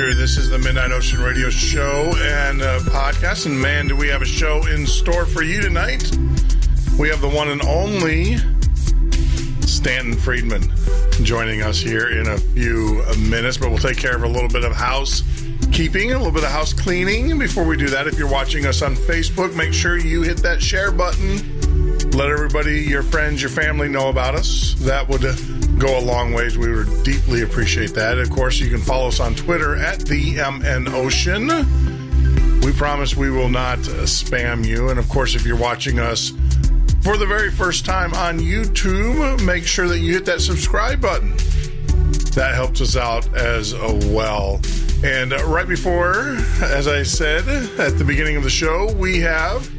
Voyager. This is the Midnight Ocean Radio Show and podcast. And man, do we have a show in store for you tonight. We have the one and only Stanton Friedman joining us here in a few minutes, but we'll take care of a little bit of housekeeping, a little bit of house cleaning. Before we do that, if you're watching us on Facebook, make sure you hit that share button. Let everybody, your friends, your family know about us. That would go a long ways. We would deeply appreciate that. Of course, you can follow us on Twitter at the MN Ocean. We promise we will not spam you. And of course, if you're watching us for the very first time on YouTube, make sure that you hit that subscribe button. That helps us out as well. And right before, as I said at the beginning of the show, we have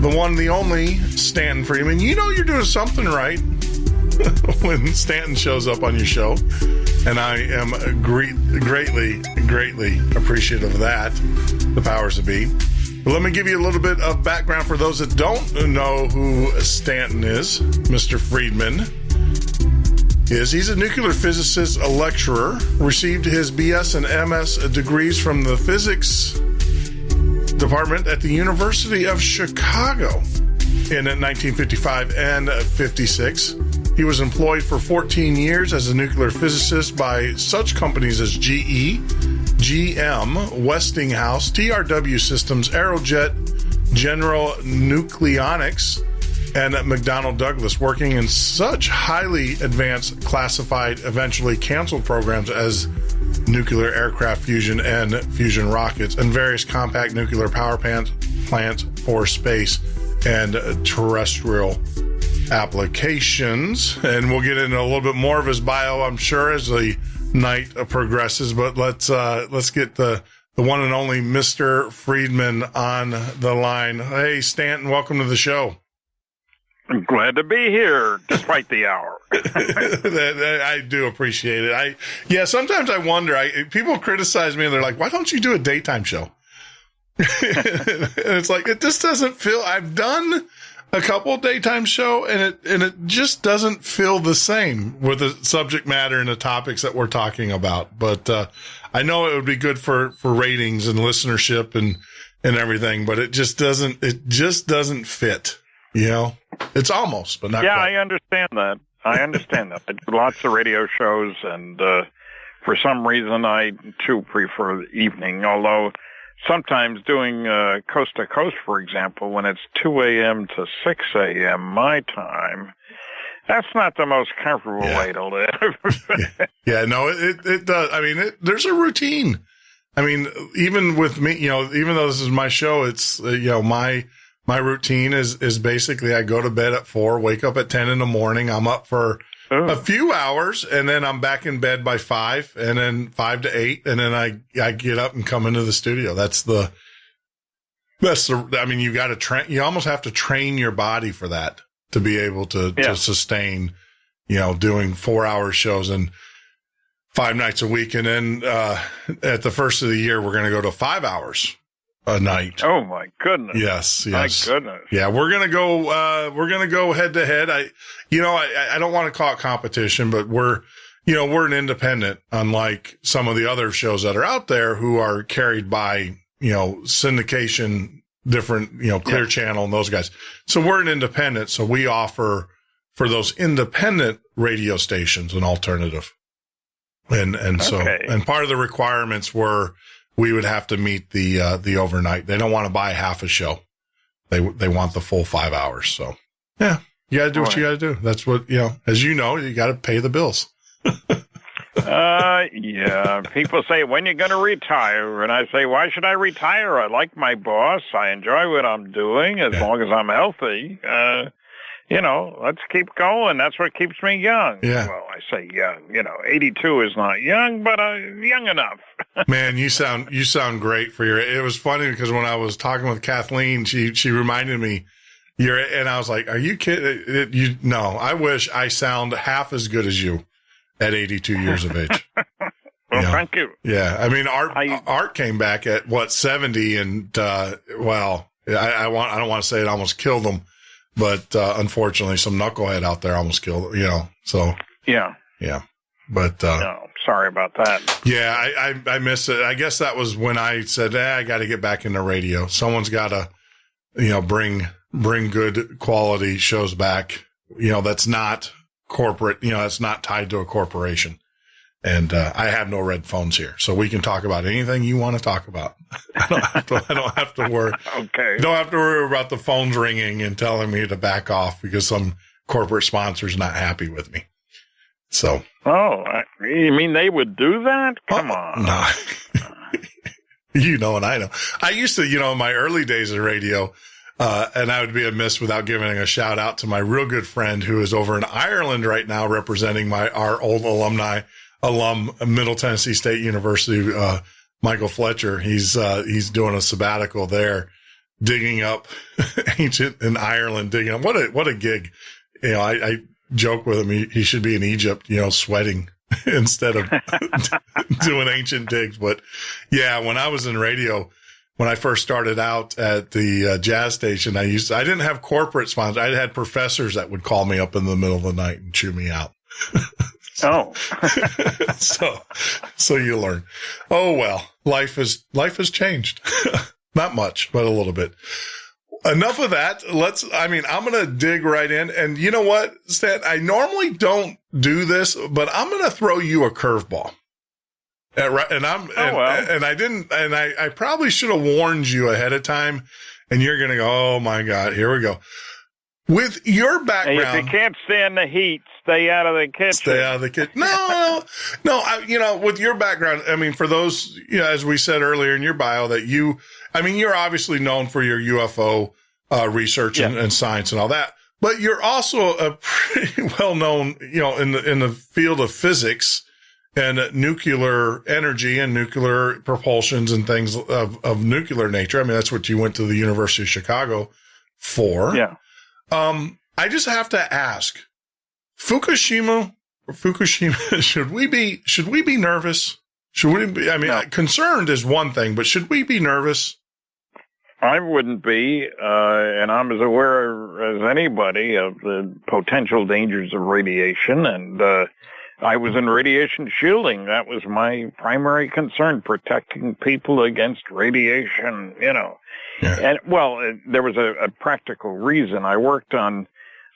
the one, the only Stanton Friedman. You know you're doing something right when Stanton shows up on your show. And I am greatly appreciative of that. The powers that be. But let me give you a little bit of background for those that don't know who Stanton is. Mr. Friedman he's a nuclear physicist, a lecturer, received his BS and MS degrees from the physics department at the University of Chicago in 1955 and 56. He was employed for 14 years as a nuclear physicist by such companies as GE, GM, Westinghouse, TRW Systems, Aerojet General Nucleonics, and McDonnell Douglas, working in such highly advanced, classified, eventually canceled programs as nuclear aircraft fusion and fusion rockets, and various compact nuclear power plants for space and terrestrial applications. And we'll get into a little bit more of his bio, I'm sure, as the night progresses. But let's get the one and only Mr. Friedman on the line. Hey, Stanton, welcome to the show. I'm glad to be here, despite the hour. I do appreciate it. Sometimes I wonder. People criticize me, and they're like, "Why don't you do a daytime show?" And it's like, it just doesn't feel. I've done a couple of daytime show, and it just doesn't feel the same with the subject matter and the topics that we're talking about. But I know it would be good for ratings and listenership and everything, but it just doesn't fit. You know, it's almost, but not quite. I understand that. I do lots of radio shows, and for some reason, I too prefer the evening. Although sometimes doing coast to coast, for example, when it's 2 a.m. to 6 a.m. my time, that's not the most comfortable way to live. No, it does. I mean, there's a routine. I mean, even with me, even though this is my show, it's my routine is basically I go to bed at 4, wake up at 10 in the morning. I'm up for a few hours, and then I'm back in bed by 5, and then 5 to 8, and then I get up and come into the studio. I mean, you got to train. You almost have to train your body for that to be able to sustain, doing 4-hour shows and 5 nights a week. And then at the first of the year, we're going to go to 5 hours a night. Oh my goodness. Yes. My goodness. Yeah. We're going to go head to head. I don't want to call it competition, but we're an independent, unlike some of the other shows that are out there who are carried by, syndication, different, Clear Channel and those guys. So we're an independent. So we offer for those independent radio stations an alternative. And part of the requirements were, we would have to meet the overnight. They don't want to buy half a show. They want the full 5 hours. So yeah, you got to do what you got to do. That's what, as you know, you got to pay the bills. People say, when you going to retire? And I say, why should I retire? I like my boss. I enjoy what I'm doing as long as I'm healthy. Let's keep going. That's what keeps me young. Yeah. Well, I say young. 82 is not young, but young enough. Man, you sound great for your. It was funny because when I was talking with Kathleen, she reminded me, and I was like, "Are you kidding? No, I wish I sound half as good as you at 82 years of age." Well, thank you. Yeah, I mean, Art came back at 70, and I don't want to say it almost killed him. But unfortunately, some knucklehead out there almost killed, So yeah. But no. sorry about that. Yeah, I miss it. I guess that was when I said, I got to get back into radio. Someone's got to, bring good quality shows back, that's not corporate, that's not tied to a corporation. And I have no red phones here, so we can talk about anything you want to talk about. I don't have to worry. Okay. Don't have to worry about the phones ringing and telling me to back off because some corporate sponsor's not happy with me. So. Oh, you mean they would do that? Come on. No. And I know. I used to, in my early days of radio, and I would be amiss without giving a shout out to my real good friend who is over in Ireland right now representing our old alum, Middle Tennessee State University, Michael Fletcher. He's doing a sabbatical there, digging up ancient in Ireland, digging up. What a gig. I joke with him. He should be in Egypt, sweating instead of doing ancient digs. But yeah, when I was in radio, when I first started out at the jazz station, I didn't have corporate sponsors. I had professors that would call me up in the middle of the night and chew me out. Oh, so you learn. Oh, well, life has changed. Not much, but a little bit. Enough of that. I'm going to dig right in. And you know what, Stan? I normally don't do this, but I'm going to throw you a curveball. And I probably should have warned you ahead of time. And you're going to go, oh my God, here we go. With your background. Hey, if you can't stand the heat, stay out of the kitchen. Stay out of the kitchen. No. With your background, for those, as we said earlier in your bio that you're obviously known for your UFO research and science and all that, but you're also a pretty well known, in the field of physics and nuclear energy and nuclear propulsions and things of nuclear nature. That's what you went to the University of Chicago for. Yeah. I just have to ask, Fukushima, should we be nervous? Should we be, concerned is one thing, but should we be nervous? I wouldn't be, and I'm as aware as anybody of the potential dangers of radiation, and I was in radiation shielding. That was my primary concern, protecting people against radiation, Yeah. And, there was a practical reason. I worked on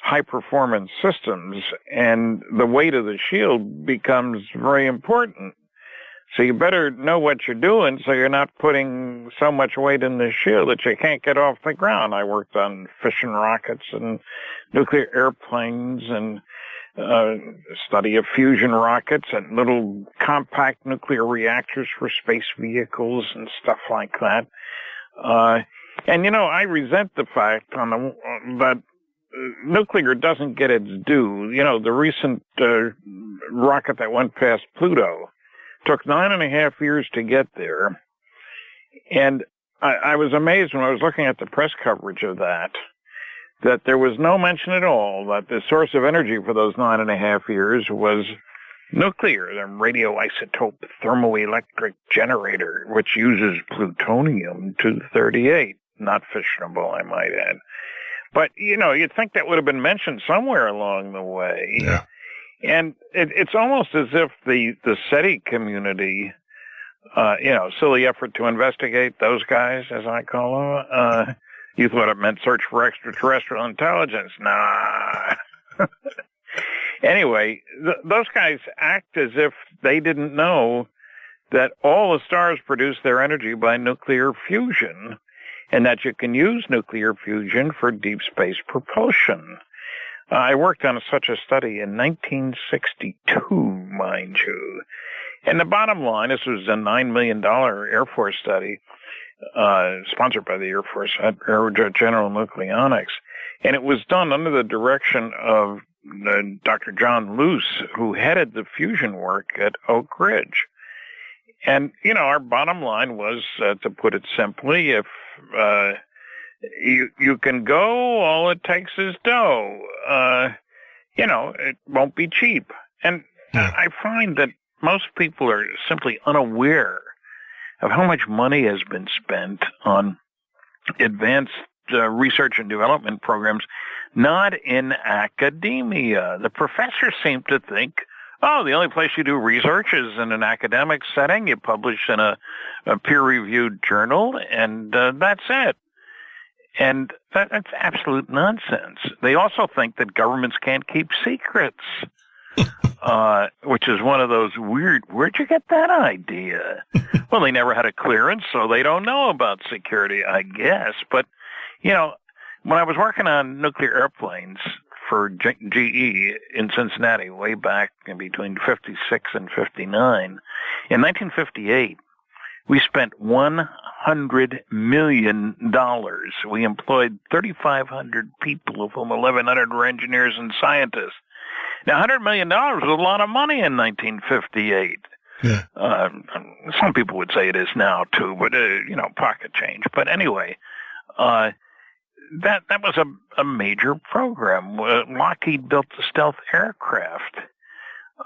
high-performance systems, and the weight of the shield becomes very important. So you better know what you're doing so you're not putting so much weight in the shield that you can't get off the ground. I worked on fission rockets and nuclear airplanes and study of fusion rockets and little compact nuclear reactors for space vehicles and stuff like that. I resent the fact that nuclear doesn't get its due. The recent rocket that went past Pluto took 9.5 years to get there. And I was amazed when I was looking at the press coverage of that there was no mention at all that the source of energy for those 9.5 years was nuclear, the radioisotope thermoelectric generator, which uses plutonium-238. Not fissionable, I might add. But, you'd think that would have been mentioned somewhere along the way. Yeah. And it's almost as if the SETI community, silly effort to investigate those guys, as I call them, you thought it meant search for extraterrestrial intelligence. Nah. Anyway, those guys act as if they didn't know that all the stars produce their energy by nuclear fusion, and that you can use nuclear fusion for deep space propulsion. I worked on such a study in 1962, mind you. And the bottom line, this was a $9 million Air Force study, sponsored by the Air Force at Aerojet General Nucleonics. And it was done under the direction of Dr. John Luce, who headed the fusion work at Oak Ridge. And, our bottom line was, to put it simply, if you can go, all it takes is dough. It won't be cheap. And I find that most people are simply unaware of how much money has been spent on advanced research and development programs, not in academia. The professors seem to think, Oh, the only place you do research is in an academic setting. You publish in a peer-reviewed journal, and that's it. And that's absolute nonsense. They also think that governments can't keep secrets, which is one of those weird, where'd you get that idea? Well, they never had a clearance, so they don't know about security, I guess. But, when I was working on nuclear airplanes for GE in Cincinnati way back in between 56 and 59, in 1958, we spent $100 million. We employed 3,500 people, of whom 1,100 were engineers and scientists. Now, $100 million was a lot of money in 1958. Yeah. Some people would say it is now, too, but, pocket change. But anyway, that was a major program. Lockheed built the stealth aircraft.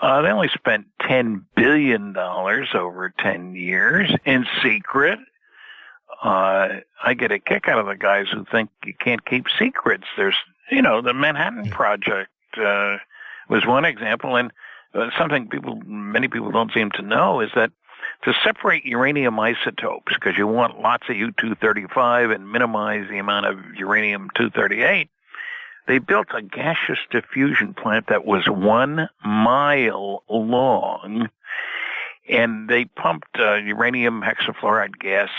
They only spent $10 billion over 10 years in secret. I get a kick out of the guys who think you can't keep secrets. There's, the Manhattan Project was one example, and something many people don't seem to know is that to separate uranium isotopes, because you want lots of U-235 and minimize the amount of uranium-238, they built a gaseous diffusion plant that was 1 mile long, and they pumped uranium hexafluoride gas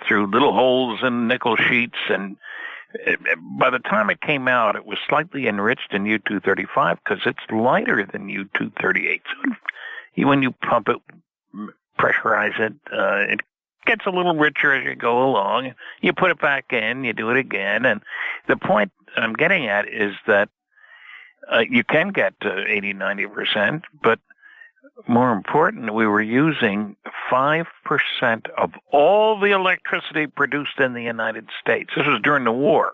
through little holes in nickel sheets, and by the time it came out, it was slightly enriched in U-235 because it's lighter than U-238. So when you pump it, pressurize it, it gets a little richer as you go along. You put it back in, you do it again, and the point I'm getting at is that you can get to 80-90%, but more important, we were using 5% of all the electricity produced in the United States. This was during the war,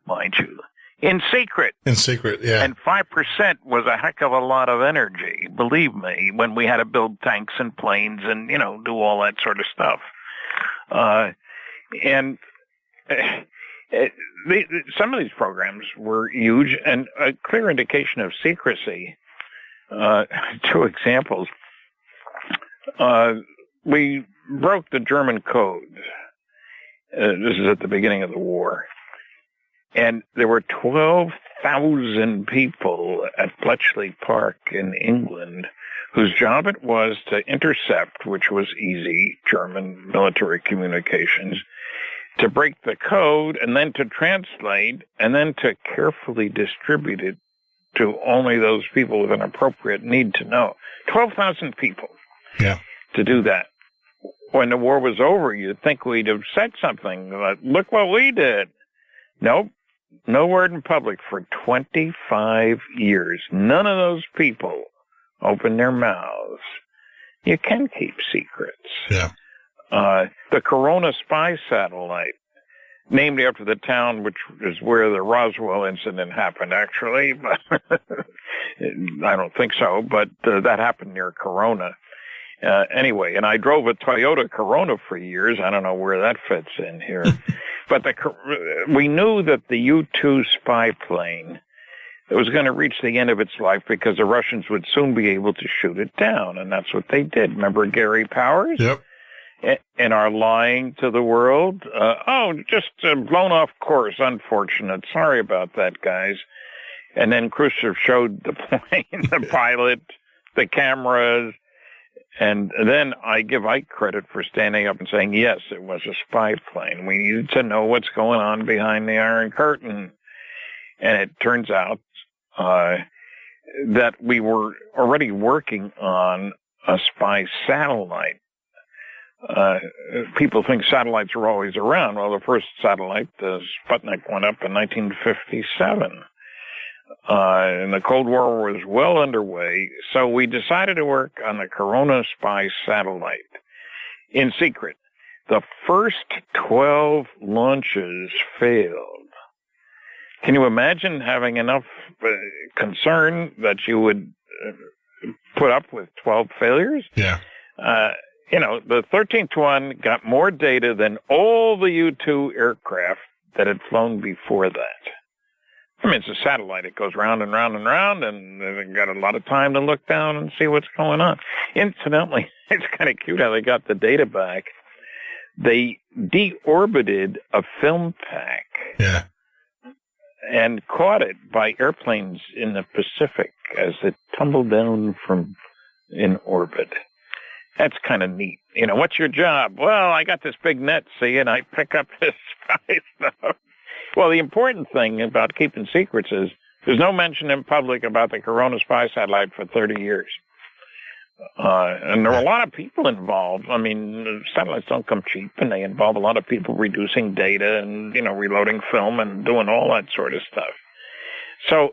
mind you, in secret. In secret, yeah. And 5% was a heck of a lot of energy, believe me, when we had to build tanks and planes and, do all that sort of stuff. Some of these programs were huge and a clear indication of secrecy. 2 examples. We broke the German code. This is at the beginning of the war. And there were 12,000 people at Bletchley Park in England whose job it was to intercept, which was easy, German military communications, to break the code, and then to translate, and then to carefully distribute it to only those people with an appropriate need to know. 12,000 people to do that. When the war was over, you'd think we'd have said something like, look what we did. Nope. No word in public for 25 years. None of those people opened their mouths. You can keep secrets. Yeah. The Corona spy satellite, named after the town which is where the Roswell Incident happened, actually. But I don't think so, but that happened near Corona. Anyway, and I drove a Toyota Corona for years. I don't know where that fits in here. But we knew that the U-2 spy plane was going to reach the end of its life because the Russians would soon be able to shoot it down, and that's what they did. Remember Gary Powers? Yep. And are lying to the world. Just blown off course. Unfortunate. Sorry about that, guys. And then Khrushchev showed the plane, the pilot, the cameras. And then I give Ike credit for standing up and saying, yes, it was a spy plane. We needed to know what's going on behind the Iron Curtain. And it turns out that we were already working on a spy satellite. People think satellites are always around. Well, the first satellite, the Sputnik, went up in 1957. And the Cold War was well underway. So we decided to work on the Corona spy satellite in secret. The first 12 launches failed. Can you imagine having enough concern that you would put up with 12 failures? Yeah. The 13th one got more data than all the U-2 aircraft that had flown before that. I mean, it's a satellite. It goes round and round and round, and they've got a lot of time to look down and see what's going on. Incidentally, it's kind of cute how they got the data back. They deorbited a film pack. Yeah. And caught it by airplanes in the Pacific as it tumbled down from in orbit. That's kind of neat. You know, what's your job? Well, I got this big net, see, and I pick up this spy stuff. Well, the important thing about keeping secrets is there's no mention in public about the Corona spy satellite for 30 years. And there were a lot of people involved. I mean, satellites don't come cheap, and they involve a lot of people reducing data and, you know, reloading film and doing all that sort of stuff. So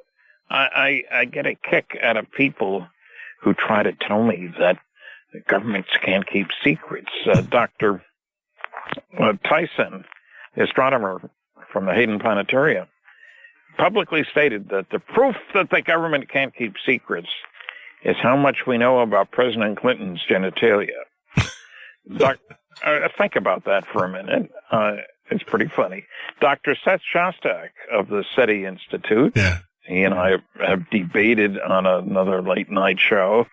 I get a kick out of people who try to tell me that governments can't keep secrets. Dr. Tyson, the astronomer from the Hayden Planetarium, publicly stated that the proof that the government can't keep secrets is how much we know about President Clinton's genitalia. Think about that for a minute. It's pretty funny. Dr. Seth Shostak of the SETI Institute, he and I have debated on another late night show.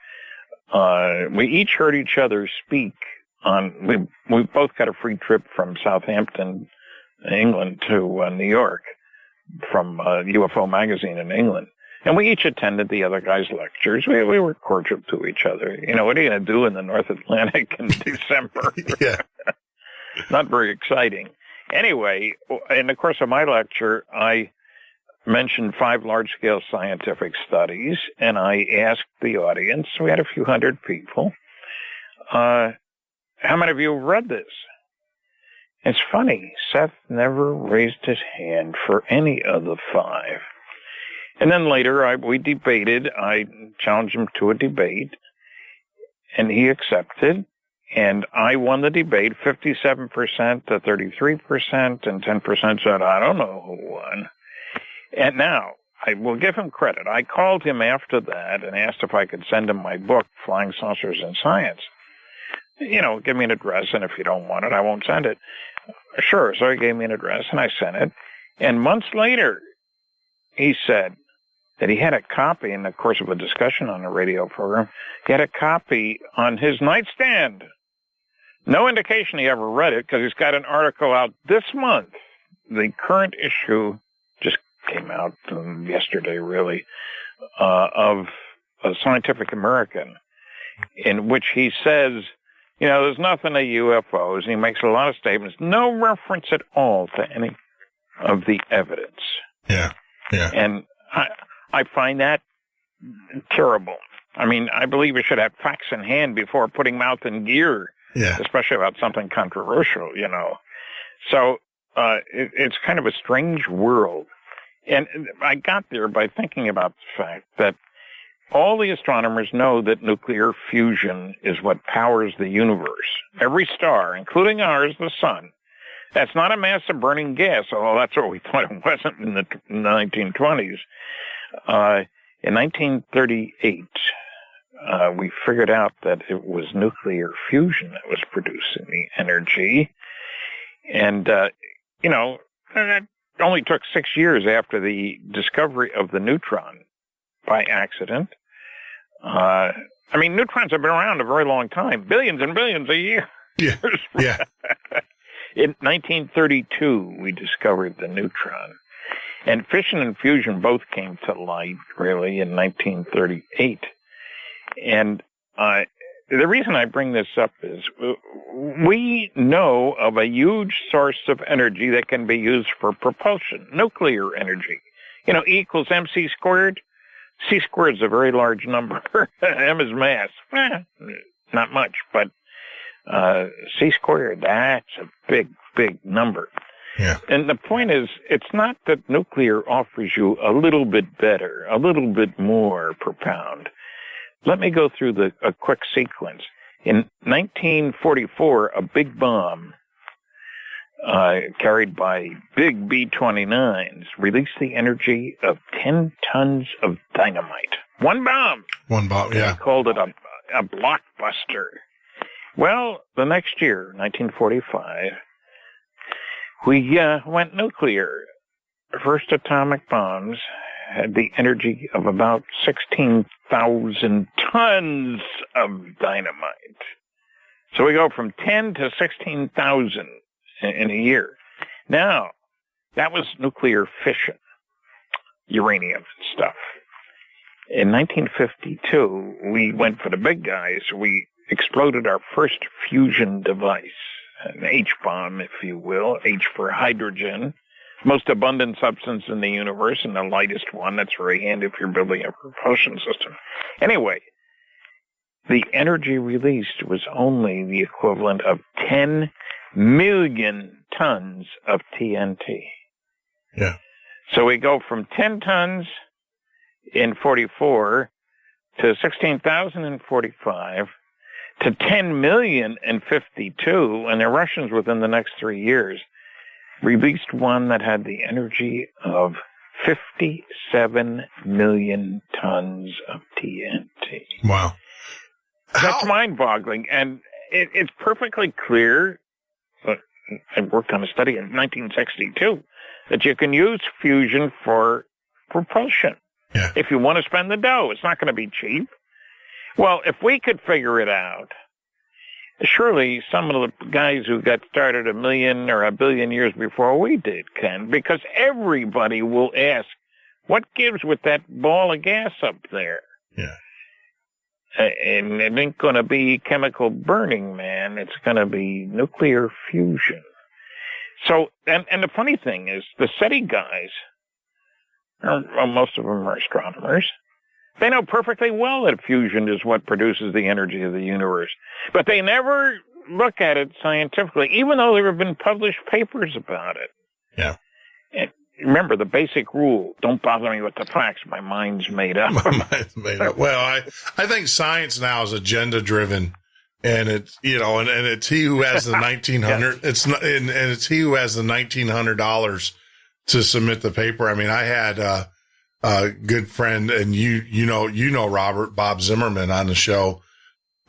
We each heard each other speak on, we both got a free trip from Southampton, England to New York from UFO Magazine in England. And we each attended the other guy's lectures. We were cordial to each other. You know, what are you going to do in the North Atlantic in December? Yeah. Not very exciting. Anyway, in the course of my lecture, I mentioned 5 large-scale scientific studies, and I asked the audience, we had a few hundred people, how many of you read this? It's funny, Seth never raised his hand for any of the 5. And then later, we debated. I challenged him to a debate, and he accepted. And I won the debate 57% to 33%, and 10% said, I don't know who won. And now, I will give him credit. I called him after that and asked if I could send him my book, Flying Saucers in Science. You know, give me an address, and if you don't want it, I won't send it. Sure, so he gave me an address, and I sent it. And months later, he said that he had a copy in the course of a discussion on a radio program. He had a copy on his nightstand. No indication he ever read it, because he's got an article out this month. The current issue just came out yesterday, really, of Scientific American, in which he says, you know, there's nothing to UFOs. And he makes a lot of statements, no reference at all to any of the evidence. Yeah, yeah. And I find that terrible. I mean, I believe we should have facts in hand before putting mouth in gear, especially about something controversial, you know. So it's kind of a strange world. And I got there by thinking about the fact that all the astronomers know that nuclear fusion is what powers the universe. Every star, including ours, the sun, that's not a mass of burning gas, although that's what we thought it wasn't in the 1920s. In 1938, we figured out that it was nuclear fusion that was producing the energy. And, you know, it only took 6 years after the discovery of the neutron by accident. I mean, neutrons have been around a very long time, billions and billions a year. Yeah, yeah. In 1932, we discovered the neutron. And fission and fusion both came to light, really, in 1938. And the reason I bring this up is we know of a huge source of energy that can be used for propulsion, nuclear energy. You know, E equals mc squared. C squared is a very large number. M is mass. Not much, but C squared, that's a big, big number. Yeah. And the point is, it's not that nuclear offers you a little bit better, a little bit more per pound. Let me go through a quick sequence. In 1944, a big bomb carried by big B-29s released the energy of 10 tons of dynamite. One bomb. One bomb, yeah. They called it a blockbuster. Well, the next year, 1945, we went nuclear. first atomic bombs had the energy of about 16,000 tons of dynamite. So we go from 10 to 16,000 in a year. Now, that was nuclear fission, uranium and stuff. In 1952, we went for the big guys. We exploded our first fusion device, an H-bomb, if you will, H for hydrogen, most abundant substance in the universe and the lightest one. That's very handy if you're building a propulsion system. Anyway, the energy released was only the equivalent of 10 million tons of TNT. Yeah. So we go from 10 tons in 44 to 16,000 in 45 to 10 million in 52, and the Russians within the next 3 years released one that had the energy of 57 million tons of TNT. Wow. That's mind-boggling, and it's perfectly clear. I worked on a study in 1962 that you can use fusion for propulsion. Yeah. If you want to spend the dough, it's not going to be cheap. Well, if we could figure it out, surely some of the guys who got started 1 million or 1 billion years before we did can, because everybody will ask, what gives with that ball of gas up there? Yeah. And it ain't going to be chemical burning, man. It's going to be nuclear fusion. So, and the funny thing is, the SETI guys, most of them are astronomers, they know perfectly well that fusion is what produces the energy of the universe. But they never look at it scientifically, even though there have been published papers about it. Yeah. And remember, the basic rule, don't bother me with the facts. My mind's made up. My mind's made up. Well, I think science now is agenda-driven. And it's, you know, and it's he who has the 1900, Yes. and it's he who has the $1,900 to submit the paper. I mean, I had a good friend, and you know Robert, Bob Zimmerman, on the show,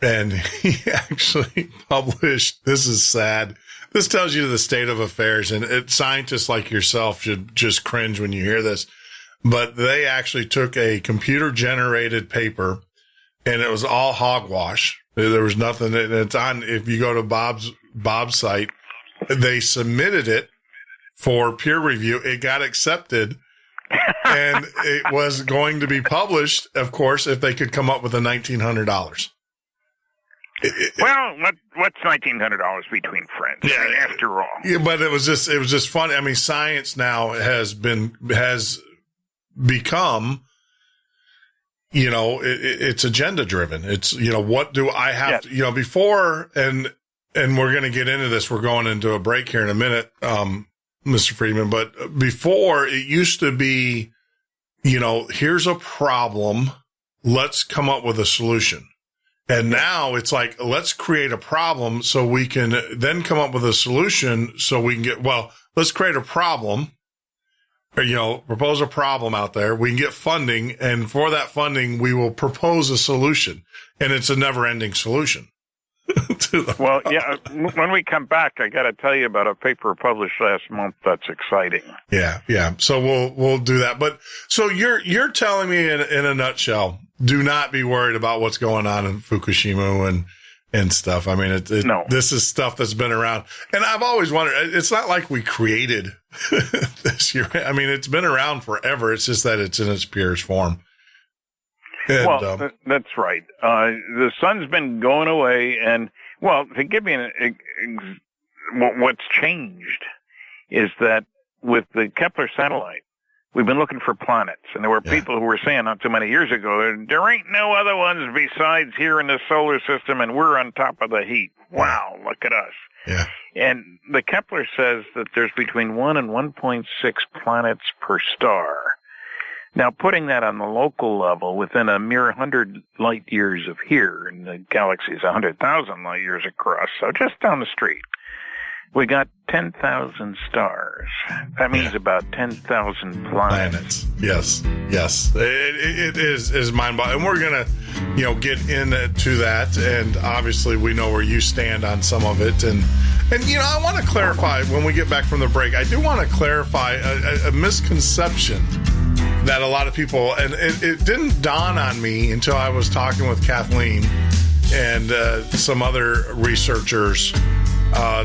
and he actually published, this is sad. This tells you the state of affairs, and scientists like yourself should just cringe when you hear this. But they actually took a computer generated paper, and it was all hogwash. There was nothing. It's on, if you go to Bob's site, they submitted it for peer review. It got accepted, and it was going to be published, of course, if they could come up with the $1,900. Well, what's $1,900 between friends? Yeah, I mean, after all. Yeah, but it was just funny. I mean, science now has become, you know, it's agenda driven. It's, you know, what do I have to, you know, before, and we're going to get into this. We're going into a break here in a minute, Mr. Friedman, but before it used to be, you know, here's a problem. Let's come up with a solution. And now it's like, let's create a problem so we can then come up with a solution so we can get, well, let's create a problem. Or, you know, propose a problem out there. We can get funding, and for that funding, we will propose a solution. And it's a never-ending solution. Well, yeah, when we come back, I got to tell you about a paper published last month that's exciting. Yeah. So we'll do that. But so you're telling me in a nutshell, do not be worried about what's going on in Fukushima and stuff. I mean, no. This is stuff that's been around. And I've always wondered, it's not like we created this year. I mean, it's been around forever. It's just that it's in its purest form. And, well, that's right. The sun's been going away, and, well, to give you what's changed is that with the Kepler satellite, we've been looking for planets, and there were people who were saying not too many years ago, there ain't no other ones besides here in the solar system, and we're on top of the heap. Wow, look at us. Yeah. And the Kepler says that there's between 1 and 1.6 planets per star. Now, putting that on the local level within a mere 100 light years of here, and the galaxy is 100,000 light years across, so just down the street. We got 10,000 stars. That means about 10,000 planets. Yes. It is mind-boggling. And we're going to, get into that. And obviously we know where you stand on some of it. And I want to clarify when we get back from the break, I do want to clarify a misconception that a lot of people, and it didn't dawn on me until I was talking with Kathleen and some other researchers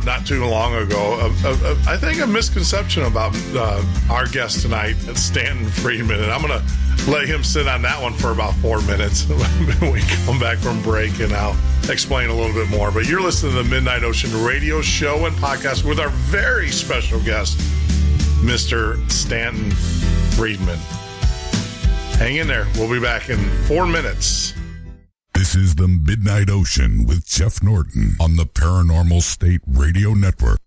not too long ago. I think a misconception about our guest tonight, Stanton Friedman, and I'm going to let him sit on that one for about 4 minutes when we come back from break, and I'll explain a little bit more. But you're listening to the Midnight Ocean radio show and podcast with our very special guest, Mr. Stanton Friedman. Hang in there. We'll be back in 4 minutes. This is the Midnight Ocean with Jeff Norton on the Paranormal State Radio Network.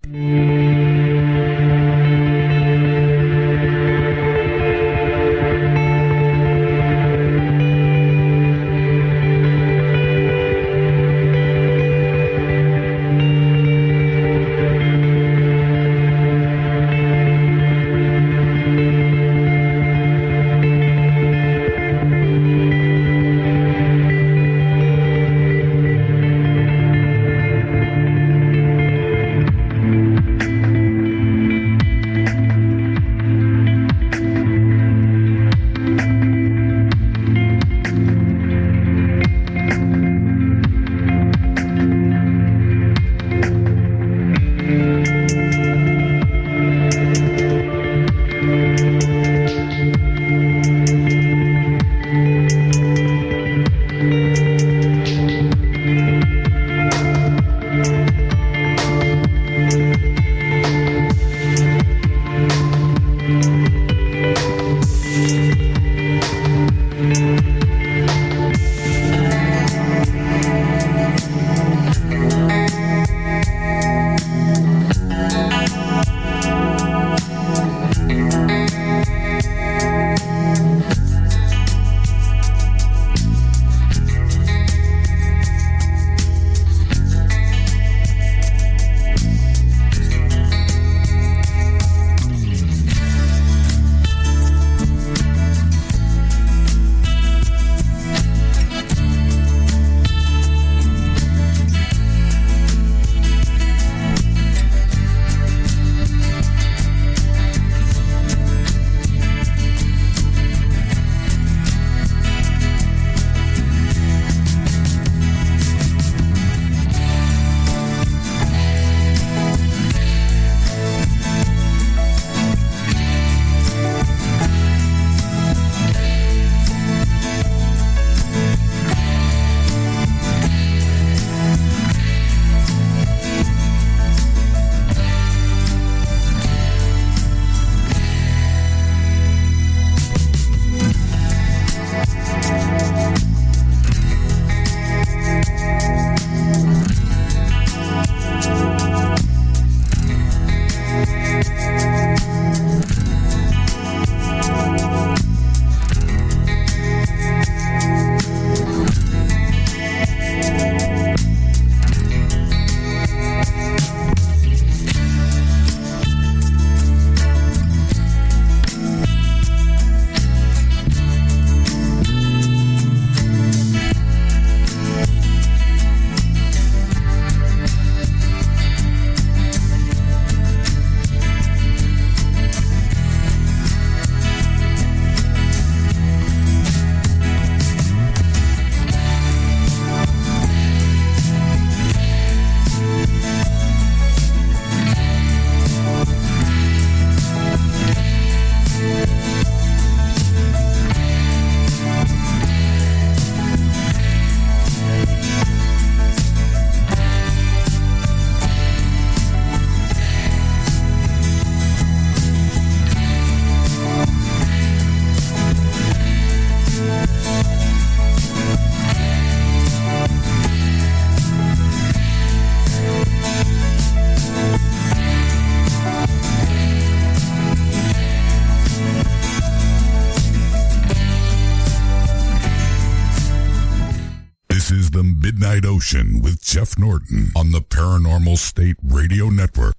Midnight Ocean with Jeff Norton on the Paranormal State Radio Network.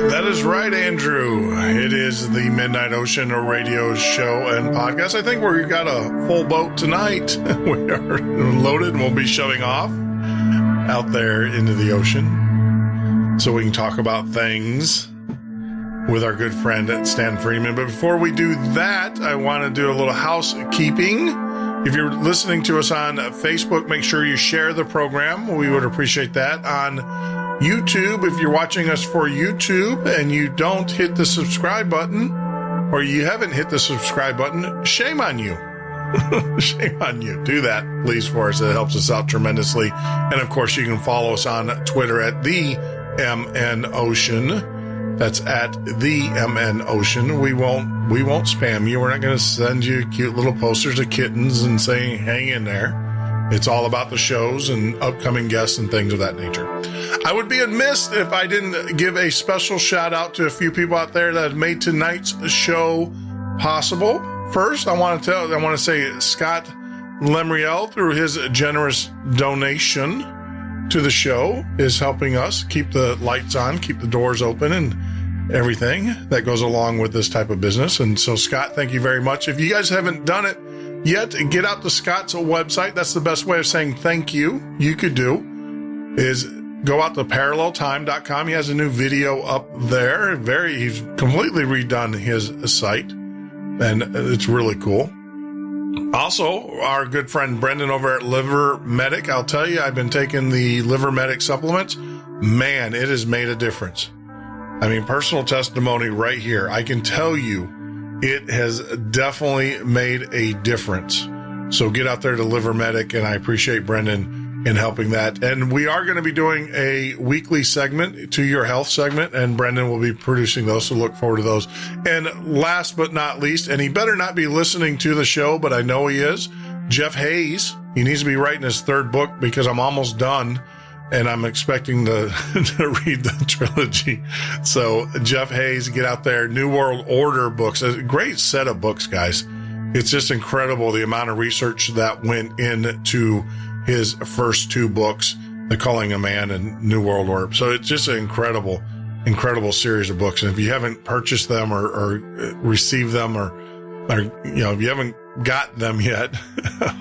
That is right, Andrew. It is the Midnight Ocean radio show and podcast. I think we've got a full boat tonight. We are loaded and we'll be shoving off out there into the ocean so we can talk about things with our good friend Stanton Friedman. But before we do that, I want to do a little housekeeping. If you're listening to us on Facebook, make sure you share the program. We would appreciate that. On YouTube, if you're watching us for YouTube and you don't hit the subscribe button, or you haven't hit the subscribe button, shame on you. Shame on you. Do that, please, for us. It helps us out tremendously. And of course, you can follow us on Twitter at the MN Ocean. That's at the MN Ocean. We won't spam you. We're not going to send you cute little posters of kittens and saying, hang in there. It's all about the shows and upcoming guests and things of that nature. I would be amiss if I didn't give a special shout out to a few people out there that have made tonight's show possible. First, I want to say Scott Lemriel, through his generous donation to the show, is helping us keep the lights on, keep the doors open, and everything that goes along with this type of business. And so, Scott, thank you very much. If you guys haven't done it yet, get out to Scott's website. That's the best way of saying thank you could do, is go out to paralleltime.com. He has a new video up there. He's completely redone his site, and it's really cool. Also, our good friend Brendan over at Liver Medic. I'll tell you, I've been taking the Liver Medic supplements. Man, it has made a difference. I mean, personal testimony right here. I can tell you it has definitely made a difference. So get out there to Liver Medic, and I appreciate Brendan in helping that. And we are going to be doing a weekly segment, To Your Health segment, and Brendan will be producing those, so look forward to those. And last but not least, and he better not be listening to the show, but I know he is, Jeff Hayes. He needs to be writing his third book because I'm almost done, and I'm expecting to read the trilogy. So Jeff Hayes, get out there. New World Order books, a great set of books, guys. It's just incredible the amount of research that went into his first two books, The Calling of Man and New World Order. So it's just an incredible series of books. And if you haven't purchased them or received them or if you haven't got them yet,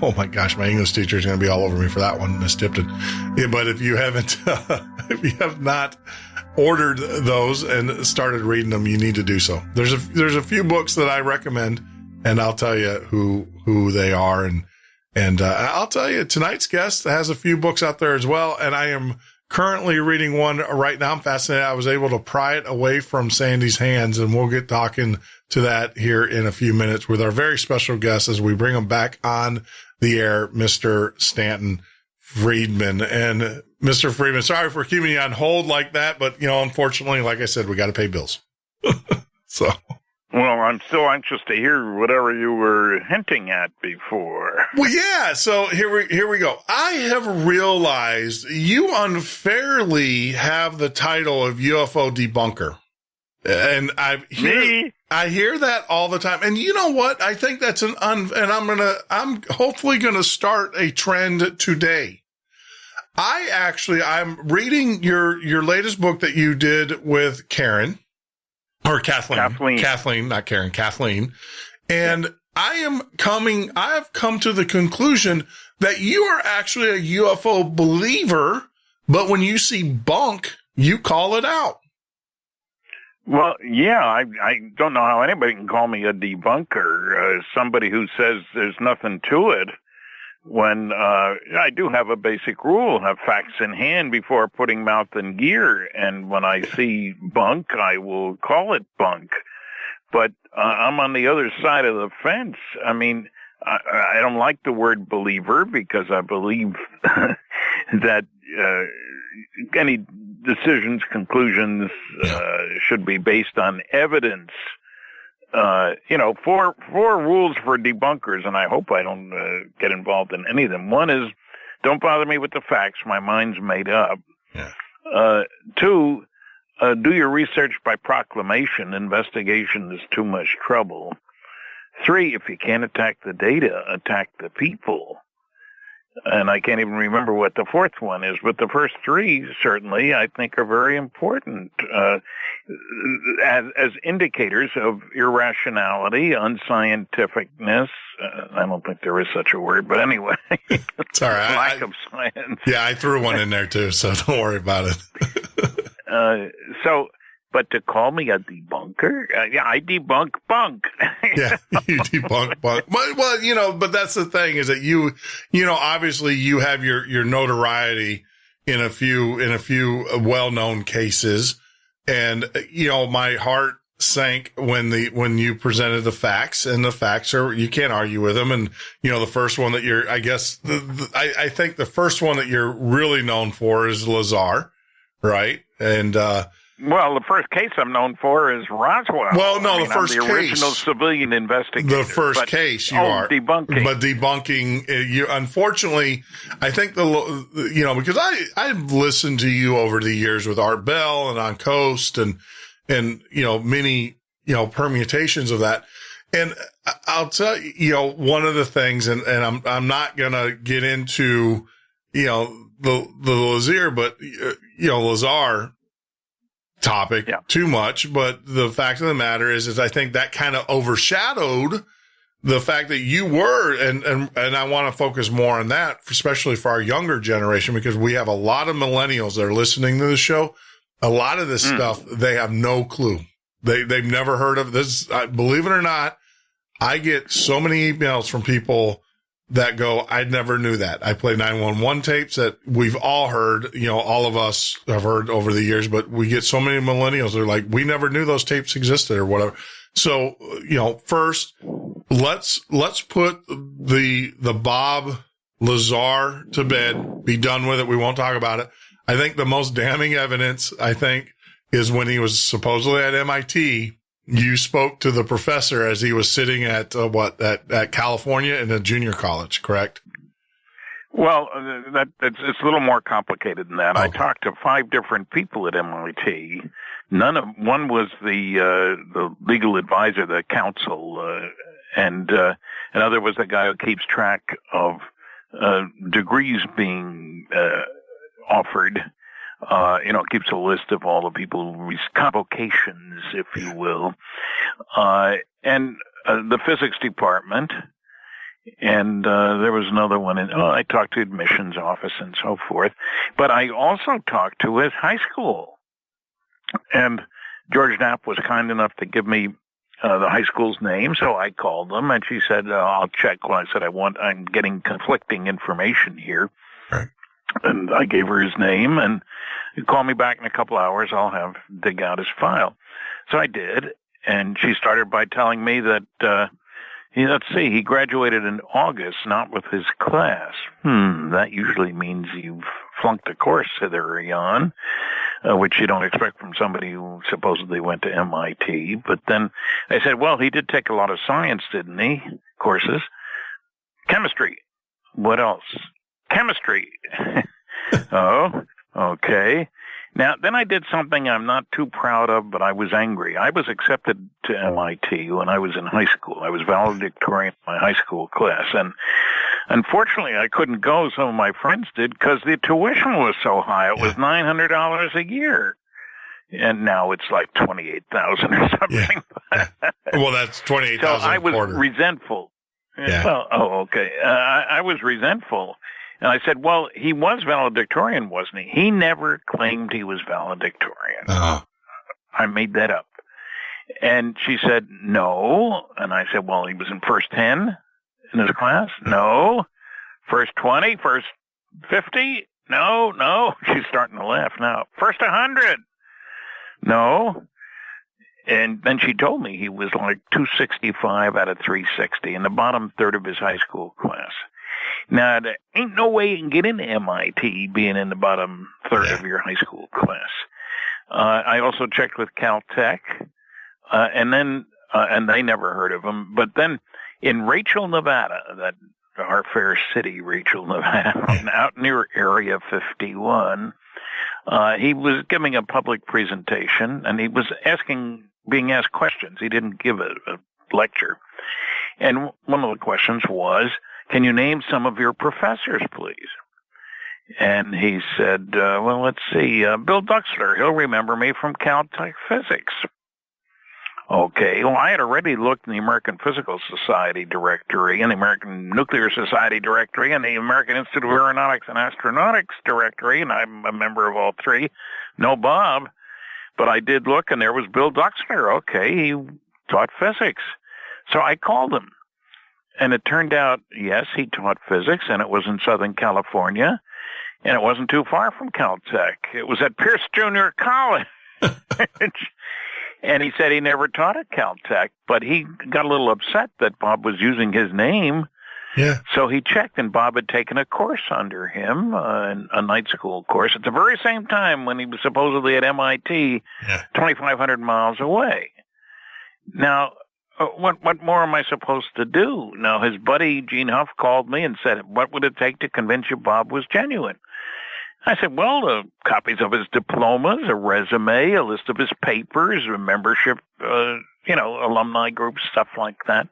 oh my gosh, my English teacher is going to be all over me for that one, Miss Tipton. Yeah, but if you haven't, if you have not ordered those and started reading them, you need to do so. There's a few books that I recommend, and I'll tell you who they are. And I'll tell you, tonight's guest has a few books out there as well. And I am currently reading one right now. I'm fascinated. I was able to pry it away from Sandy's hands, and we'll get talking to that here in a few minutes with our very special guest as we bring him back on the air, Mr. Stanton Friedman. And Mr. Friedman, sorry for keeping you on hold like that, but unfortunately, like I said, we got to pay bills. So. Well, I'm still anxious to hear whatever you were hinting at before. Well, yeah. So here we go. I have realized you unfairly have the title of UFO debunker, and I hear that all the time. And you know what? I think that's and I'm hopefully gonna start a trend today. I'm reading your latest book that you did with Kathleen. Not Karen, Kathleen. And yeah. I have come to the conclusion that you are actually a UFO believer, but when you see bunk, you call it out. Well, yeah, I don't know how anybody can call me a debunker, somebody who says there's nothing to it, when I do have a basic rule, have facts in hand before putting mouth in gear, and when I see bunk, I will call it bunk. But I'm on the other side of the fence. I mean, I don't like the word believer because I believe that any decisions, conclusions should be based on evidence. Four rules for debunkers, and I hope I don't get involved in any of them. One is, don't bother me with the facts. My mind's made up. Yeah. 2, do your research by proclamation. Investigation is too much trouble. 3, if you can't attack the data, attack the people. And I can't even remember what the 4th one is, but the first 3 certainly I think are very important as indicators of irrationality, unscientificness. I don't think there is such a word, but anyway, it's all right. Lack of science. Yeah, I threw one in there too, so don't worry about it. But to call me a debunker? I debunk bunk. Yeah, you debunk bunk. Well, but that's the thing is that you obviously you have your notoriety in a few well-known cases. And, my heart sank when you presented the facts, and the facts you can't argue with them. And, the first one that I think the first one that you're really known for is Lazar, right? And, well, the first case I'm known for is Roswell. Well, no, the first I'm the case. Original civilian investigator. The first case you are. Debunking. But debunking, you, unfortunately, I think because I've listened to you over the years with Art Bell and on Coast and many, permutations of that. And I'll tell you, one of the things, and I'm not going to get into, the Lazar, but, Lazar topic too much, but the fact of the matter is I think that kind of overshadowed the fact that you were, and I want to focus more on that, especially for our younger generation, because we have a lot of millennials that are listening to the show. A lot of this stuff, they have no clue. They've never heard of this. Believe it or not, I get so many emails from people that go, I never knew that. I play 911 tapes that we've all heard, all of us have heard over the years, but we get so many millennials. They're like, we never knew those tapes existed or whatever. So, first let's put the Bob Lazar to bed, be done with it. We won't talk about it. I think the most damning evidence, is when he was supposedly at MIT. You spoke to the professor as he was sitting at at California in a junior college, correct? Well, it's a little more complicated than that. Okay. I talked to 5 different people at MIT. One was the legal advisor, the counsel, and another was the guy who keeps track of degrees being offered. Keeps a list of all the people, convocations, if you will, and the physics department. And there was another one. I talked to admissions office and so forth. But I also talked to his high school. And George Knapp was kind enough to give me the high school's name, so I called them, and she said, I'll check. Well, I said, I'm getting conflicting information here. Right. And I gave her his name, and he called me back in a couple hours. I'll dig out his file. So I did, and she started by telling me that, he graduated in August, not with his class. That usually means you've flunked a course early on, which you don't expect from somebody who supposedly went to MIT. But then I said, well, he did take a lot of science, didn't he? Courses. Chemistry. What else? Chemistry. Oh, okay. Now, then I did something I'm not too proud of, but I was angry. I was accepted to MIT when I was in high school. I was valedictorian in my high school class. And unfortunately, I couldn't go. Some of my friends did because the tuition was so high. It was $900 a year. And now it's like $28,000 or something. Yeah. Well, that's $28,000 So I was quarter. resentful. Yeah. Well, okay. I was resentful. And I said, well, he was valedictorian, wasn't he? He never claimed he was valedictorian. Uh-huh. I made that up. And she said, no. And I said, well, he was in first 10 in his class? No. First 20? First 50? No. She's starting to laugh now. First 100? No. And then she told me he was like 265 out of 360 in the bottom third of his high school class. Now, there ain't no way you can get into MIT being in the bottom third of your high school class. I also checked with Caltech, and they never heard of him. But then in Rachel, Nevada, that our fair city, Rachel, Nevada, out near Area 51, He was giving a public presentation, and he was being asked questions. He didn't give a lecture. And one of the questions was, can you name some of your professors, please? And he said, well, let's see, Bill Duxler, he'll remember me from Caltech Physics. Okay, well, I had already looked in the American Physical Society directory and the American Nuclear Society directory and the American Institute of Aeronautics and Astronautics directory, and I'm a member of all three. No Bob, but I did look, and there was Bill Duxler. Okay, he taught physics. So I called him, and it turned out, yes, he taught physics, and it was in Southern California, and it wasn't too far from Caltech. It was at Pierce Junior College. And he said he never taught at Caltech, but he got a little upset that Bob was using his name. Yeah. So he checked, and Bob had taken a course under him, a night school course, at the very same time when he was supposedly at MIT, 2,500 miles away. Now, what more am I supposed to do? Now, his buddy Gene Huff called me and said, what would it take to convince you Bob was genuine? I said, well, copies of his diplomas, a resume, a list of his papers, a membership, alumni groups, stuff like that.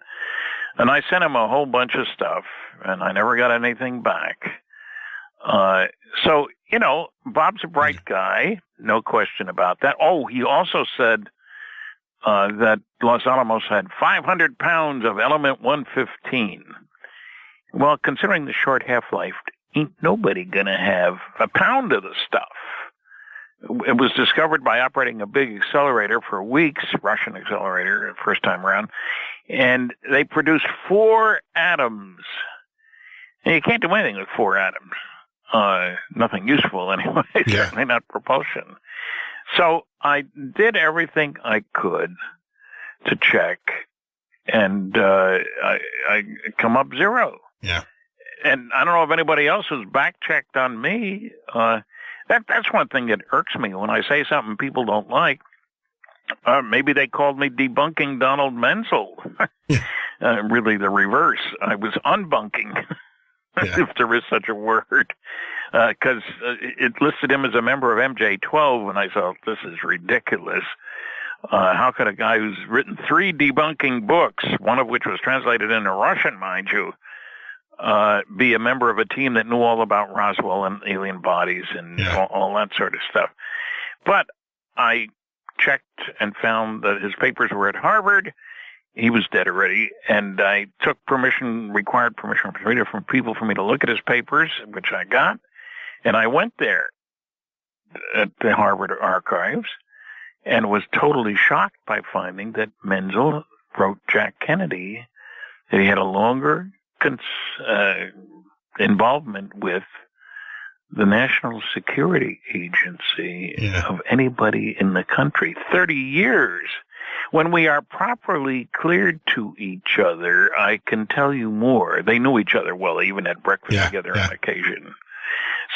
And I sent him a whole bunch of stuff, and I never got anything back. So, Bob's a bright guy, no question about that. Oh, he also said that Los Alamos had 500 pounds of element 115. Well, considering the short half-life, ain't nobody going to have a pound of the stuff. It was discovered by operating a big accelerator for weeks, Russian accelerator, first time around, and they produced 4 atoms. And you can't do anything with 4 atoms. Nothing useful anyway, certainly not propulsion. So I did everything I could to check, and I come up 0. Yeah. And I don't know if anybody else has back-checked on me. That's one thing that irks me when I say something people don't like. Maybe they called me debunking Donald Menzel. Really the reverse. I was unbunking, if there is such a word, because it listed him as a member of MJ-12, and I thought, this is ridiculous. How could a guy who's written 3 debunking books, one of which was translated into Russian, mind you, be a member of a team that knew all about Roswell and alien bodies and all that sort of stuff? But I checked and found that his papers were at Harvard. He was dead already, and I took required permission from people for me to look at his papers, which I got, and I went there at the Harvard archives and was totally shocked by finding that Menzel wrote Jack Kennedy, that he had a longer involvement with the National Security Agency of anybody in the country. 30 years. When we are properly cleared to each other, I can tell you more. They knew each other well. They even had breakfast together on occasion.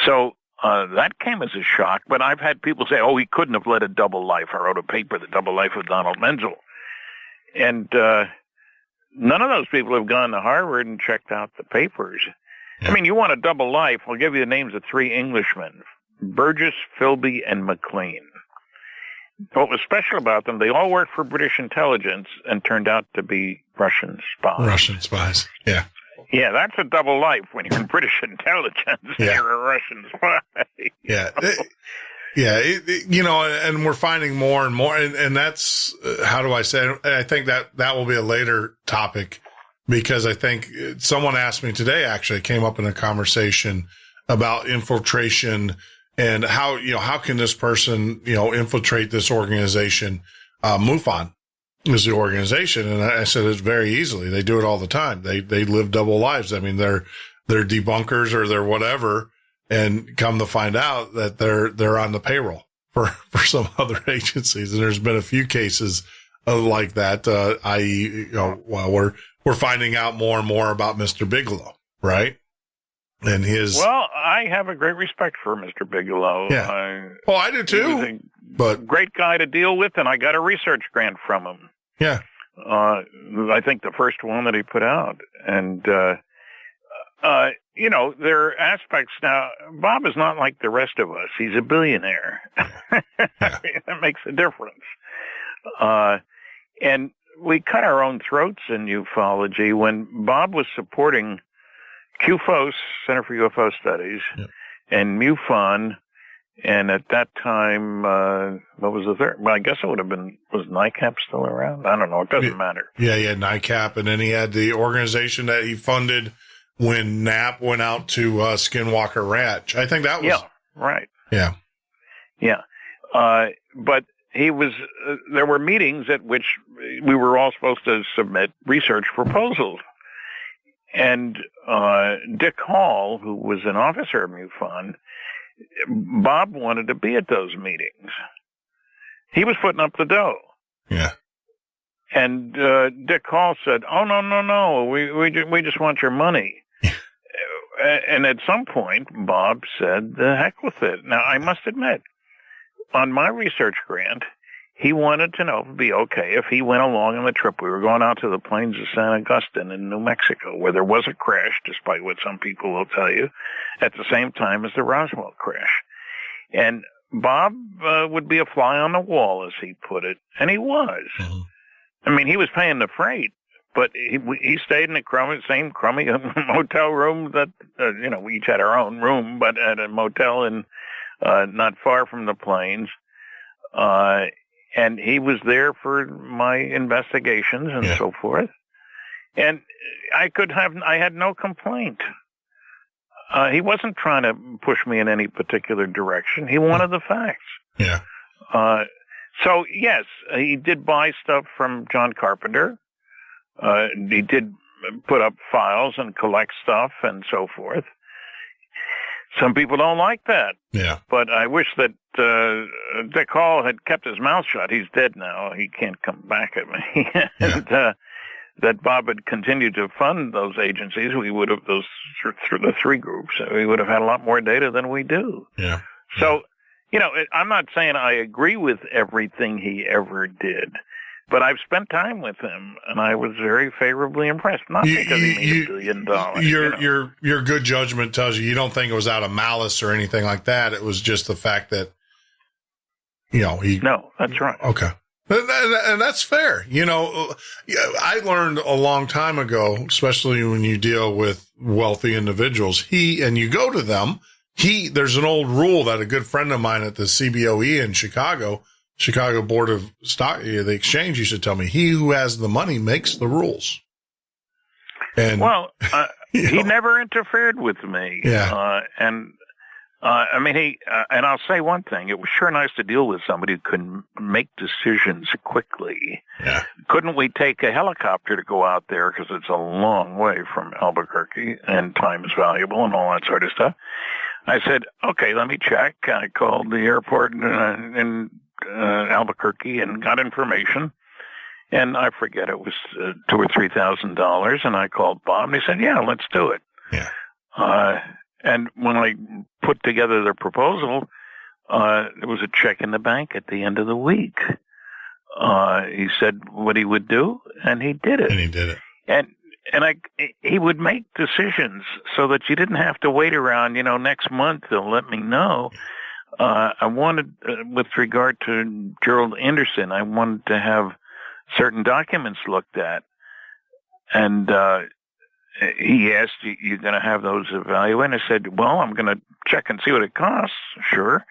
So that came as a shock. But I've had people say, oh, he couldn't have led a double life. I wrote a paper, The Double Life of Donald Menzel. And none of those people have gone to Harvard and checked out the papers. I mean, you want a double life, I'll give you the names of 3 Englishmen, Burgess, Philby, and McLean. What was special about them, they all worked for British intelligence and turned out to be Russian spies. Yeah. Yeah, that's a double life when you're in British intelligence and you're a Russian spy. And we're finding more and more, and that's, how do I say it? I think that will be a later topic, because I think someone asked me today, actually, came up in a conversation about infiltration and how can this person, infiltrate this organization? MUFON is the organization. And I said, it's very easily. They do it all the time. They live double lives. I mean, they're debunkers or they're whatever. And come to find out that they're on the payroll for some other agencies. And there's been a few cases like that, i.e., we're finding out more and more about Mr. Bigelow, right? And his. Well, I have a great respect for Mr. Bigelow. Yeah. I do too. But great guy to deal with, and I got a research grant from him. Yeah. I think the first one that he put out. And, there are aspects now. Bob is not like the rest of us. He's a billionaire. That makes a difference. And we cut our own throats in ufology when Bob was supporting QFOS, Center for UFO Studies, and MUFON. And at that time, what was the third? Well, I guess it would have been, was NICAP still around? I don't know. It doesn't matter. Yeah, NICAP. And then he had the organization that he funded when Knapp went out to Skinwalker Ranch. I think that was. Yeah, right. Yeah. Yeah. But he was, there were meetings at which we were all supposed to submit research proposals. And Dick Hall, who was an officer of MUFON, Bob wanted to be at those meetings. He was putting up the dough. Yeah. And Dick Hall said, "Oh, no. We just want your money." And at some point, Bob said, "The heck with it." Now, I must admit, on my research grant, he wanted to know if it'd be okay if he went along on the trip. We were going out to the plains of San Agustin in New Mexico, where there was a crash, despite what some people will tell you, at the same time as the Roswell crash. And Bob would be a fly on the wall, as he put it, and he was. Mm-hmm. I mean, he was paying the freight, but he stayed in the same crummy motel room that, we each had our own room, but at a motel in not far from the plains. And he was there for my investigations and so forth. And I had no complaint. He wasn't trying to push me in any particular direction. He wanted the facts. Yeah. So yes, he did buy stuff from John Carpenter. He did put up files and collect stuff and so forth. Some people don't like that. Yeah. But I wish that Dick Hall had kept his mouth shut. He's dead now. He can't come back at me. And that Bob had continued to fund those agencies, we would have, through the three groups, we would have had a lot more data than we do. Yeah. So, I'm not saying I agree with everything he ever did, but I've spent time with him, and I was very favorably impressed. Not because he made $1 billion. Your good judgment tells you don't think it was out of malice or anything like that. It was just the fact that, No, that's right. Okay. And that's fair. I learned a long time ago, especially when you deal with wealthy individuals, and you go to them, there's an old rule that a good friend of mine at the CBOE in Chicago Board of Stock, the exchange used to tell me, he who has the money makes the rules. And he never interfered with me. Yeah. And I'll say one thing. It was sure nice to deal with somebody who could make decisions quickly. Yeah. Couldn't we take a helicopter to go out there, because it's a long way from Albuquerque and time is valuable and all that sort of stuff? I said, okay, let me check. I called the airport in Albuquerque and got information. And I forget, it was $2,000 or $3,000. And I called Bob and he said, yeah, let's do it. Yeah. And when I put together the proposal, there was a check in the bank at the end of the week. He said what he would do, and he did it. And he did it. And he would make decisions so that you didn't have to wait around, next month they'll let me know. I wanted, with regard to Gerald Anderson, I wanted to have certain documents looked at. And he asked, you're going to have those evaluated? I said, well, I'm going to check and see what it costs. Sure.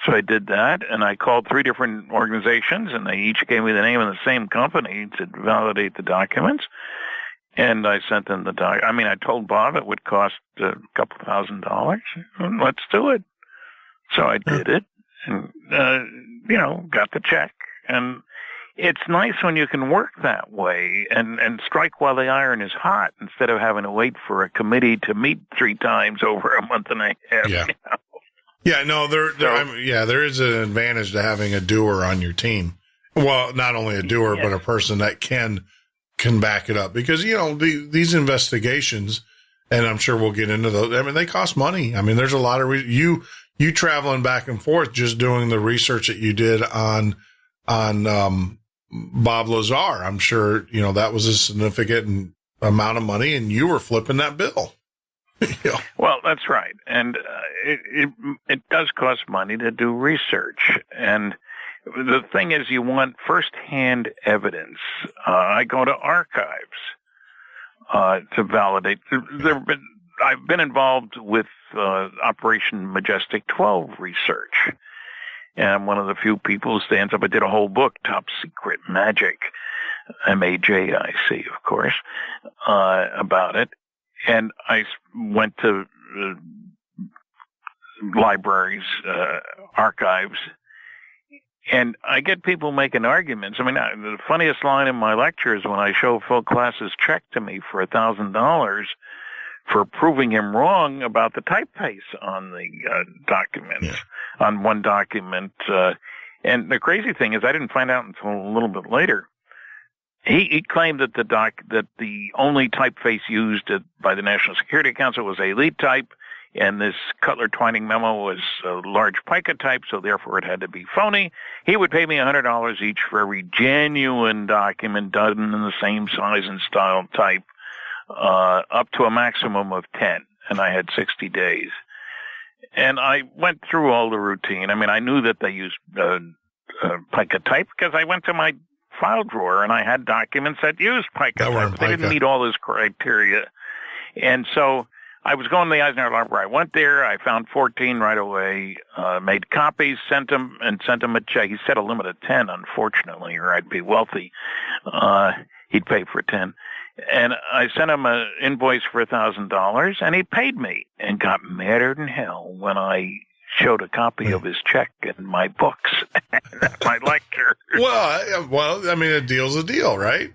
So I did that, and I called 3 different organizations, and they each gave me the name of the same company to validate the documents. And I sent them I told Bob it would cost a couple $1,000. Let's do it. So I did it, and, got the check. And it's nice when you can work that way and strike while the iron is hot, instead of having to wait for a committee to meet 3 times over a month and a half. Yeah. Yeah, no, there is an advantage to having a doer on your team. Well, not only a doer, but a person that can back it up, because, these investigations, and I'm sure we'll get into those. They cost money. There's a lot of you traveling back and forth, just doing the research that you did on Bob Lazar. I'm sure, that was a significant amount of money, and you were flipping that bill. Yeah. Well, that's right. And it does cost money to do research. And the thing is, you want firsthand evidence. I go to archives to validate. I've been involved with Operation Majestic 12 research. And I'm one of the few people who stands up. I did a whole book, Top Secret MAJIC, MAJIC, of course, about it. And I went to libraries, archives, and I get people making arguments. I mean, the funniest line in my lecture is when I show Phil Klass's check to me for $1,000 for proving him wrong about the typeface on the documents, on one document. And the crazy thing is, I didn't find out until a little bit later. He claimed that that the only typeface used by the National Security Council was Elite type, and this Cutler Twining memo was a large pica type, so therefore it had to be phony. He would pay me $100 each for every genuine document done in the same size and style type, up to a maximum of 10, and I had 60 days. And I went through all the routine. I mean, I knew that they used pica type because I went to my file drawer and I had documents that used pica type, but they didn't meet all this criteria. And so I was going to the Eisenhower Library. I went there. I found 14 right away, made copies, sent him a check. He set a limit of 10, unfortunately, or I'd be wealthy. He'd pay for 10. And I sent him an invoice for $1,000, and he paid me and got madder than hell when I showed a copy of his check in my books at my lecture. Well, I mean, a deal's a deal, right?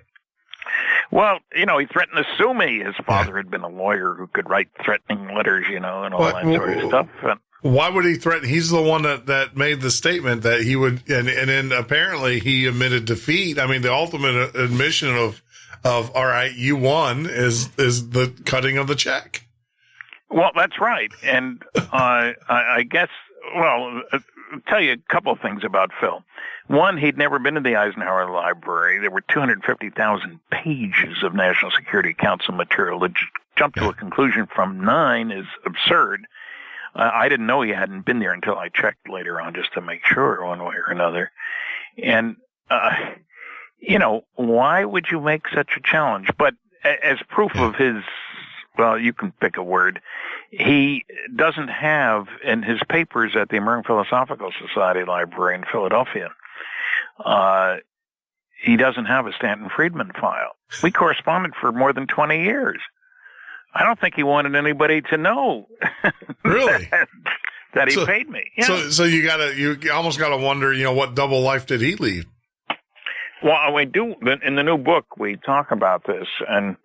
Well, he threatened to sue me. His father had been a lawyer who could write threatening letters, and all that sort of stuff. And why would he threaten? He's the one that made the statement that he would, and then apparently he admitted defeat. I mean, the ultimate admission of all right, you won is the cutting of the check. Well, that's right. And I guess, I'll tell you a couple of things about Phil. One, he'd never been to the Eisenhower Library. There were 250,000 pages of National Security Council material. To jump to a conclusion from 9 is absurd. I didn't know he hadn't been there until I checked later on just to make sure one way or another. And, why would you make such a challenge? But as proof of his, you can pick a word, he doesn't have in his papers at the American Philosophical Society Library in Philadelphia, he doesn't have a Stanton Friedman file. We corresponded for more than 20 years. I don't think he wanted anybody to know. Really? that he paid me. Yeah. So you almost gotta wonder, what double life did he lead? Well, we do in the new book. We talk about this, and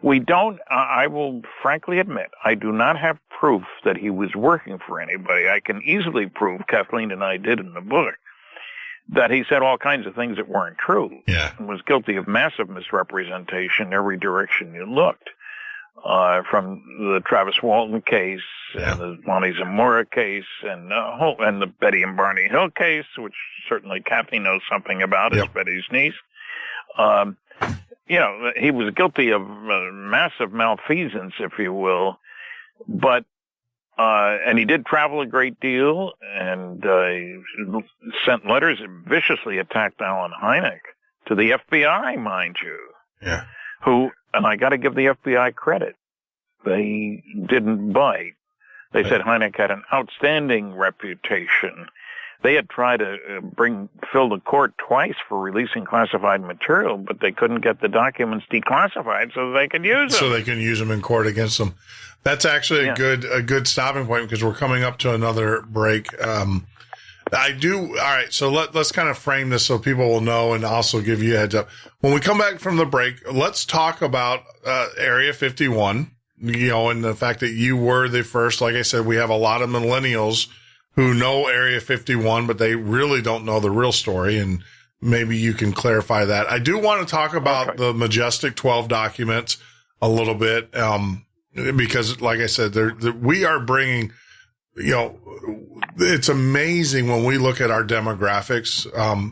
we don't. I will frankly admit, I do not have proof that he was working for anybody. I can easily prove, Kathleen and I did in the book, that he said all kinds of things that weren't true. Yeah, and was guilty of massive misrepresentation in every direction you looked. From the Travis Walton case and the Lonnie Zamora case and the Betty and Barney Hill case, which certainly Kathy knows something about, as Betty's niece. He was guilty of massive malfeasance, if you will, but and he did travel a great deal, and he sent letters and viciously attacked Alan Hynek to the FBI, mind you. Yeah. And I got to give the FBI credit. They didn't bite. They said Hynek had an outstanding reputation. They had tried to bring Phil to court twice for releasing classified material, but they couldn't get the documents declassified so they could use them. So they can use them in court against them. That's actually a good stopping point because we're coming up to another break. I do. All right. So let's kind of frame this so people will know and also give you a heads up. When we come back from the break, let's talk about Area 51, and the fact that you were the first. Like I said, we have a lot of millennials who know Area 51, but they really don't know the real story. And maybe you can clarify that. I do want to talk about the Majestic 12 documents a little bit, because like I said, we are bringing, it's amazing when we look at our demographics,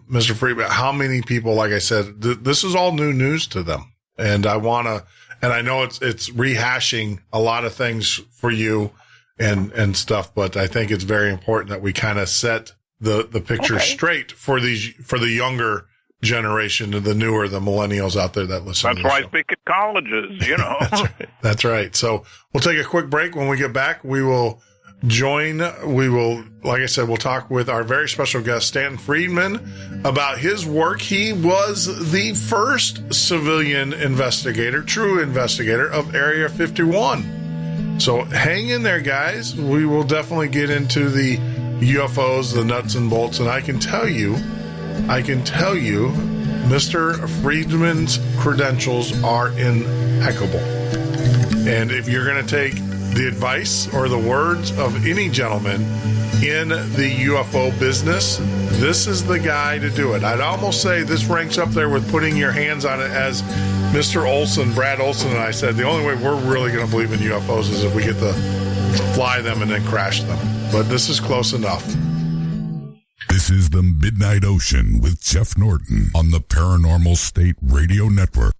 Mr. Friedman, how many people, like I said, this is all new news to them. And I want to And I know it's rehashing a lot of things for you and stuff, but I think it's very important that we kind of set the picture straight for the younger generation, the millennials out there that listen. That's why I speak at colleges, you know. That's right. So we'll take a quick break. When we get back, like I said, we'll talk with our very special guest, Stanton Friedman, about his work. He was the first civilian true investigator of Area 51. So hang in there, guys. We will definitely get into the UFOs, the nuts and bolts, and I can tell you, Mr. Friedman's credentials are impeccable. And if you're going to take the advice or the words of any gentleman in the UFO business, this is the guy to do it. I'd almost say this ranks up there with putting your hands on it, as Mr. Olson, Brad Olson, and I said, the only way we're really going to believe in UFOs is if we get to fly them and then crash them. But this is close enough. This is the Midnight Ocean with Jeff Norton on the Paranormal State Radio Network.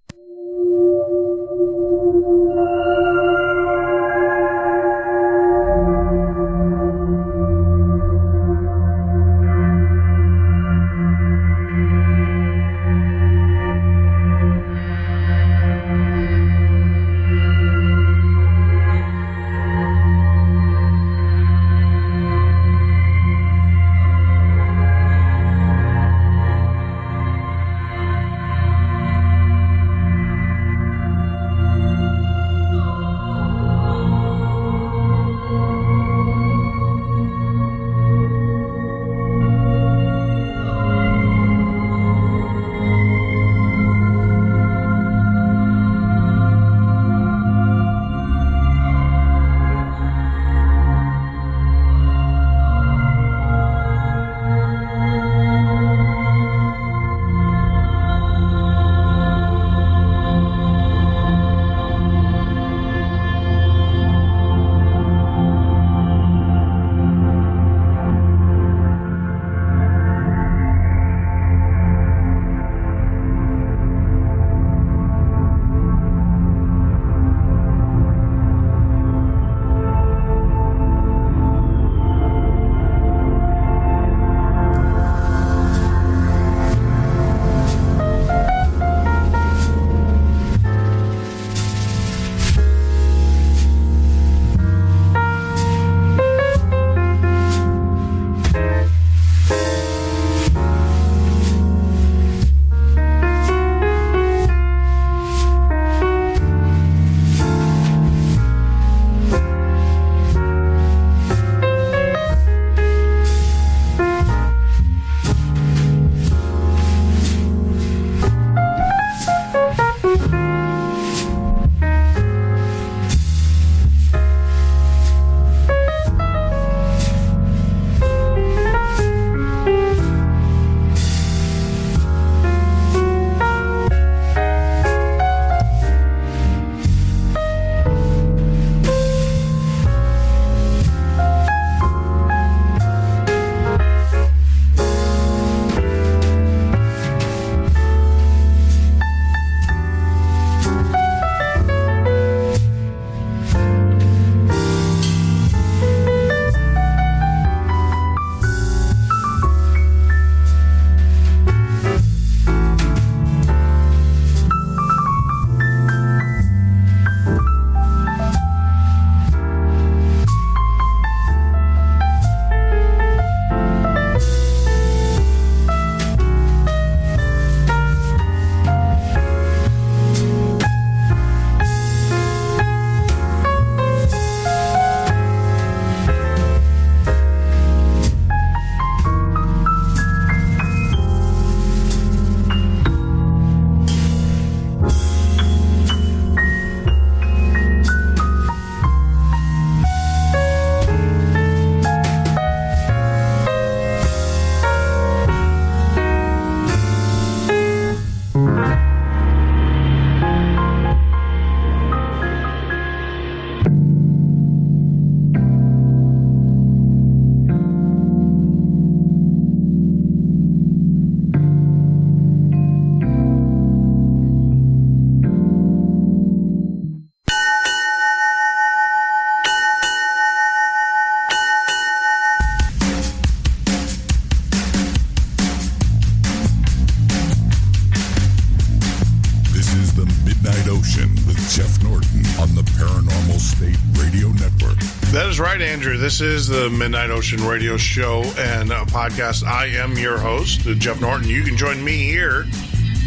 Midnight Ocean with Jeff Norton on the Paranormal State Radio Network. That is right, Andrew. This is the Midnight Ocean Radio Show and podcast. I am your host, Jeff Norton. You can join me here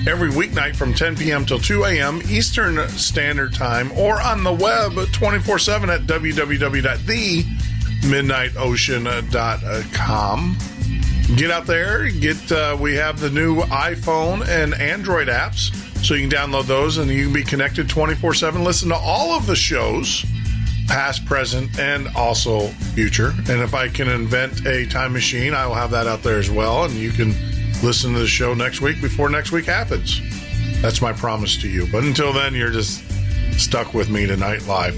every weeknight from 10 p.m. till 2 a.m. Eastern Standard Time, or on the web 24/7 at www.themidnightocean.com. Get out there. We have the new iPhone and Android apps, so you can download those and you can be connected 24/7. Listen to all of the shows, past, present, and also future. And if I can invent a time machine, I will have that out there as well, and you can listen to the show next week before next week happens. That's my promise to you. But until then, you're just stuck with me tonight live.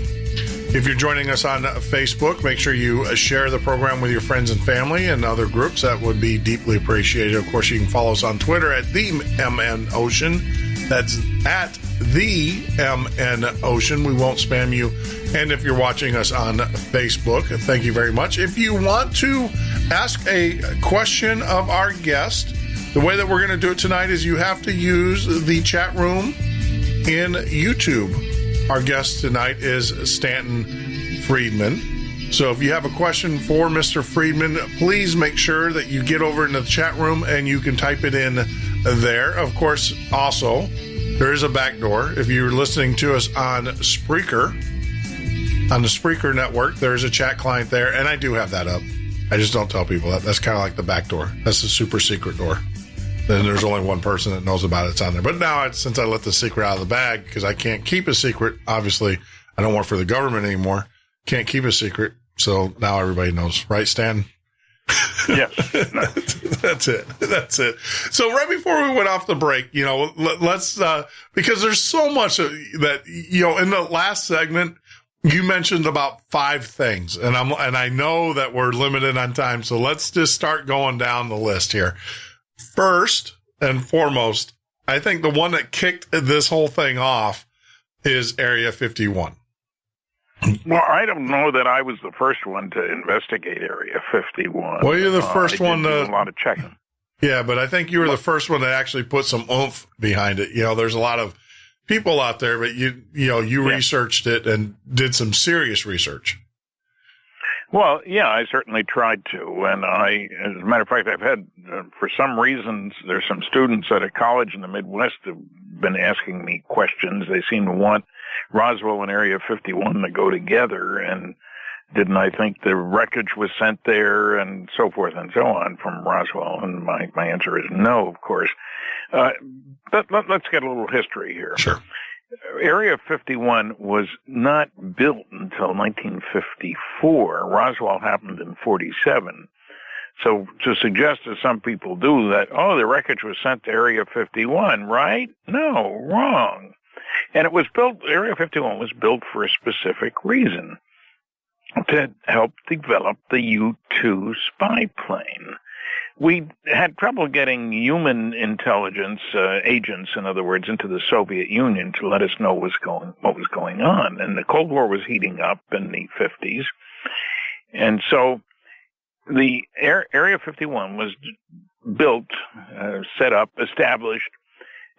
If you're joining us on Facebook, make sure you share the program with your friends and family and other groups. That would be deeply appreciated. Of course, you can follow us on Twitter at the MN Ocean. That's at the MN Ocean. We won't spam you. And if you're watching us on Facebook, thank you very much. If you want to ask a question of our guest, the way that we're going to do it tonight is you have to use the chat room in YouTube. Our guest tonight is Stanton Friedman. So if you have a question for Mr. Friedman, please make sure that you get over into the chat room and you can type it in there. Of course, also, there is a back door. If you're listening to us on Spreaker, on the Spreaker network, there's a chat client there, and I do have that up. I just don't tell people that. That's kind of like the back door. That's the super secret door. Then there's only one person that knows about it. It's on there. But now, since I let the secret out of the bag, because I can't keep a secret, obviously, I don't work for the government anymore. Can't keep a secret. So now everybody knows. Right, Stan? Yes. That's it. That's it. So right before we went off the break, let's, because there's so much that, in the last segment, you mentioned about 5 things, and I know that we're limited on time. So let's just start going down the list here. First and foremost, I think the one that kicked this whole thing off is Area 51. Well, I don't know that I was the first one to investigate Area 51. Well, you're the first one to do a lot of checking. Yeah, but I think you were the first one to actually put some oomph behind it. There's a lot of people out there, but you researched it and did some serious research. Well, yeah, I certainly tried to. And as a matter of fact, I've had, for some reasons, there's some students at a college in the Midwest who've been asking me questions. They seem to want Roswell and Area 51 to go together. And didn't I think the wreckage was sent there and so forth and so on from Roswell? And my answer is no, of course. But let's get a little history here. Sure. Area 51 was not built until 1954. Roswell happened in 47. So to suggest, as some people do, that, the wreckage was sent to Area 51, right? No, wrong. And it was built, Area 51 was built for a specific reason, to help develop the U-2 spy plane. We had trouble getting human intelligence agents, in other words, into the Soviet Union to let us know what was going on. And the Cold War was heating up in the 50s. And so the Area 51 was built, set up, established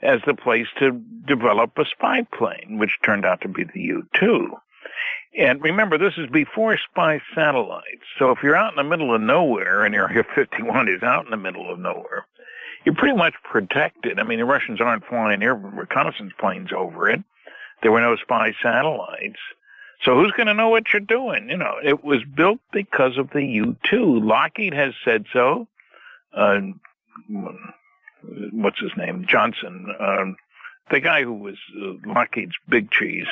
as the place to develop a spy plane, which turned out to be the U-2. And remember, this is before spy satellites. So if you're out in the middle of nowhere, and Area 51 is out in the middle of nowhere, you're pretty much protected. I mean, the Russians aren't flying air reconnaissance planes over it. There were no spy satellites. So who's going to know what you're doing? It was built because of the U-2. Lockheed has said so. What's his name? Johnson. The guy who was Lockheed's big cheese.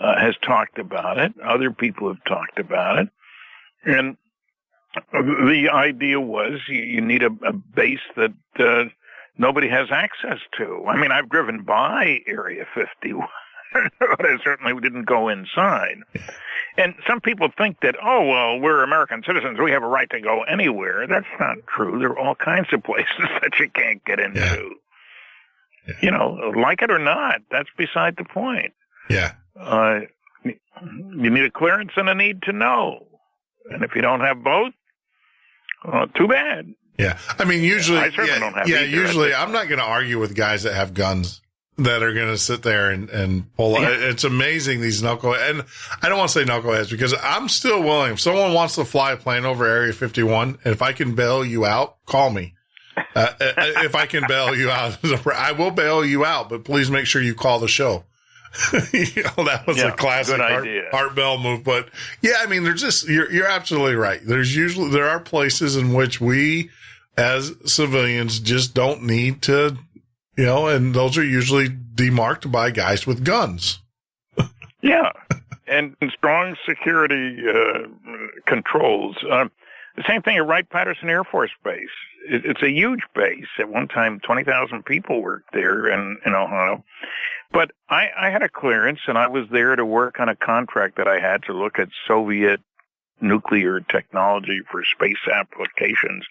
Has talked about it. Other people have talked about it. And the idea was you need a base that nobody has access to. I mean, I've driven by Area 51, but I certainly didn't go inside. And some people think that, we're American citizens, we have a right to go anywhere. That's not true. There are all kinds of places that you can't get into. Yeah. Like it or not, that's beside the point. Yeah. You need a clearance and a need to know. And if you don't have both, too bad. Yeah. I mean, usually, I certainly don't have either. Usually I'm not going to argue with guys that have guns that are going to sit there and pull. Yeah. It's amazing, these knuckleheads. And I don't want to say knuckleheads because I'm still willing. If someone wants to fly a plane over Area 51, and if I can bail you out, call me. If I can bail you out, I will bail you out, but please make sure you call the show. That was a classic Art Bell move. But yeah, I mean, there's just, you're absolutely right. There are places in which we as civilians just don't need to, and those are usually demarked by guys with guns. Yeah. And strong security controls. The same thing at Wright-Patterson Air Force Base. It's a huge base. At one time, 20,000 people worked there in Ohio. But I had a clearance, and I was there to work on a contract that I had to look at Soviet nuclear technology for space applications.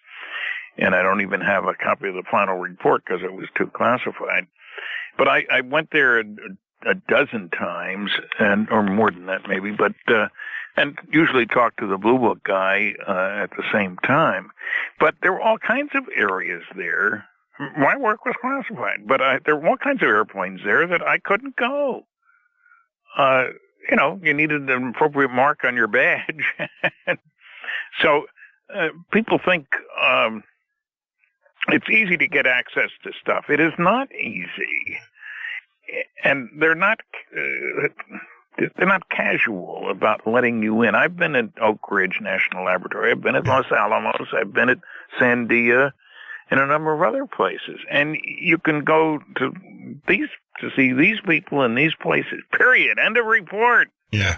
And I don't even have a copy of the final report because it was too classified. But I went there a dozen times, or more than that maybe, but and usually talk to the Blue Book guy at the same time. But there were all kinds of areas there. My work was classified, but there were all kinds of airplanes there that I couldn't go. You needed an appropriate mark on your badge. So people think it's easy to get access to stuff. It is not easy. And they're not casual about letting you in. I've been at Oak Ridge National Laboratory. I've been at Los Alamos. I've been at Sandia and a number of other places. And you can go to see these people in these places, period. End of report. Yeah.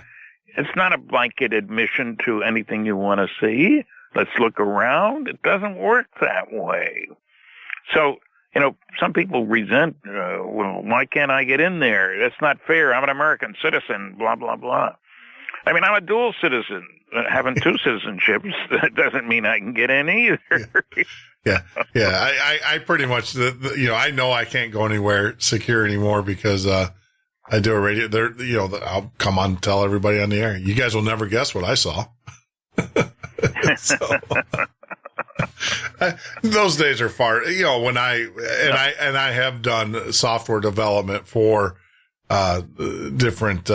It's not a blanket admission to anything you want to see. Let's look around. It doesn't work that way. So, some people resent, well, why can't I get in there? That's not fair. I'm an American citizen, blah, blah, blah. I mean, I'm a dual citizen. Having two citizenships, that doesn't mean I can get in either. Yeah. I pretty much, I know I can't go anywhere secure anymore because I do a radio. I'll come on and tell everybody on the air. You guys will never guess what I saw. Those days are far, when I have done software development for, different,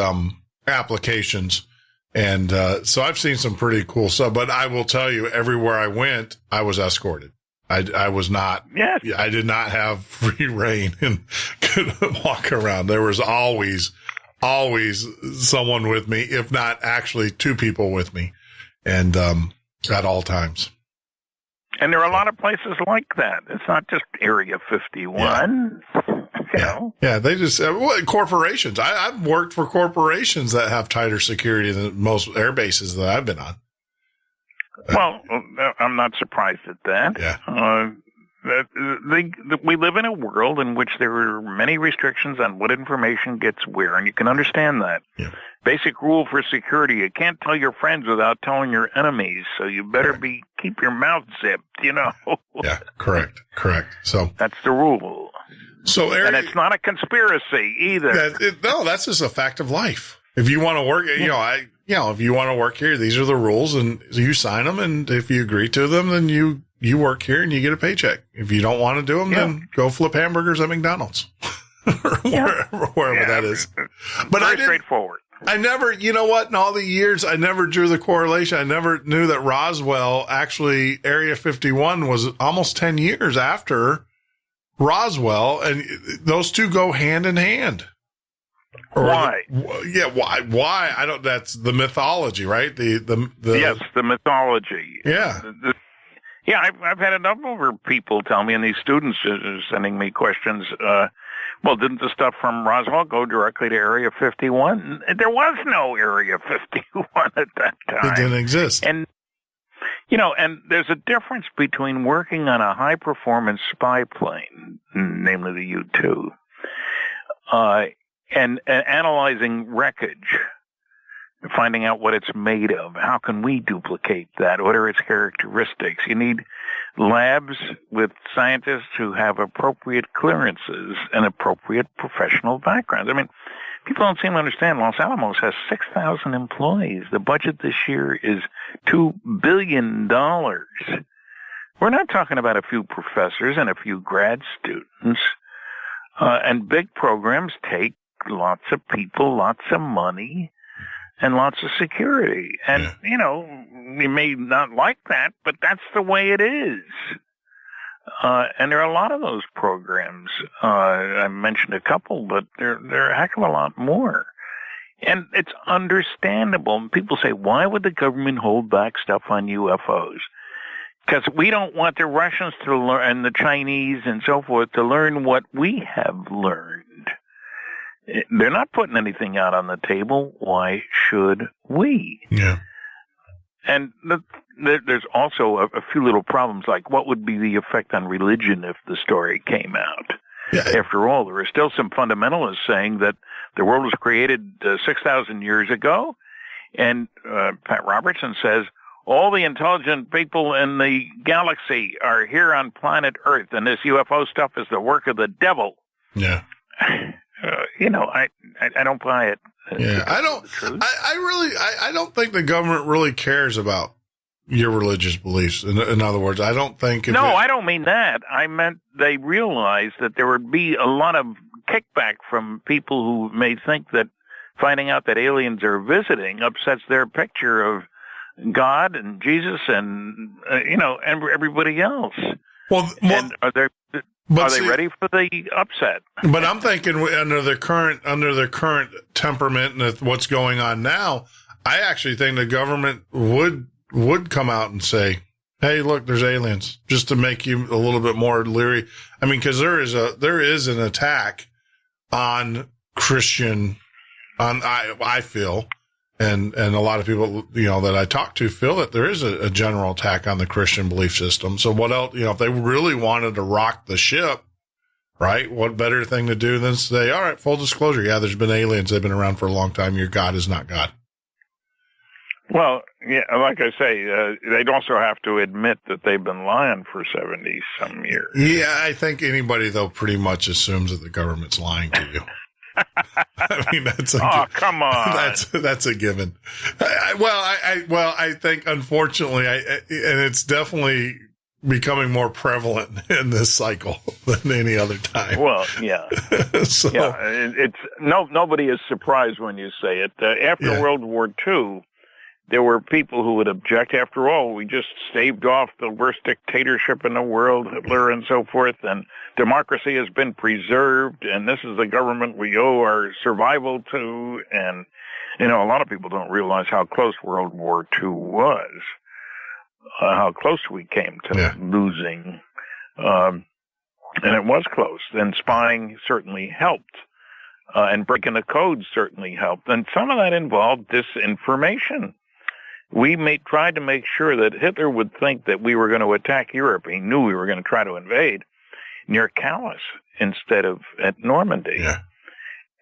applications. And, so I've seen some pretty cool stuff, but I will tell you, everywhere I went, I was escorted. I was not, I did not have free reign and could walk around. There was always someone with me, if not actually two people with me. And, at all times. And there are a lot of places like that. It's not just Area 51, Yeah, they just, corporations. I've worked for corporations that have tighter security than most air bases that I've been on. Well, I'm not surprised at that. Yeah. We live in a world in which there are many restrictions on what information gets where, and you can understand that. Yeah. Basic rule for security, you can't tell your friends without telling your enemies, so you better keep your mouth zipped, Yeah, correct. So that's the rule. So, and it's not a conspiracy either. That's just a fact of life. If you want to work, if you want to work here, these are the rules, and you sign them, and if you agree to them, then you work here and you get a paycheck. If you don't want to do them, then go flip hamburgers at McDonald's or wherever that is. But very straightforward. I never, in all the years, I never drew the correlation. I never knew that Roswell, actually, Area 51 was almost 10 years after Roswell, and those two go hand in hand. Why? Why? I don't, that's the mythology, right? Yes, the mythology. Yeah. I've had a number of people tell me, and these students are sending me questions, didn't the stuff from Roswell go directly to Area 51? There was no Area 51 at that time. It didn't exist. And, and there's a difference between working on a high-performance spy plane, namely the U-2, and analyzing wreckage, finding out what it's made of. How can we duplicate that? What are its characteristics? You need labs with scientists who have appropriate clearances and appropriate professional backgrounds. I mean, people don't seem to understand Los Alamos has 6,000 employees. The budget this year is $2 billion. We're not talking about a few professors and a few grad students. And big programs take lots of people, lots of money, and lots of security. And, you know, you may not like that, but that's the way it is. And there are a lot of those programs. I mentioned a couple, but there are a heck of a lot more. And it's understandable. People say, why would the government hold back stuff on UFOs? Because we don't want the Russians to learn, and the Chinese and so forth, to learn what we have learned. They're not putting anything out on the table. Why should we? Yeah. And there's also a few little problems, like what would be the effect on religion if the story came out? Yeah. After all, there are still some fundamentalists saying that the world was created 6,000 years ago, and Pat Robertson says all the intelligent people in the galaxy are here on planet Earth, and this UFO stuff is the work of the devil. Yeah. You know, I don't buy it. Yeah, I don't. I don't think the government really cares about your religious beliefs. In other words, I don't think. I don't mean that. I meant they realized that there would be a lot of kickback from people who may think that finding out that aliens are visiting upsets their picture of God and Jesus and and everybody else. Well, and are they ready for the upset? But I'm thinking under their current temperament and what's going on now, I actually think the government would come out and say, "Hey, look, there's aliens," just to make you a little bit more leery. I mean, because there is an attack on Christian, I feel, and a lot of people that I talk to feel that there is a general attack on the Christian belief system. So what else? If they really wanted to rock the ship, right? What better thing to do than say, "All right, full disclosure, yeah, there's been aliens. They've been around for a long time. Your God is not God." Well, yeah, like I say, they'd also have to admit that they've been lying for 70-some years. Yeah, I think anybody, though, pretty much assumes that the government's lying to you. I mean, come on. That's a given. I think, unfortunately, and it's definitely becoming more prevalent in this cycle than any other time. Well, yeah. So, it's nobody is surprised when you say it. After World War II, there were people who would object. After all, we just staved off the worst dictatorship in the world, Hitler and so forth, and democracy has been preserved, and this is the government we owe our survival to. And, a lot of people don't realize how close World War II was, how close we came to losing. And it was close. And spying certainly helped. And breaking the code certainly helped. And some of that involved disinformation. We tried to make sure that Hitler would think that we were going to attack Europe. He knew we were going to try to invade near Calais instead of at Normandy. Yeah.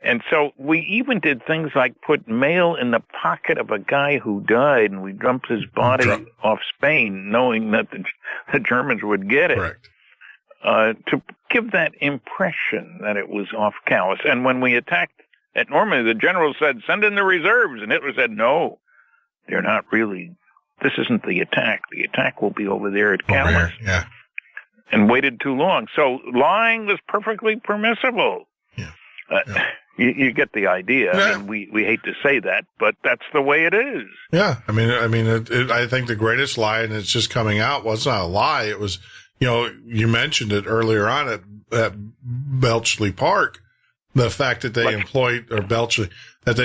And so we even did things like put mail in the pocket of a guy who died, and we dumped his body off Spain, knowing that the Germans would get it. Correct. To give that impression that it was off Calais. And when we attacked at Normandy, the general said, "Send in the reserves." And Hitler said, "No, they're not really. This isn't the attack. The attack will be over there at Calais." Yeah. And waited too long. So lying was perfectly permissible. Yeah. You get the idea. Yeah. I mean, we hate to say that, but that's the way it is. Yeah. I mean, I think the greatest lie, and it's just coming out, well, it's not a lie. It was, you mentioned it earlier on at Belchley Park, the fact that they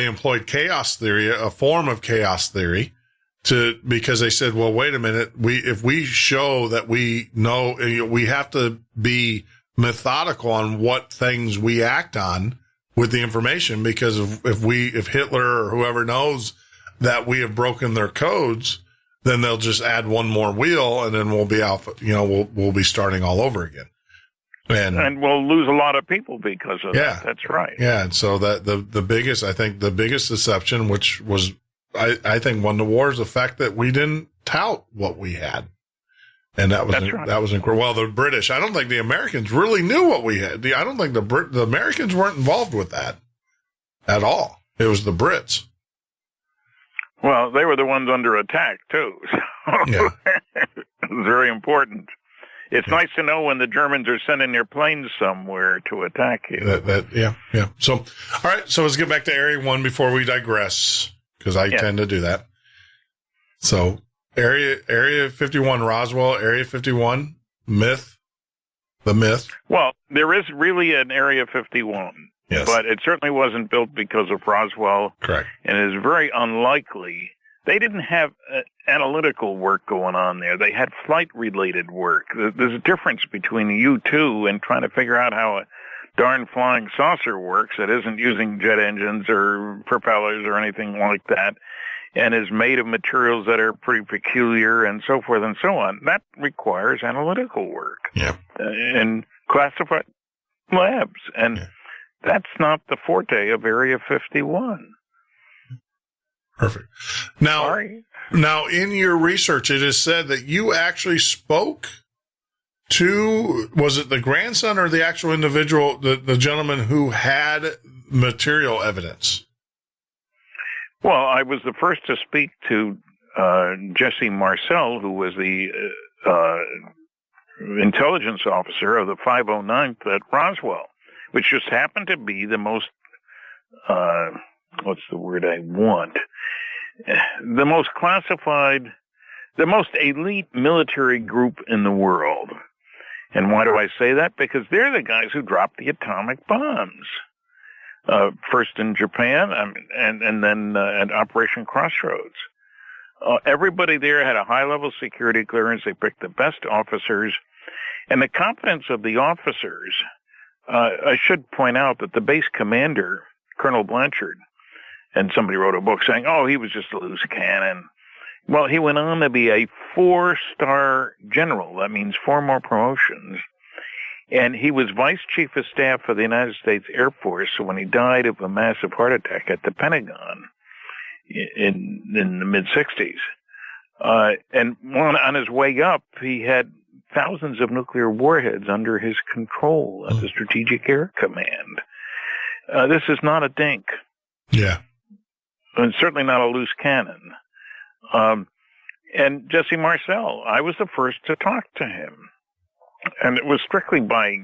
employed chaos theory, a form of chaos theory, because they said, well, wait a minute, if we show that we know, we have to be methodical on what things we act on with the information, because if Hitler or whoever knows that we have broken their codes, then they'll just add one more wheel, and then we'll be out, we'll be starting all over again. And we'll lose a lot of people because of that. That's right. Yeah. And so that the biggest deception, which was, I think, won the war, is the fact that we didn't tout what we had. And that was incredible. Well, the British, I don't think the Americans really knew what we had. I don't think the Americans weren't involved with that at all. It was the Brits. Well, they were the ones under attack too. So yeah. it was very important. It's nice to know when the Germans are sending their planes somewhere to attack you. Yeah. So, all right. So let's get back to Area 1 before we digress, because I tend to do that. So Area 51, Roswell, Area 51, the myth. Well, there is really an Area 51. Yes. But it certainly wasn't built because of Roswell. Correct. And it is very unlikely. They didn't have analytical work going on there. They had flight-related work. There's a difference between the U-2 and trying to figure out how a darn flying saucer works that isn't using jet engines or propellers or anything like that, and is made of materials that are pretty peculiar and so forth and so on. That requires analytical work. Yeah. In classified labs. And that's not the forte of Area 51. Perfect. Now, in your research, it is said that you actually spoke to, was it the grandson or the actual individual, the gentleman who had material evidence? Well, I was the first to speak to Jesse Marcel, who was the intelligence officer of the 509th at Roswell, which just happened to be the most, what's the word I want? The most classified, the most elite military group in the world. And why do I say that? Because they're the guys who dropped the atomic bombs. First in Japan, and then at Operation Crossroads. Everybody there had a high-level security clearance. They picked the best officers. And the competence of the officers, I should point out that the base commander, Colonel Blanchard, and somebody wrote a book saying, he was just a loose cannon. Well, he went on to be a 4-star general. That means 4 more promotions. And he was Vice Chief of Staff for the United States Air Force when he died of a massive heart attack at the Pentagon in the mid-'60s. And on his way up, he had thousands of nuclear warheads under his control at the Strategic Air Command. This is not a dink. Yeah. And certainly not a loose cannon. And Jesse Marcel, I was the first to talk to him. And it was strictly by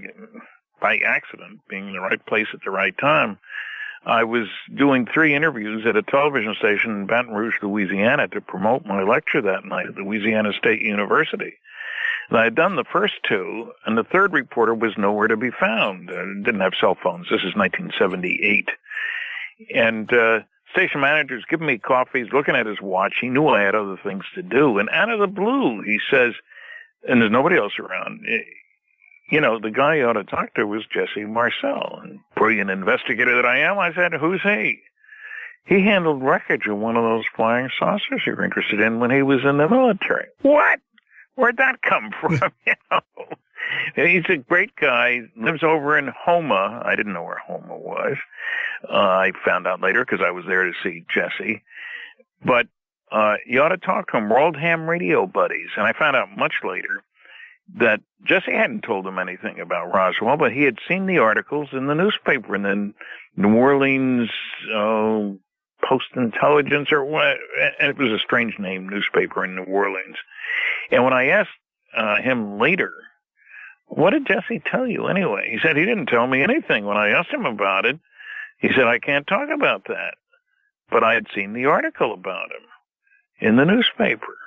accident, being in the right place at the right time. I was doing 3 interviews at a television station in Baton Rouge, Louisiana, to promote my lecture that night at Louisiana State University. And I had done the first 2, and the third reporter was nowhere to be found. Didn't have cell phones. This is 1978. And station manager's giving me coffee. He's looking at his watch. He knew I had other things to do. And out of the blue, he says, and there's nobody else around, the guy you ought to talk to was Jesse Marcel. And brilliant investigator that I am, I said, who's he? He handled wreckage of one of those flying saucers you were interested in when he was in the military. What? Where'd that come from? He's a great guy, lives over in Houma. I didn't know where Houma was. I found out later because I was there to see Jesse. But you ought to talk to him. We're old ham radio buddies. And I found out much later that Jesse hadn't told him anything about Roswell, but he had seen the articles in the newspaper in the New Orleans Post-Intelligence or what. And it was a strange name newspaper in New Orleans. And when I asked him later, what did Jesse tell you anyway? He said he didn't tell me anything. When I asked him about it, he said, I can't talk about that. But I had seen the article about him in the newspaper.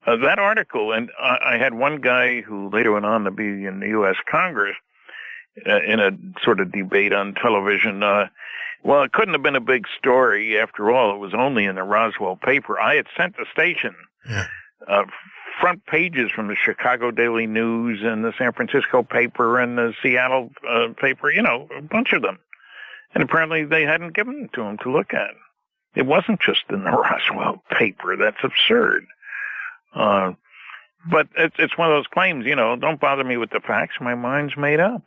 That article, and I had one guy who later went on to be in the U.S. Congress in a sort of debate on television. Well, it couldn't have been a big story. After all, it was only in the Roswell paper. I had sent the station front pages from the Chicago Daily News and the San Francisco paper and the Seattle paper, a bunch of them. And apparently they hadn't given it to him to look at. It wasn't just in the Roswell paper. That's absurd. But it's one of those claims, don't bother me with the facts. My mind's made up.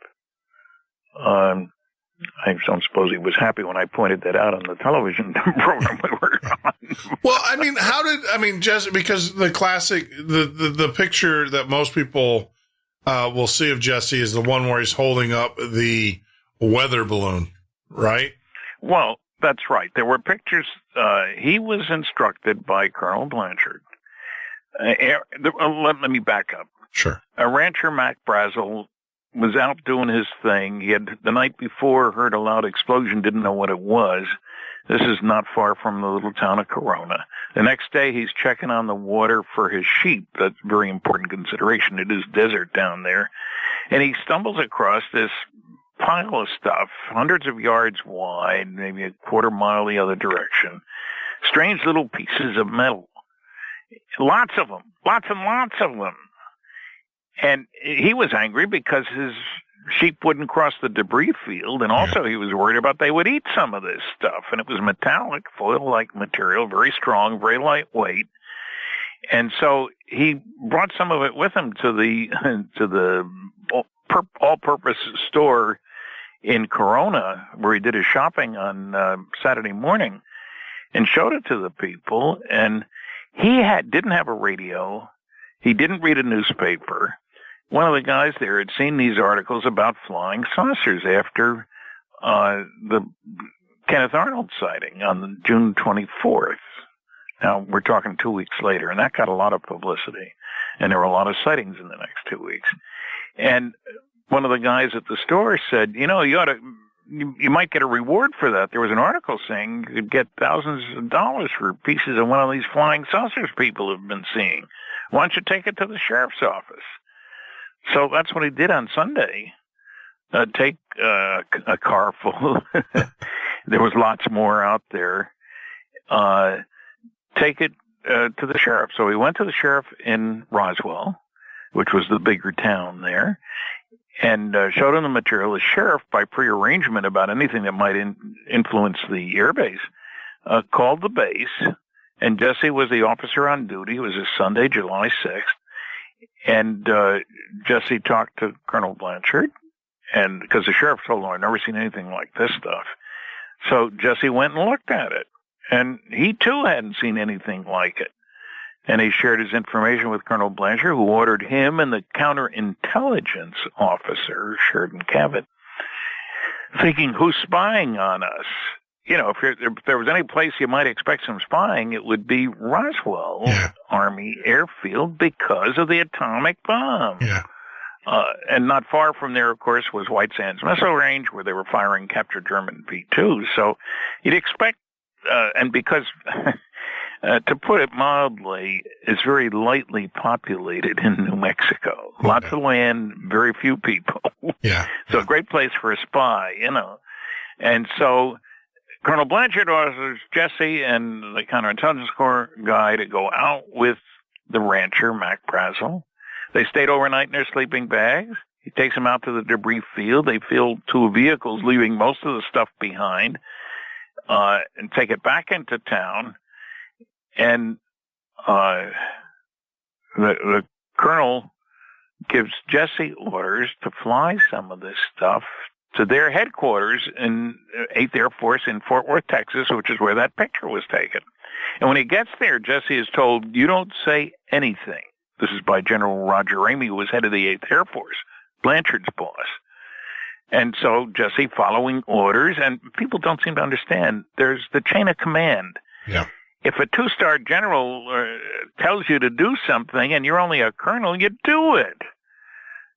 I don't suppose he was happy when I pointed that out on the television program we were on. Well, Jesse, because the classic, the picture that most people will see of Jesse is the one where he's holding up the weather balloon, right? Well, that's right. There were pictures. He was instructed by Colonel Blanchard. Let me back up. Sure. A rancher, Mac Brazel, was out doing his thing. He had, the night before, heard a loud explosion, didn't know what it was. This is not far from the little town of Corona. The next day, he's checking on the water for his sheep. That's a very important consideration. It is desert down there. And he stumbles across this pile of stuff, hundreds of yards wide, maybe a quarter mile the other direction. Strange little pieces of metal. Lots of them. Lots and lots of them. And he was angry because his sheep wouldn't cross the debris field, and also he was worried about they would eat some of this stuff. And it was metallic, foil-like material, very strong, very lightweight. And so he brought some of it with him to the all-purpose store in Corona, where he did his shopping on Saturday morning, and showed it to the people. And he didn't have a radio. He didn't read a newspaper. One of the guys there had seen these articles about flying saucers after the Kenneth Arnold sighting on June 24th. Now, we're talking 2 weeks later, and that got a lot of publicity. And there were a lot of sightings in the next 2 weeks. And one of the guys at the store said, you might get a reward for that. There was an article saying you could get thousands of dollars for pieces of one of these flying saucers people have been seeing. Why don't you take it to the sheriff's office? So that's what he did on Sunday. Take a car full. There was lots more out there. Take it to the sheriff. So he went to the sheriff in Roswell, which was the bigger town there, and showed him the material. The sheriff, by prearrangement about anything that might influence the airbase, called the base, and Jesse was the officer on duty. It was a Sunday, July 6th. And Jesse talked to Colonel Blanchard, and because the sheriff told him, I've never seen anything like this stuff. So Jesse went and looked at it, and he too hadn't seen anything like it. And he shared his information with Colonel Blanchard, who ordered him and the counterintelligence officer, Sheridan Cavett, thinking, who's spying on us? If there was any place you might expect some spying, it would be Roswell Army Airfield because of the atomic bomb. Yeah. And not far from there, of course, was White Sands Missile Range, where they were firing captured German B-2s. So you'd expect, and because, to put it mildly, it's very lightly populated in New Mexico. Lots of land, very few people. Yeah. So a great place for a spy, And so Colonel Blanchard orders Jesse and the counterintelligence corps guy to go out with the rancher, Mac Brazel. They stayed overnight in their sleeping bags. He takes them out to the debris field. They fill 2 vehicles, leaving most of the stuff behind, and take it back into town. And the colonel gives Jesse orders to fly some of this stuff to their headquarters in 8th Air Force in Fort Worth, Texas, which is where that picture was taken. And when he gets there, Jesse is told, you don't say anything. This is by General Roger Ramey, who was head of the 8th Air Force, Blanchard's boss. And so Jesse, following orders, and people don't seem to understand, there's the chain of command. Yeah. If a 2-star general tells you to do something and you're only a colonel, you do it.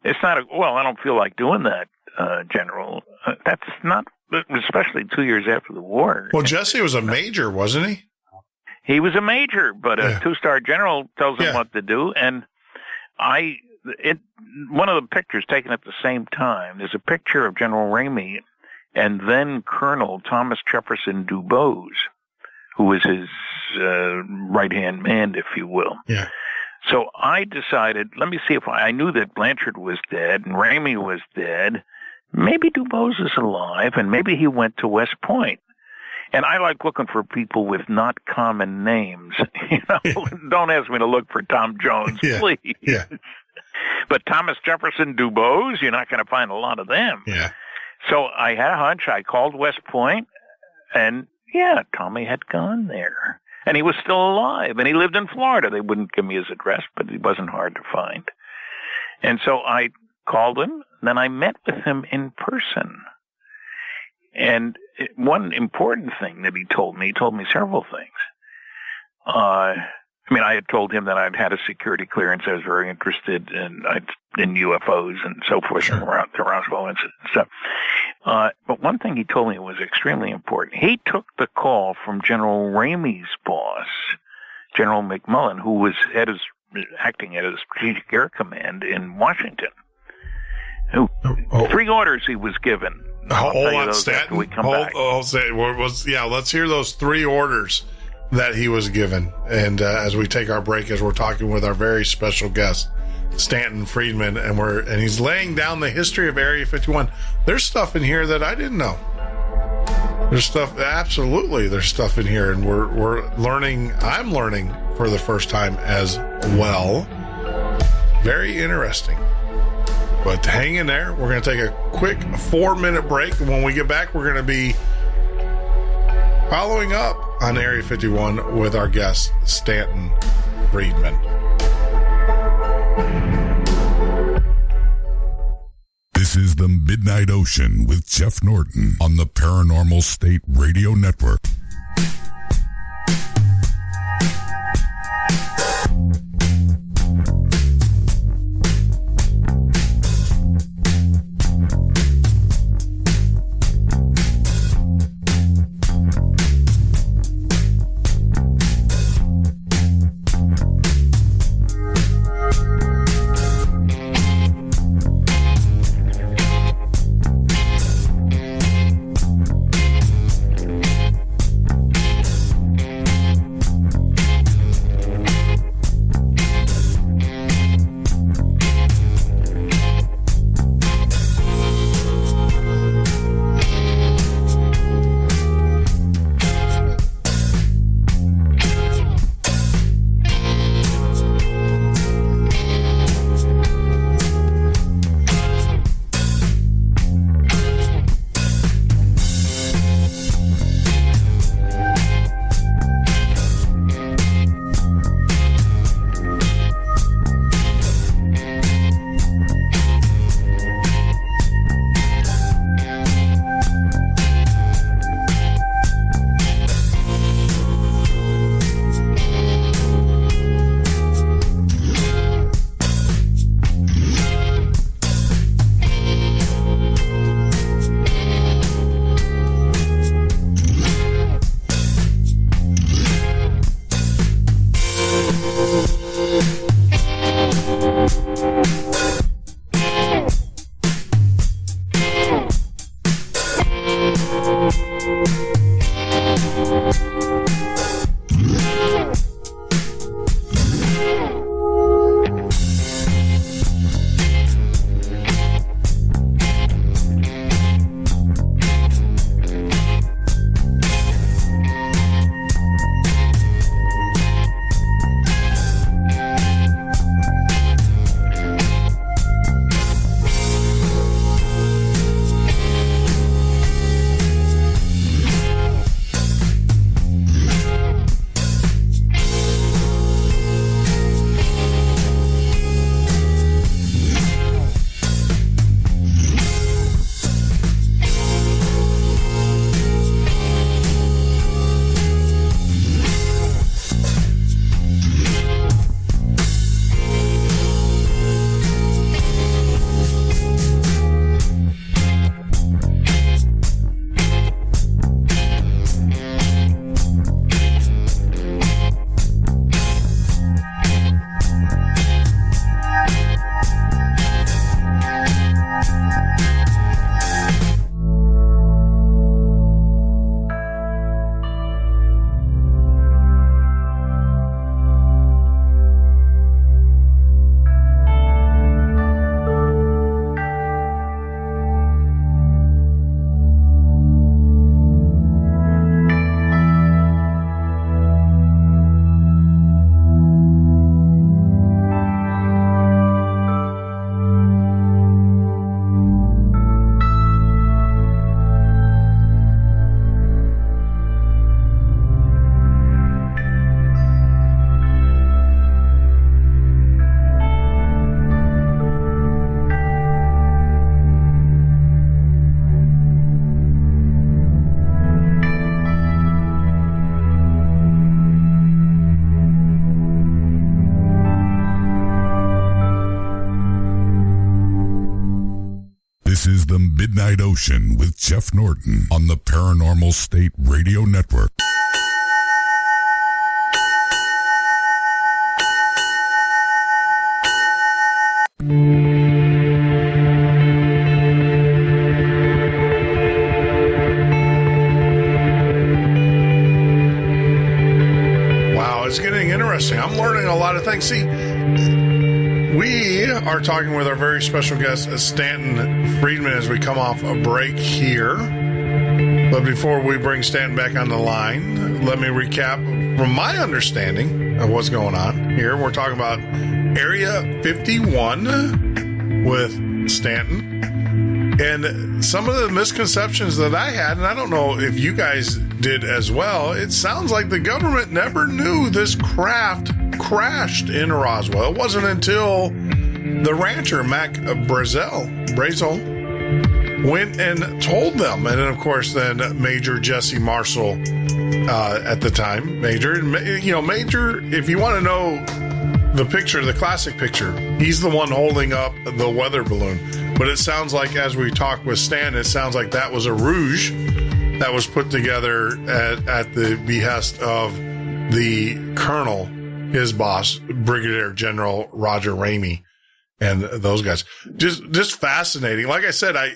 It's not I don't feel like doing that, General. That's not, especially 2 years after the war. Well, Jesse was a major, wasn't he? He was a major, but a 2-star general tells him what to do. And one of the pictures taken at the same time, there's a picture of General Ramey and then Colonel Thomas Jefferson Dubose, who was his right-hand man, if you will. Yeah. So I decided, let me see if I knew that Blanchard was dead and Ramey was dead. Maybe Dubose is alive, and maybe he went to West Point. And I like looking for people with not common names. Don't ask me to look for Tom Jones, please. Yeah. But Thomas Jefferson Dubose, you're not going to find a lot of them. Yeah. So I had a hunch. I called West Point, and Tommy had gone there. And he was still alive, and he lived in Florida. They wouldn't give me his address, but he wasn't hard to find. And so I called him, and then I met with him in person. And one important thing that he told me several things. I mean, I had told him that I'd had a security clearance. I was very interested in UFOs and so forth, Sure. around the Roswell Incident. So, but one thing he told me was extremely important. He took the call from General Ramey's boss, General McMullen, who was acting at a Strategic Air Command in Washington. Three orders he was given. Hold on, Stanton. Back. Let's hear those 3 orders that he was given. And as we take our break, as we're talking with our very special guest, Stanton Friedman, and he's laying down the history of Area 51. There's stuff in here that I didn't know. There's stuff in here, and we're learning. I'm learning for the first time as well. Very interesting. But hang in there. We're going to take a quick 4-minute break, and when we get back, we're going to be following up on Area 51 with our guest, Stanton Friedman. This is the Midnight Ocean with Jeff Norton on the Paranormal State Radio Network. the Midnight Ocean with Jeff Norton on the Paranormal State Radio Network. Wow, it's getting interesting. I'm learning a lot of things. See, we are talking with our very special guest, Stanton Friedman, as we come off a break here. But before we bring Stanton back on the line, let me recap from my understanding of what's going on here. We're talking about Area 51 with Stanton. And some of the misconceptions that I had, and I don't know if you guys did as well, it sounds like the government never knew this craft crashed in Roswell. It wasn't until the rancher, Mac Brazel, went and told them. And then, of course, then Major Jesse Marshall at the time, Major, if you want to know the picture, the classic picture, he's the one holding up the weather balloon. But it sounds like, as we talk with Stan, it sounds like that was a ruse that was put together at the behest of the colonel, his boss, Brigadier General Roger Ramey, and those guys. Just fascinating. Like I said, I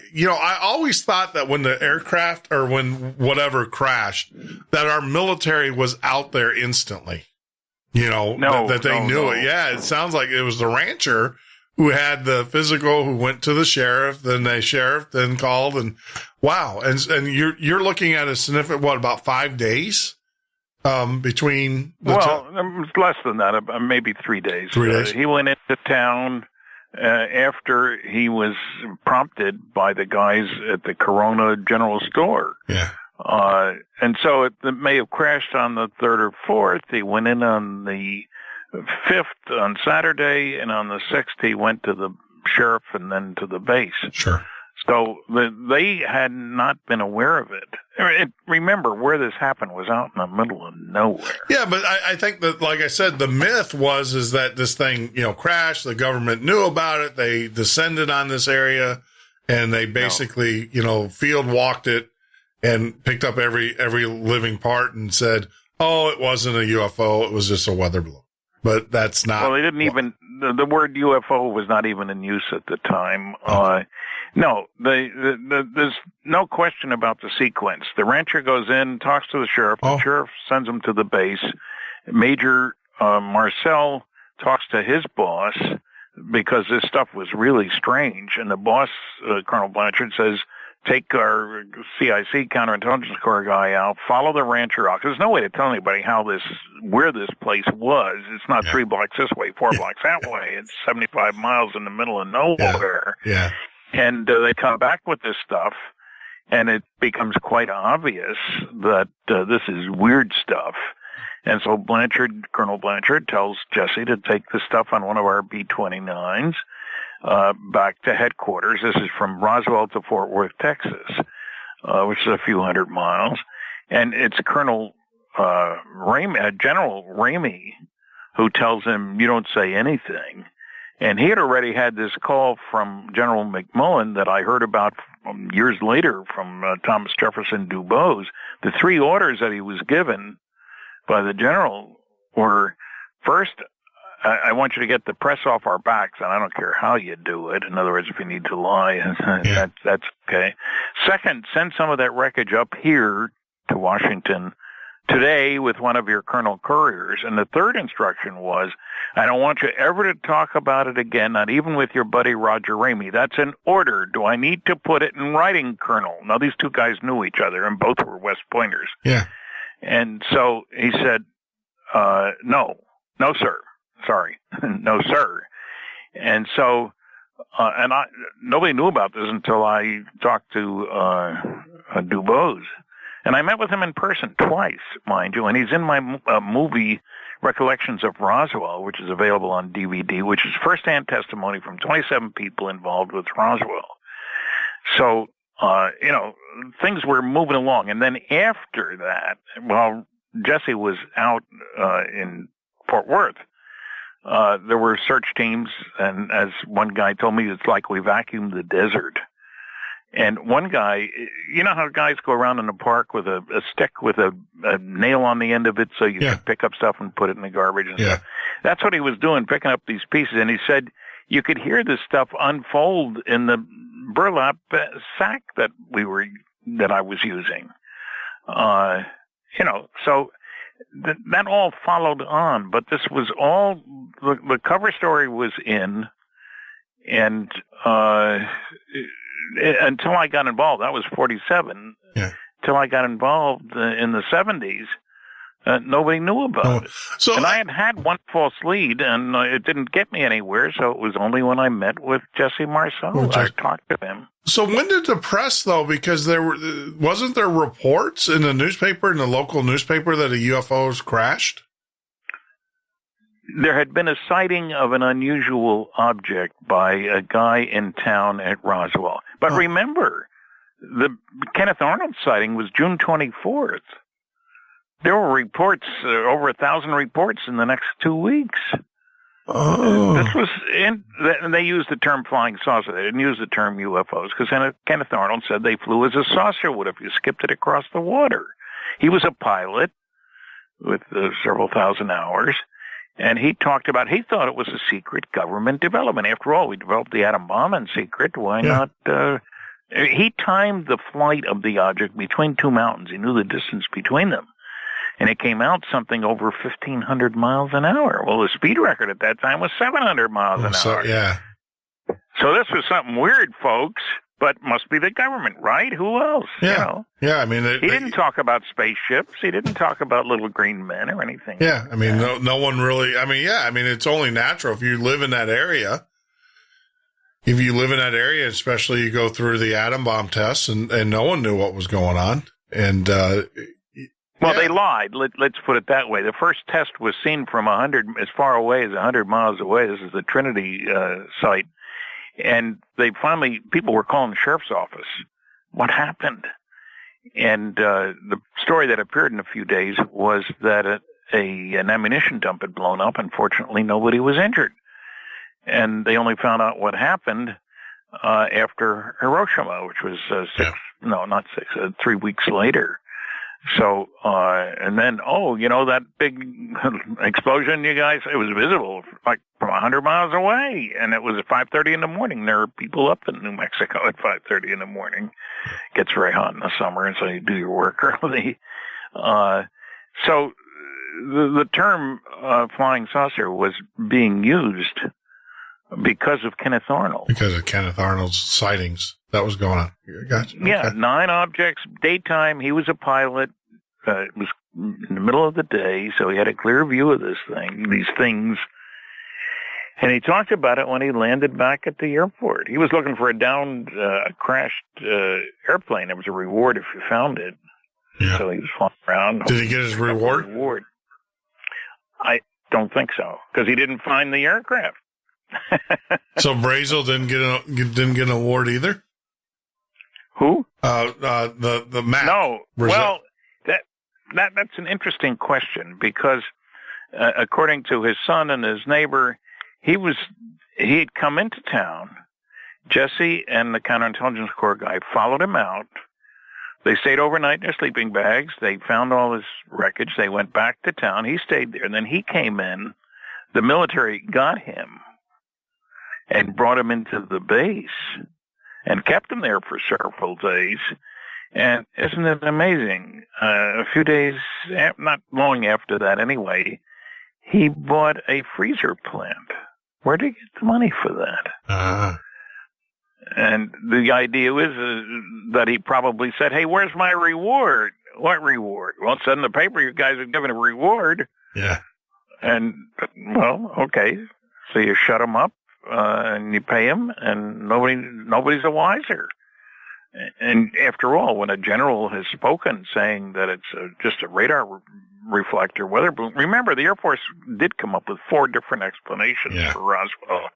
always thought that when the aircraft or when whatever crashed, that our military was out there instantly. That they knew it. Yeah, it sounds like it was the rancher who had the physical, who went to the sheriff, then the sheriff then called, and wow. And you're looking at a significant, about 5 days between the it was less than that, maybe 3 days. 3 days. He went into town after he was prompted by the guys at the Corona General Store. Yeah. And so it may have crashed on the 3rd or 4th. He went in on the 5th on Saturday, and on the 6th he went to the sheriff and then to the base. Sure. So they had not been aware of it. Remember, where this happened was out in the middle of nowhere. Yeah, but I think that, like I said, the myth is that this thing, crashed. The government knew about it. They descended on this area, and they basically, field walked it and picked up every living part and said, "Oh, it wasn't a UFO. It was just a weather balloon." But that's not. Well, they didn't even. The word UFO was not even in use at the time. No, there's no question about the sequence. The rancher goes in, talks to the sheriff. The sheriff sends him to the base. Major Marcel talks to his boss because this stuff was really strange. And the boss, Colonel Blanchard, says, take our CIC, counterintelligence corps guy out, follow the rancher out. There's no way to tell anybody where this place was. It's not 3 blocks this way, 4 blocks that way. It's 75 miles in the middle of nowhere. Yeah. And they come back with this stuff, and it becomes quite obvious that this is weird stuff. And so Colonel Blanchard tells Jesse to take the stuff on one of our B-29s back to headquarters. This is from Roswell to Fort Worth, Texas, which is a few hundred miles. And it's General Ramey who tells him, "You don't say anything." And he had already had this call from General McMullen that I heard about years later from Thomas Jefferson Dubose. The 3 orders that he was given by the general were, first, I want you to get the press off our backs, and I don't care how you do it. In other words, if you need to lie, that's okay. Second, send some of that wreckage up here to Washington today with one of your Colonel Couriers. And the third instruction was, I don't want you ever to talk about it again, not even with your buddy Roger Ramey. That's an order. Do I need to put it in writing, Colonel? Now, these 2 guys knew each other, and both were West Pointers. Yeah. And so he said, no, sir. Sorry. No, sir. And so, nobody knew about this until I talked to Dubose. And I met with him in person twice, mind you, and he's in my movie Recollections of Roswell, which is available on DVD, which is firsthand testimony from 27 people involved with Roswell. So, things were moving along. And then after that, while Jesse was out in Fort Worth, there were search teams, and as one guy told me, it's like we vacuumed the desert. And one guy, you know how guys go around in the park with a stick with a nail on the end of it so you can pick up stuff and put it in the garbage and stuff? That's what he was doing, picking up these pieces. And he said you could hear this stuff unfold in the burlap sack that I was using. So that all followed on. But this was all, the cover story was in, and until I got involved, I was 47. Yeah. Till I got involved in the 70s, nobody knew about it. And I had one false lead, and it didn't get me anywhere. So it was only when I met with Jesse Marceau I talked to him. So when did the press, though, because wasn't there reports in the newspaper, in the local newspaper, that a UFOs crashed? There had been a sighting of an unusual object by a guy in town at Roswell. But remember, the Kenneth Arnold sighting was June 24th. There were reports, over 1,000 reports in the next 2 weeks. This was, and they used the term flying saucer. They didn't use the term UFOs because Kenneth Arnold said they flew as a saucer would if you skipped it across the water. He was a pilot with several thousand hours. And he talked about, he thought it was a secret government development. After all, we developed the atom bomb in secret. Why not? He timed the flight of the object between two mountains. He knew the distance between them. And it came out something over 1,500 miles an hour. Well, the speed record at that time was 700 miles an hour. Yeah. So this was something weird, folks. But must be the government, right? Who else? Yeah. You know? Yeah, I mean... He didn't talk about spaceships. He didn't talk about little green men or anything. Yeah, I mean, no one really... I mean, it's only natural if you live in that area. If you live in that area, especially you go through the atom bomb tests, and no one knew what was going on. And... Well, they lied. Let's put it that way. The first test was seen from as far away as 100 miles away. This is the Trinity site. And people were calling the sheriff's office. What happened? And the story that appeared in a few days was that an ammunition dump had blown up. Unfortunately, nobody was injured. And they only found out what happened after Hiroshima, which was 3 weeks later. So, and then, that big explosion, you guys, it was visible like from 100 miles away. And it was at 5:30 in the morning. There are people up in New Mexico at 5:30 in the morning. It gets very hot in the summer, and so you do your work early. So the term flying saucer was being used because of Kenneth Arnold. Because of Kenneth Arnold's sightings. That was going on. Gotcha. Yeah, 9 objects, daytime. He was a pilot. It was in the middle of the day, so he had a clear view of these things. And he talked about it when he landed back at the airport. He was looking for a crashed airplane. There was a reward if you found it. Yeah. So he was flying around. Did he get his reward? I don't think so, because he didn't find the aircraft. So Brazel didn't get an award either? Who? The map. No. Well, that's an interesting question because, according to his son and his neighbor, he had come into town. Jesse and the counterintelligence corps guy followed him out. They stayed overnight in their sleeping bags. They found all his wreckage. They went back to town. He stayed there. And then he came in. The military got him and brought him into the base and kept him there for several days. And isn't it amazing? A few days, not long after that anyway, he bought a freezer plant. Where did he get the money for that? And the idea was that he probably said, hey, where's my reward? What reward? Well, it said in the paper you guys are given a reward. Yeah. And, well, okay. So you shut him up and you pay him, and nobody's the wiser. And after all, when a general has spoken saying that it's just a radar reflector weather balloon, remember the Air Force did come up with 4 different explanations for Roswell.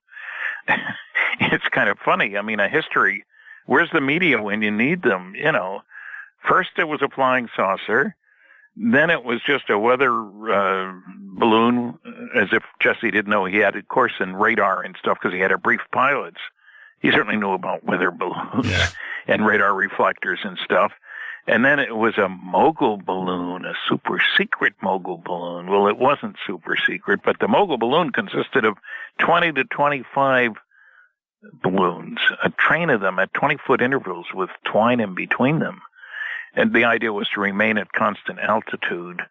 It's kind of funny. I mean, a history, where's the media when you need them? You know, first it was a flying saucer. Then it was just a weather balloon, as if Jesse didn't know he had a course in radar and stuff because he had a brief pilots. He certainly knew about weather balloons and radar reflectors and stuff. And then it was a mogul balloon, a super secret mogul balloon. Well, it wasn't super secret, but the mogul balloon consisted of 20 to 25 balloons, a train of them at 20-foot intervals with twine in between them. And the idea was to remain at constant altitude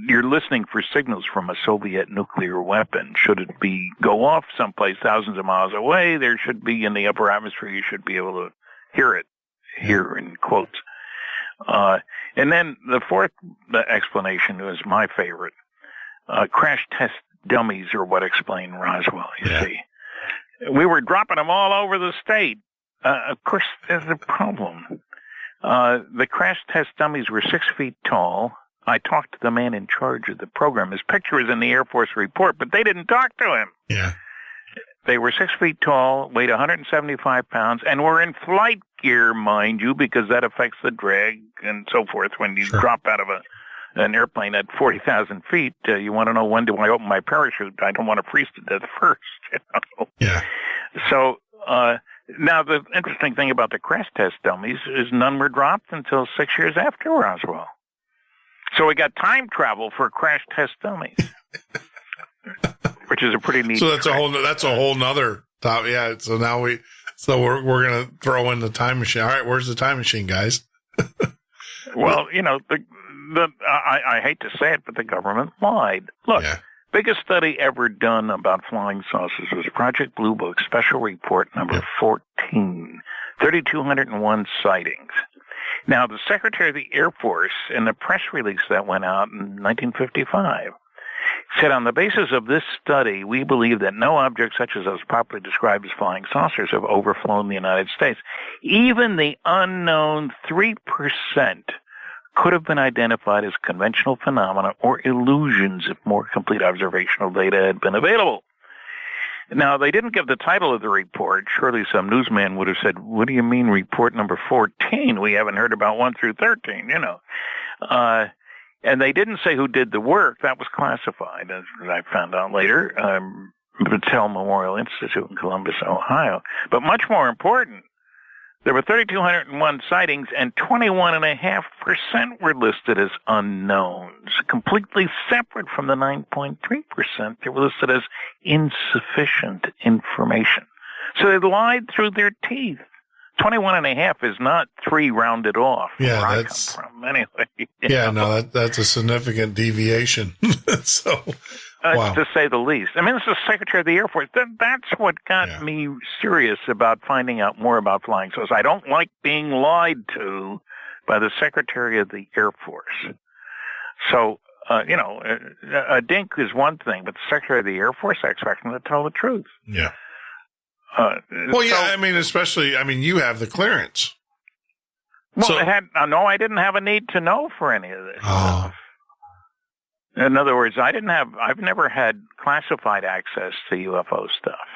you're listening for signals from a Soviet nuclear weapon. Should it go off someplace thousands of miles away, there should be in the upper atmosphere, you should be able to hear it, here in quotes. And then the fourth explanation was my favorite. Crash test dummies are what explain Roswell, you see. We were dropping them all over the state. Of course, there's a problem. The crash test dummies were 6 feet tall. I talked to the man in charge of the program. His picture is in the Air Force report, but they didn't talk to him. Yeah. They were 6 feet tall, weighed 175 pounds, and were in flight gear, mind you, because that affects the drag and so forth. When you drop out of an airplane at 40,000 feet, you want to know, when do I open my parachute? I don't want to freeze to death first. You know? Yeah. So, now, the interesting thing about the crash test dummies is none were dropped until 6 years after Roswell. So we got time travel for crash test dummies, which is a pretty neat. So that's a whole nother thought. Yeah. So now we're going to throw in the time machine. All right. Where's the time machine, guys? Well, you know, I hate to say it, but the government lied. Look. Yeah. Biggest study ever done about flying saucers was Project Blue Book Special Report number 14, 3,201 sightings. Now, the Secretary of the Air Force, in the press release that went out in 1955, said, on the basis of this study, we believe that no objects such as those properly described as flying saucers have overflown the United States. Even the unknown 3% could have been identified as conventional phenomena or illusions if more complete observational data had been available. Now, they didn't give the title of the report. Surely some newsman would have said, what do you mean report number 14? We haven't heard about 1 through 13, you know. And they didn't say who did the work. That was classified, as I found out later. Battelle Memorial Institute in Columbus, Ohio. But much more important, there were 3,201 sightings, and 21.5% were listed as unknowns, completely separate from the 9.3%. They were listed as insufficient information. So they lied through their teeth. 21.5 is not 3 rounded off. Yeah, where that's I come from, anyway. Yeah, no, that's a significant deviation. So. Wow. To say the least. I mean, this is the Secretary of the Air Force. That's what got me serious about finding out more about flying saucers. I don't like being lied to by the Secretary of the Air Force. So, you know, a dink is one thing, but the Secretary of the Air Force, I expect him to tell the truth. Yeah. Well, yeah, I mean, especially, you have the clearance. Well, I didn't have a need to know for any of this stuff. In other words, I've never had classified access to UFO stuff.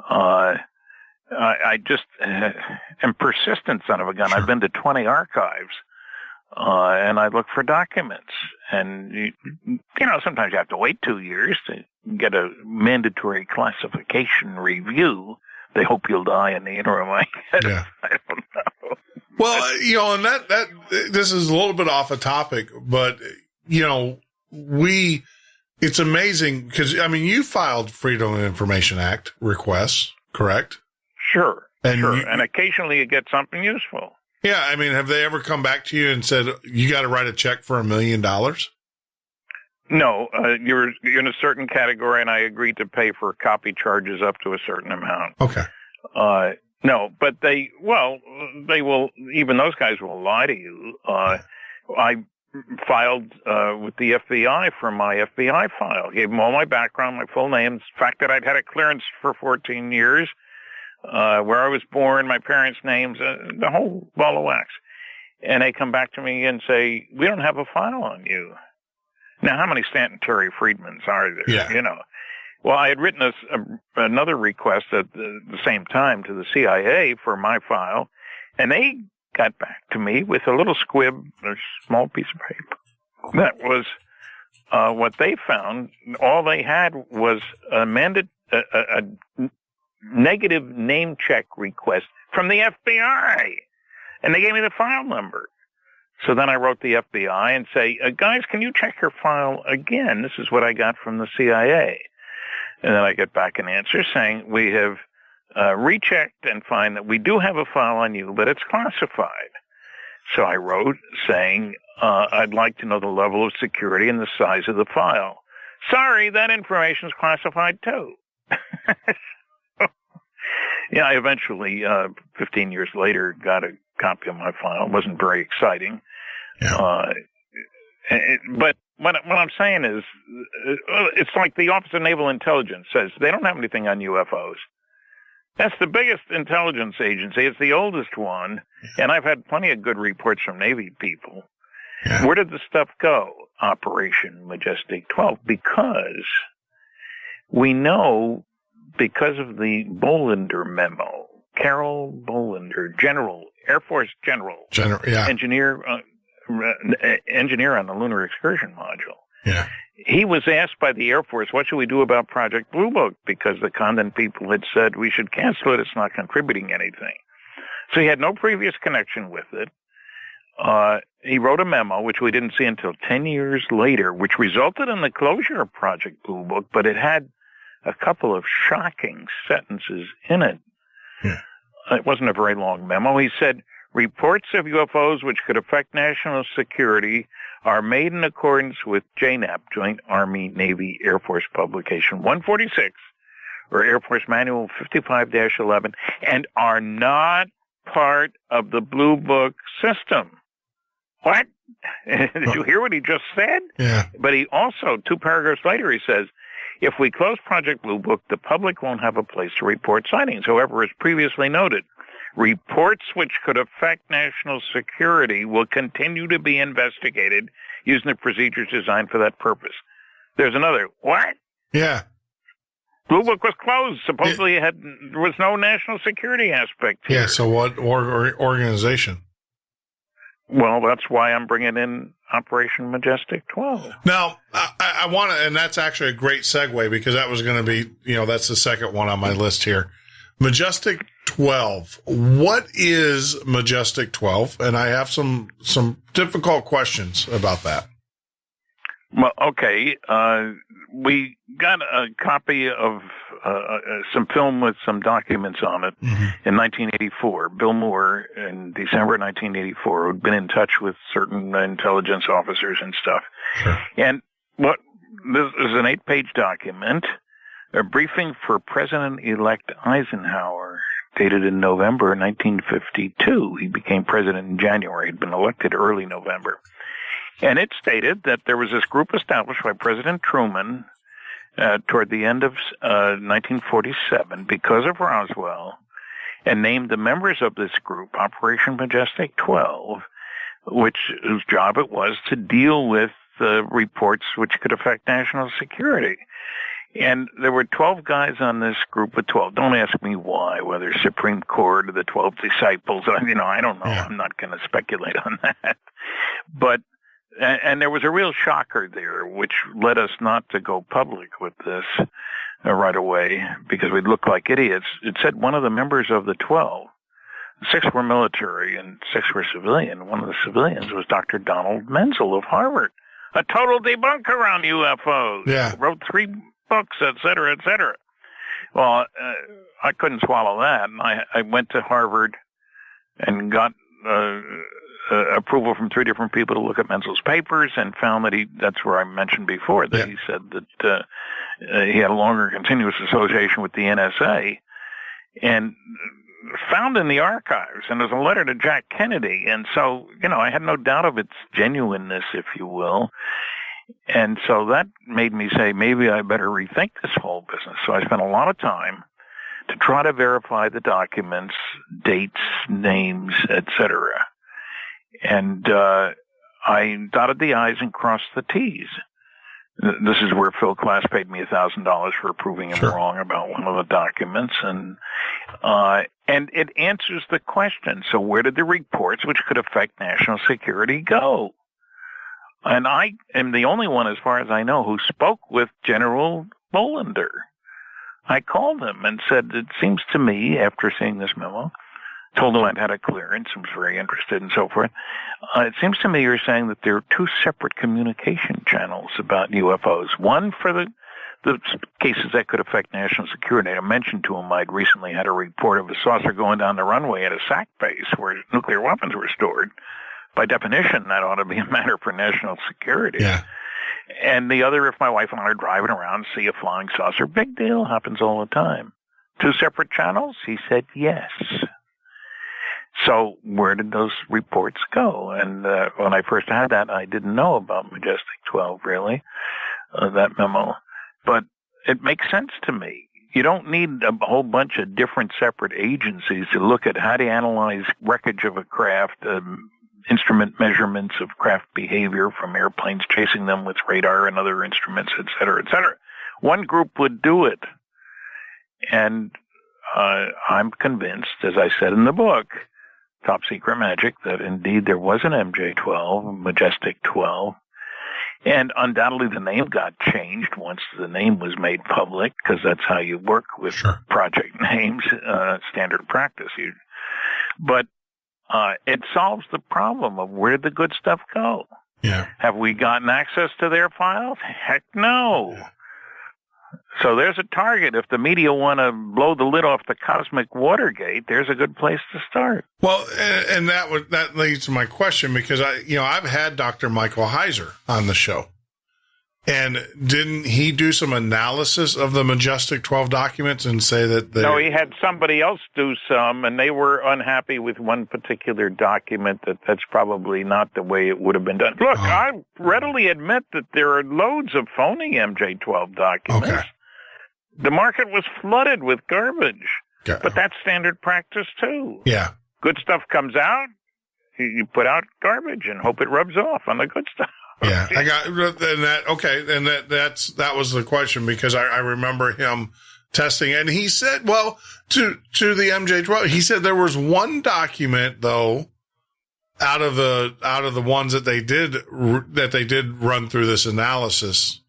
I just am persistent son of a gun. Sure. I've been to 20 archives, and I look for documents. And, you know, sometimes you have to wait 2 years to get a mandatory classification review. They hope you'll die in the interim, I guess. Yeah. I don't know. Well, you know, and that this is a little bit off a topic, but, you know, it's amazing because, you filed Freedom of Information Act requests, correct? Sure. And occasionally you get something useful. Yeah. Have they ever come back to you and said, you got to write a check for $1 million? No, you're in a certain category and I agreed to pay for copy charges up to a certain amount. Okay. No, but they will, even those guys will lie to you. I filed with the FBI for my FBI file. Gave them all my background, my full name, the fact that I'd had a clearance for 14 years, where I was born, my parents' names, the whole ball of wax. And they come back to me and say, we don't have a file on you. Now, how many Stanton Friedmans are there? Yeah. You know. Well, I had written another request at the same time to the CIA for my file, and they got back to me with a little squib, a small piece of paper. That was what they found. All they had was a a negative name check request from the FBI, and they gave me the file number. So then I wrote the FBI and say, guys, can you check your file again? This is what I got from the CIA. And then I get back an answer saying, we have rechecked and find that we do have a file on you, but it's classified. So I wrote saying, I'd like to know the level of security and the size of the file. Sorry, that information is classified too. Yeah, I eventually, 15 years later, got a copy of my file. It wasn't very exciting. Yeah. But what I'm saying is, it's like the Office of Naval Intelligence says they don't have anything on UFOs. That's the biggest intelligence agency. It's the oldest one. Yeah. And I've had plenty of good reports from Navy people. Yeah. Where did the stuff go? Operation Majestic 12. Because we know, because of the Bollinger memo, Carol Bollinger, Air Force General, yeah. engineer on the Lunar Excursion Module. Yeah. He was asked by the Air Force, what should we do about Project Blue Book? Because the Condon people had said we should cancel it. It's not contributing anything. So he had no previous connection with it. He wrote a memo, which we didn't see until 10 years later, which resulted in the closure of Project Blue Book, but it had a couple of shocking sentences in it. Yeah. It wasn't a very long memo. He said, reports of UFOs which could affect national security are made in accordance with JNAP, Joint Army Navy Air Force Publication 146, or Air Force Manual 55-11, and are not part of the Blue Book system. What? Did you hear what he just said? Yeah. But he also, 2 paragraphs later, he says, if we close Project Blue Book, the public won't have a place to report sightings. However, as previously noted, reports which could affect national security will continue to be investigated using the procedures designed for that purpose. There's another. What? Yeah. Blue Book was closed. Supposedly there was no national security aspect here. Yeah, so what organization? Well, that's why I'm bringing in Operation Majestic 12. Now, I want to, and that's actually a great segue because that was going to be, that's the second one on my list here. Majestic 12. What is Majestic 12? And I have some difficult questions about that. Well, okay. We got a copy of some film with some documents on it in 1984. Bill Moore, in December 1984, had been in touch with certain intelligence officers and stuff. Sure. And this is an 8-page document, a briefing for President-elect Eisenhower, dated in November 1952. He became president in January. He'd been elected early November. And it stated that there was this group established by President Truman toward the end of 1947 because of Roswell, and named the members of this group Operation Majestic 12, whose job it was to deal with reports which could affect national security. And there were 12 guys on this group of 12. Don't ask me why, whether Supreme Court or the 12 disciples. I don't know. Yeah. I'm not going to speculate on that. But and there was a real shocker there, which led us not to go public with this right away because we'd look like idiots. It said one of the members of the 12, 6 were military and 6 were civilian. One of the civilians was Dr. Donald Menzel of Harvard, a total debunker on UFOs. Yeah. Wrote 3 books, et cetera, et cetera. Well, I couldn't swallow that. And I went to Harvard and got approval from 3 different people to look at Menzel's papers and found that that's where I mentioned before, that he said that he had a longer continuous association with the NSA, and found in the archives, and there's a letter to Jack Kennedy. And so, I had no doubt of its genuineness, if you will. And so that made me say, maybe I better rethink this whole business. So I spent a lot of time to try to verify the documents, dates, names, etc. And I dotted the I's and crossed the T's. This is where Phil Class paid me $1,000 for proving him wrong about one of the documents. And it answers the question. So where did the reports which could affect national security go? And I am the only one, as far as I know, who spoke with General Bollinger. I called him and said, it seems to me, after seeing this memo, told him I'd had a clearance and was very interested and so forth. It seems to me you're saying that there are two separate communication channels about UFOs. One for the cases that could affect national security. I mentioned to him I'd recently had a report of a saucer going down the runway at a SAC base where nuclear weapons were stored. By definition, that ought to be a matter for national security. Yeah. And the other, if my wife and I are driving around, see a flying saucer, big deal, happens all the time. Two separate channels? He said yes. So where did those reports go? And when I first had that, I didn't know about Majestic 12, really, that memo. But it makes sense to me. You don't need a whole bunch of different separate agencies to look at how to analyze wreckage of a craft, instrument measurements of craft behavior from airplanes chasing them with radar and other instruments, et cetera, et cetera. One group would do it. And I'm convinced, as I said in the book, Top Secret Magic, that indeed there was an MJ-12, Majestic 12. And undoubtedly the name got changed once the name was made public, because that's how you work with project names, standard practice. But it solves the problem of where did the good stuff go? Yeah. Have we gotten access to their files? Heck no. Yeah. So there's a target. If the media want to blow the lid off the cosmic Watergate, there's a good place to start. Well, and that leads to my question, because I've had Dr. Michael Heiser on the show, and didn't he do some analysis of the Majestic 12 documents and say that No, he had somebody else do some, and they were unhappy with one particular document that's probably not the way it would have been done. Look, I readily admit that there are loads of phony MJ-12 documents. Okay. The market was flooded with garbage, but that's standard practice too. Yeah. Good stuff comes out, you put out garbage and hope it rubs off on the good stuff. Yeah, I got and that. Okay, and that was the question, because I remember him testing, and he said, well, to the MJ-12, he said there was one document though, out of the ones that they did run through this analysis.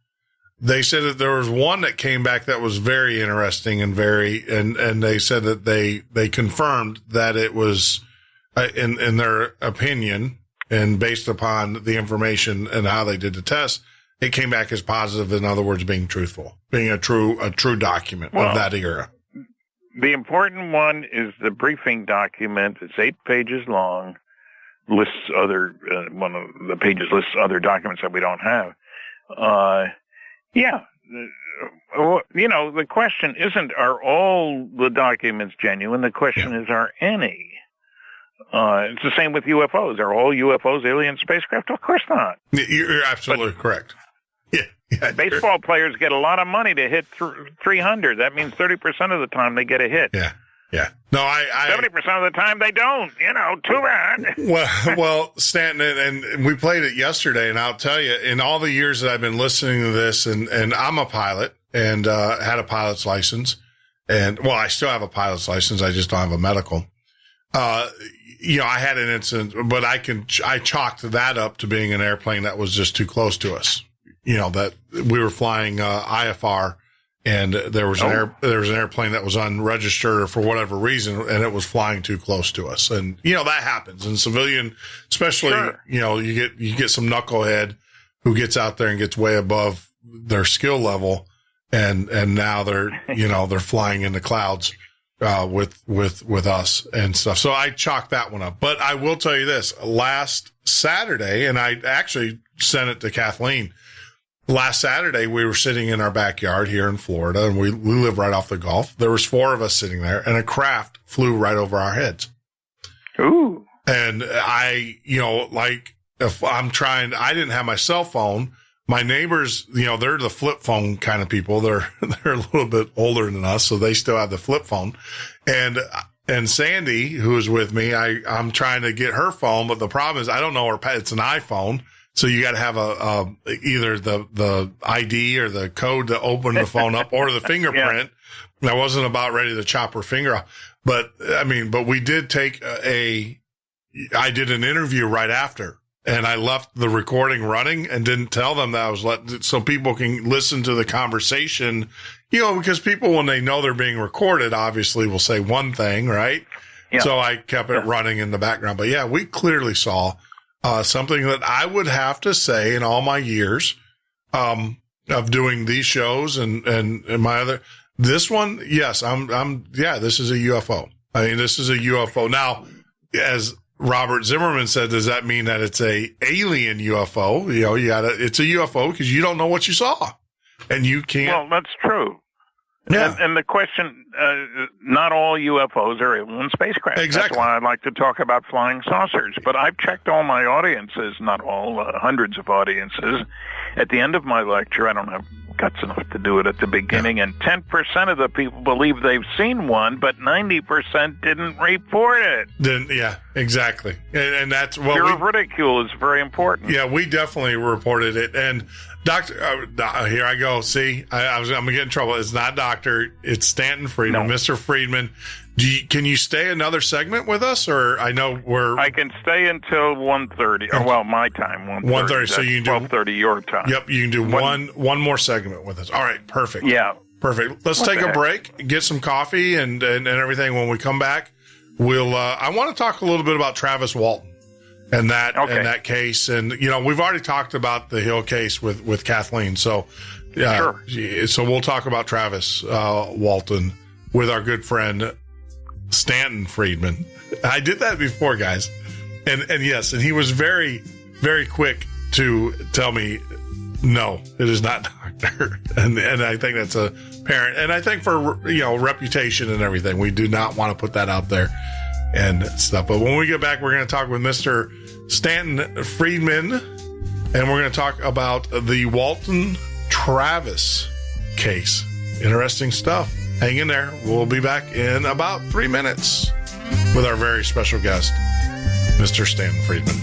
They said that there was one that came back that was very interesting and and they said that they confirmed that it was, in their opinion, and based upon the information and how they did the test, it came back as positive. In other words, being truthful, being a true document of that era. The important one is the briefing document. It's 8 pages long. Lists other one of the pages lists other documents that we don't have. Yeah. The question isn't, are all the documents genuine? The question is, are any? It's the same with UFOs. Are all UFOs alien spacecraft? Of course not. You're absolutely correct. Yeah. Baseball players get a lot of money to hit 300. That means 30% of the time they get a hit. Yeah. Yeah. No, 70% of the time they don't. Too bad. Well, Stanton, and we played it yesterday, and I'll tell you, in all the years that I've been listening to this, and I'm a pilot and had a pilot's license, and I still have a pilot's license. I just don't have a medical. I had an incident, but I chalked that up to being an airplane that was just too close to us. That we were flying IFR. And there was an airplane that was unregistered or for whatever reason, and it was flying too close to us. And that happens in civilian, especially. Sure. You get some knucklehead who gets out there and gets way above their skill level, and now they're flying in the clouds with us and stuff. So I chalked that one up. But I will tell you this: last Saturday, and I actually sent it to Kathleen. Last Saturday, we were sitting in our backyard here in Florida, and we live right off the Gulf. There was 4 of us sitting there, and a craft flew right over our heads. Ooh. And if I'm trying, I didn't have my cell phone. My neighbors, they're the flip phone kind of people. They're a little bit older than us, so they still have the flip phone. And Sandy, who is with me, I'm trying to get her phone, but the problem is I don't know it's an iPhone. So you got to have either the ID or the code to open the phone up, or the fingerprint. Yeah. I wasn't about ready to chop her finger off, but we did take I did an interview right after, and I left the recording running and didn't tell them that I was so people can listen to the conversation, because people, when they know they're being recorded, obviously will say one thing, right? Yeah. So I kept it running in the background. But yeah, we clearly saw something that I would have to say in all my years of doing these shows and my other, this one, yes, this is a UFO. I mean, this is a UFO. Now, as Robert Zimmerman said, does that mean that it's a alien UFO? It's a UFO because you don't know what you saw and you can't. Well, that's true. Yeah. And the question, not all UFOs are alien spacecraft. Exactly. That's why I like to talk about flying saucers. But I've checked all my audiences, not all, hundreds of audiences. At the end of my lecture, I don't have guts enough to do it at the beginning, and 10% of the people believe they've seen one, but 90% didn't report it. Then, yeah, exactly. And that's what fear of ridicule is very important. Yeah, we definitely reported it. And Doctor, here I go. See, I'm going to get in trouble. It's not Doctor. It's Stanton Friedman, no. Mr. Friedman. Can you stay another segment with us, or I know I can stay until 1:30. Well, my time 1:30. So you can do 12:30 your time. Yep, you can do one more segment with us. All right, perfect. Yeah, perfect. Let's take a break, get some coffee, and everything. When we come back, we'll. I want to talk a little bit about Travis Walton and that case, and we've already talked about the Hill case with Kathleen. So, sure. So we'll talk about Travis Walton with our good friend Stanton Friedman. I did that before, guys. And yes, and he was very, very quick to tell me, no, it is not Doctor. And I think that's a parent. And I think for, reputation and everything, we do not want to put that out there and stuff. But when we get back, we're going to talk with Mr. Stanton Friedman, and we're going to talk about the Walton Travis case. Interesting stuff. Hang in there. We'll be back in about 3 minutes with our very special guest, Mr. Stanton Friedman.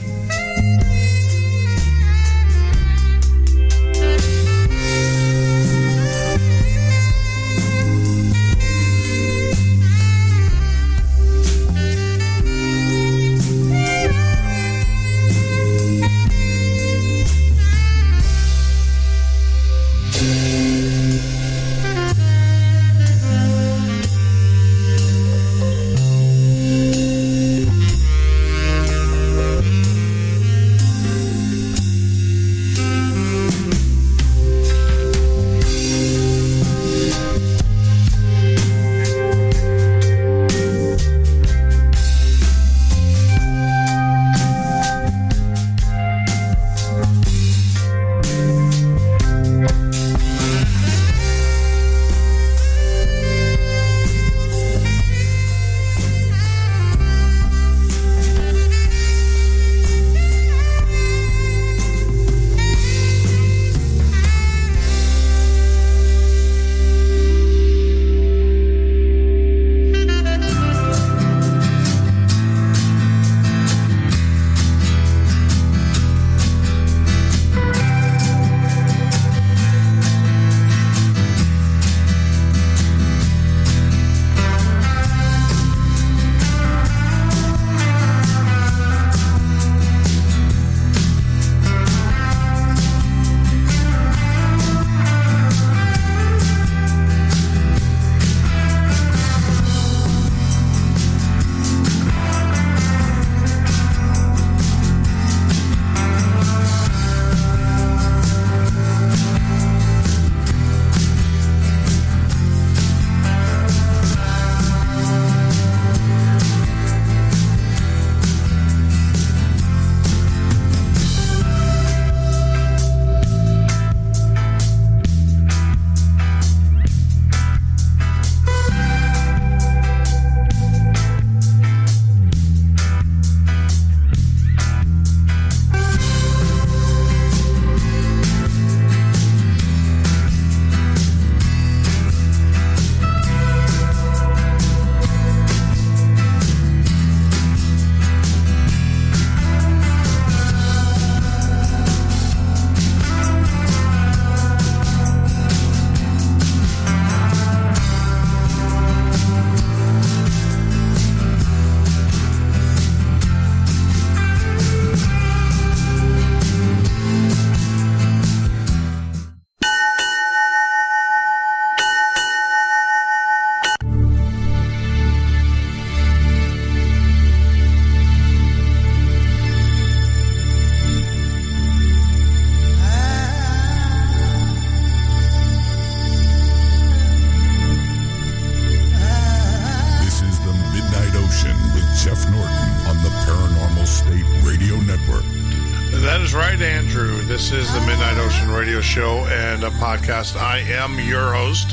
right, Andrew. This is the Midnight Ocean Radio Show and a podcast. I am your host,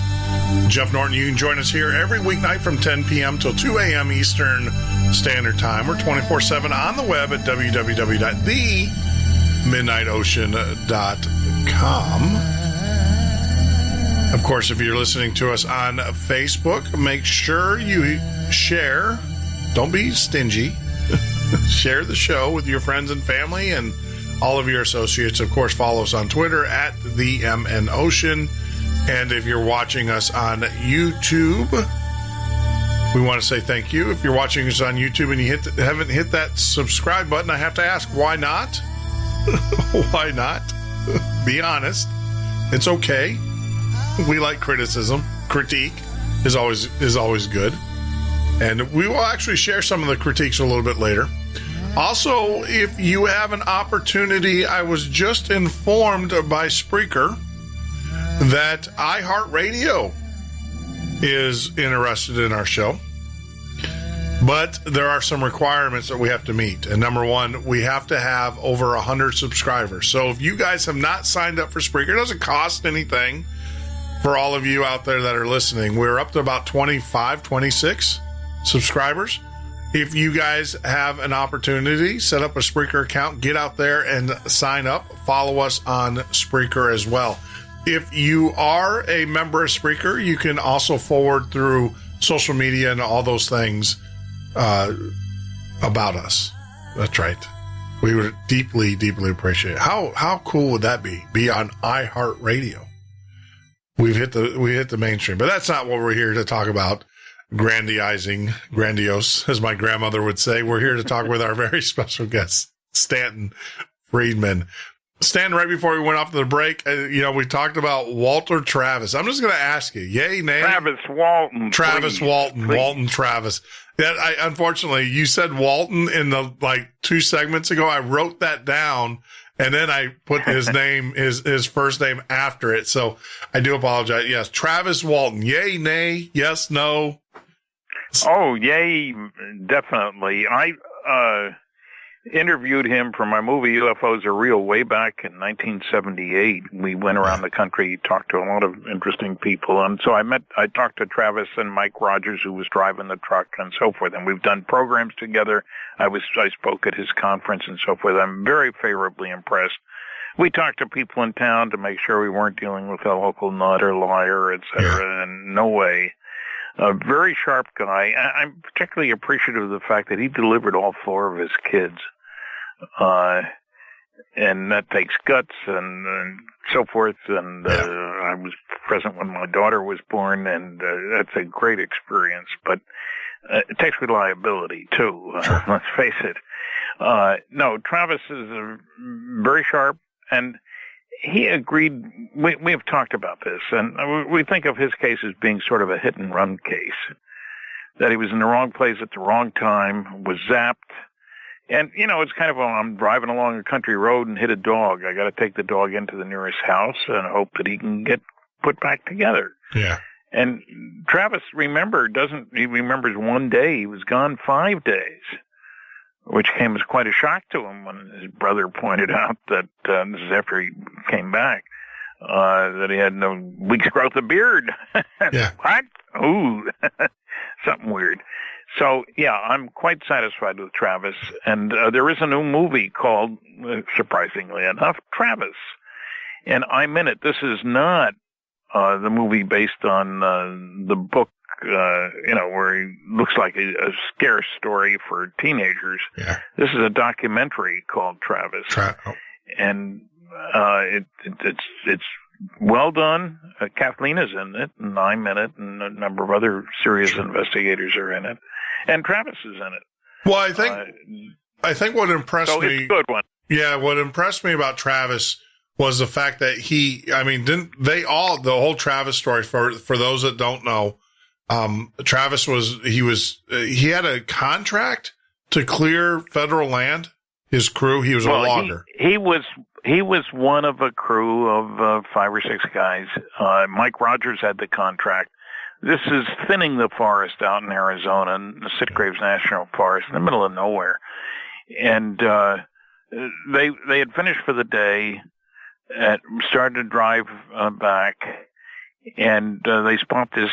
Jeff Norton. You can join us here every weeknight from 10 p.m. till 2 a.m. Eastern Standard Time. We're 24/7 on the web at www.themidnightocean.com. Of course, if you're listening to us on Facebook, make sure you share. Don't be stingy. Share the show with your friends and family and all of your associates. Of course, follow us on Twitter at the MN Ocean. And if you're watching us on YouTube, we want to say thank you. If you're watching us on YouTube and you haven't hit that subscribe button, I have to ask, why not? Why not? Be honest. It's okay. We like criticism. Critique is always good. And we will actually share some of the critiques a little bit later. Also, if you have an opportunity, I was just informed by Spreaker that iHeartRadio is interested in our show. But there are some requirements that we have to meet. And number one, we have to have over 100 subscribers. So if you guys have not signed up for Spreaker, it doesn't cost anything for all of you out there that are listening. We're up to about 25, 26 subscribers. If you guys have an opportunity, set up a Spreaker account, get out there and sign up. Follow us on Spreaker as well. If you are a member of Spreaker, you can also forward through social media and all those things about us. That's right. We would deeply, deeply appreciate it. How cool would that be? Be on iHeartRadio. We hit the mainstream, but that's not what we're here to talk about. Grandiose, as my grandmother would say. We're here to talk with our very special guest, Stanton Friedman. Stan, right before we went off to the break, we talked about Walter Travis. I'm just going to ask you, yay, nay? Travis Walton. Travis please, Walton. Please. Walton Travis. Unfortunately, you said Walton in the 2 segments ago. I wrote that down, and then I put his name, his first name after it. So I do apologize. Yes, Travis Walton. Yay, nay, yes, no. Oh, yay, definitely. I interviewed him for my movie UFOs Are Real way back in 1978. We went around the country, talked to a lot of interesting people. And so I talked to Travis and Mike Rogers, who was driving the truck and so forth. And we've done programs together. I spoke at his conference and so forth. I'm very favorably impressed. We talked to people in town to make sure we weren't dealing with a local nut or liar, et cetera. And no way. A very sharp guy. I'm particularly appreciative of the fact that he delivered all 4 of his kids. And that takes guts and so forth. And I was present when my daughter was born, and that's a great experience. But it takes reliability, too. Let's face it. No, Travis is very sharp, and he agreed. We have talked about this, and we think of his case as being sort of a hit-and-run case, that he was in the wrong place at the wrong time, was zapped. And, it's kind of, I'm driving along a country road and hit a dog. I got to take the dog into the nearest house and hope that he can get put back together. Yeah. And Travis he remembers one day. He was gone 5 days, which came as quite a shock to him when his brother pointed out that, this is after he came back, that he had no week's growth of beard. Yeah. What? Ooh, something weird. So, yeah, I'm quite satisfied with Travis. And there is a new movie called, surprisingly enough, Travis. And I'm in it. This is not the movie based on the book, where he looks like a scare story for teenagers. Yeah. This is a documentary called Travis. And it's well done. Kathleen is in it, and I'm in it, and a number of other serious investigators are in it. And Travis is in it. Well, I think what impressed me. It's a good one. Yeah, what impressed me about Travis was the fact that the whole Travis story, for those that don't know, Travis he had a contract to clear federal land. His crew, he was a logger. He was one of a crew of 5 or 6 guys. Mike Rogers had the contract. This is thinning the forest out in Arizona, in the Sitgraves National Forest, in the middle of nowhere. And they had finished for the day, started to drive back, and they spot this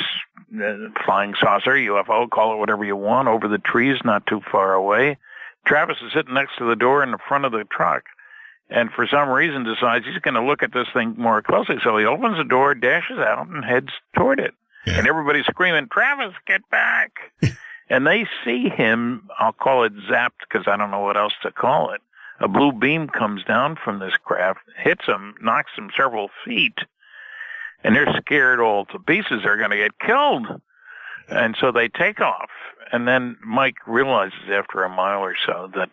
flying saucer, UFO, call it whatever you want, over the trees not too far away. Travis is sitting next to the door in the front of the truck, and for some reason decides he's going to look at this thing more closely. So he opens the door, dashes out, and heads toward it. Yeah. And everybody's screaming, "Travis, get back!" And they see him, I'll call it zapped because I don't know what else to call it. A blue beam comes down from this craft, hits him, knocks him several feet, and they're scared all to pieces. They're going to get killed. And so they take off. And then Mike realizes after a mile or so that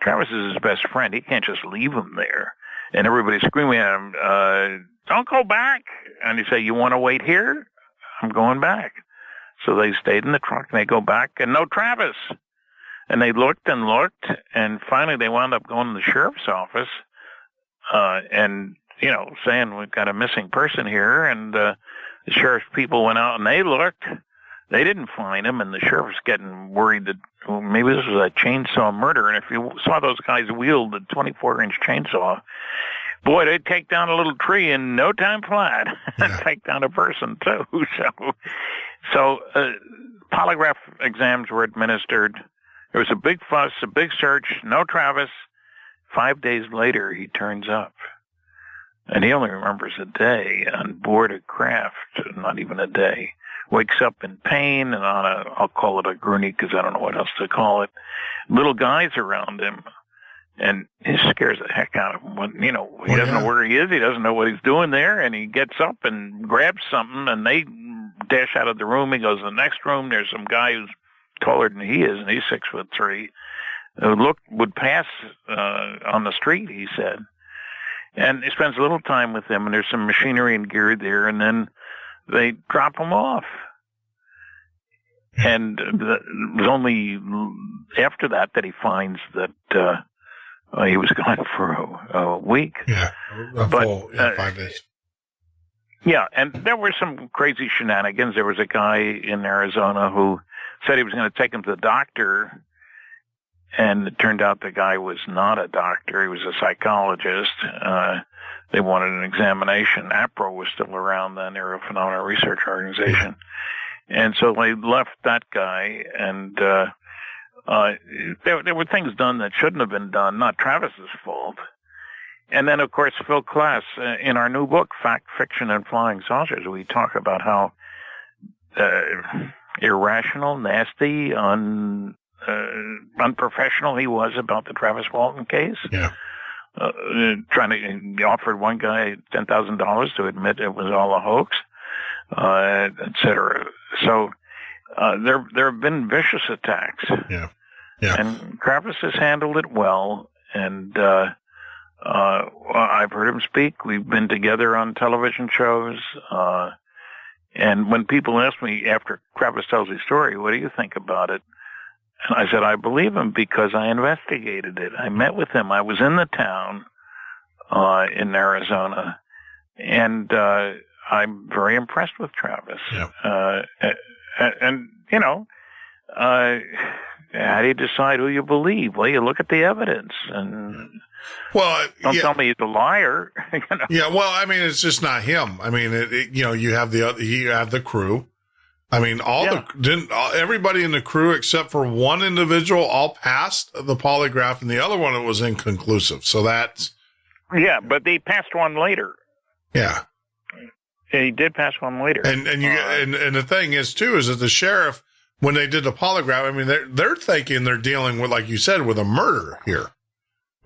Travis is his best friend. He can't just leave him there. And everybody's screaming at him, "Don't go back." And he say, "You want to wait here? I'm going back." So they stayed in the truck, and they go back, and no Travis. And they looked and looked, and finally they wound up going to the sheriff's office and, saying, "We've got a missing person here." And the sheriff's people went out, and they looked. They didn't find him, and the sheriff's getting worried that maybe this was a chainsaw murder. And if you saw those guys wield the 24-inch chainsaw, boy, they'd take down a little tree in no time flat. Yeah. Take down a person, too. So polygraph exams were administered. There was a big fuss, a big search, no Travis. 5 days later, he turns up. And he only remembers a day on board a craft, not even a day. Wakes up in pain and on I'll call it a gurney because I don't know what else to call it. Little guys around him. And it scares the heck out of him. He doesn't know where he is. He doesn't know what he's doing there. And he gets up and grabs something, and they dash out of the room. He goes to the next room. There's some guy who's taller than he is, and he's 6'3", who would pass on the street, he said. And he spends a little time with them, and there's some machinery and gear there, and then they drop him off. And it was only after that he finds that he was gone for a week. Yeah, full 5 days. Yeah, and there were some crazy shenanigans. There was a guy in Arizona who said he was going to take him to the doctor, and it turned out the guy was not a doctor. He was a psychologist. They wanted an examination. APRO was still around then, Aerial Phenomena Research Organization. And so they left that guy, and there were things done that shouldn't have been done, not Travis's fault. And then, of course, Phil Klass, in our new book, Fact, Fiction, and Flying Saucers, we talk about how irrational, nasty, unprofessional he was about the Travis Walton case. Yeah. He offered one guy $10,000 to admit it was all a hoax, et cetera. So there have been vicious attacks. Yeah. Yeah. And Travis has handled it well, and I've heard him speak. We've been together on television shows. And when people ask me after Travis tells his story, what do you think about it? And I said, I believe him because I investigated it. I met with him. I was in the town in Arizona, and I'm very impressed with Travis. Yeah. And how do you decide who you believe? Well, you look at the evidence, and don't tell me he's a liar. Yeah, well, I mean, it's just not him. I mean, you have the crew. I mean, everybody in the crew except for one individual all passed the polygraph, and the other one was inconclusive. So that's but they passed one later. Yeah, he did pass one later. And the thing is too is that the sheriff, when they did the polygraph, I mean, they're thinking they're dealing with, like you said, with a murder here,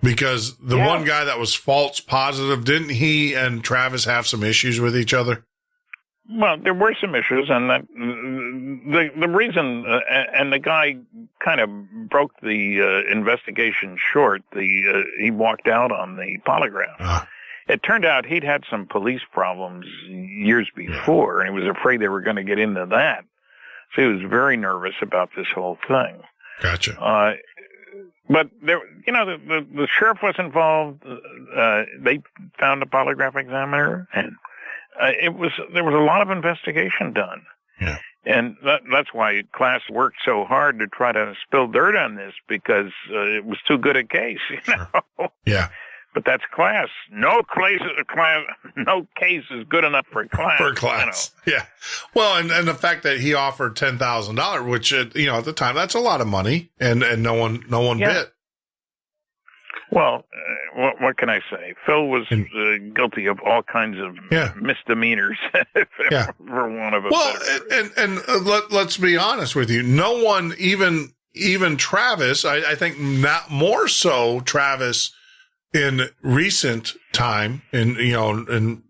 because the one guy that was false positive, didn't he and Travis have some issues with each other? Well, there were some issues, and that the reason, and the guy kind of broke the investigation short. He walked out on the polygraph. It turned out he'd had some police problems years before, and he was afraid they were going to get into that. So he was very nervous about this whole thing. Gotcha. But there, the sheriff was involved. They found a polygraph examiner, and there was a lot of investigation done. Yeah. And that's why class worked so hard to try to spill dirt on this, because it was too good a case, know? Yeah. But that's class. No case is good enough for class. For class. Yeah. Well, and the fact that he offered $10,000, which, at the time, that's a lot of money, and no one bit. Well, what can I say? Phil was guilty of all kinds of misdemeanors, for one of a better. And let's be honest with you. No one, even Travis, I think not more so Travis in recent time, current,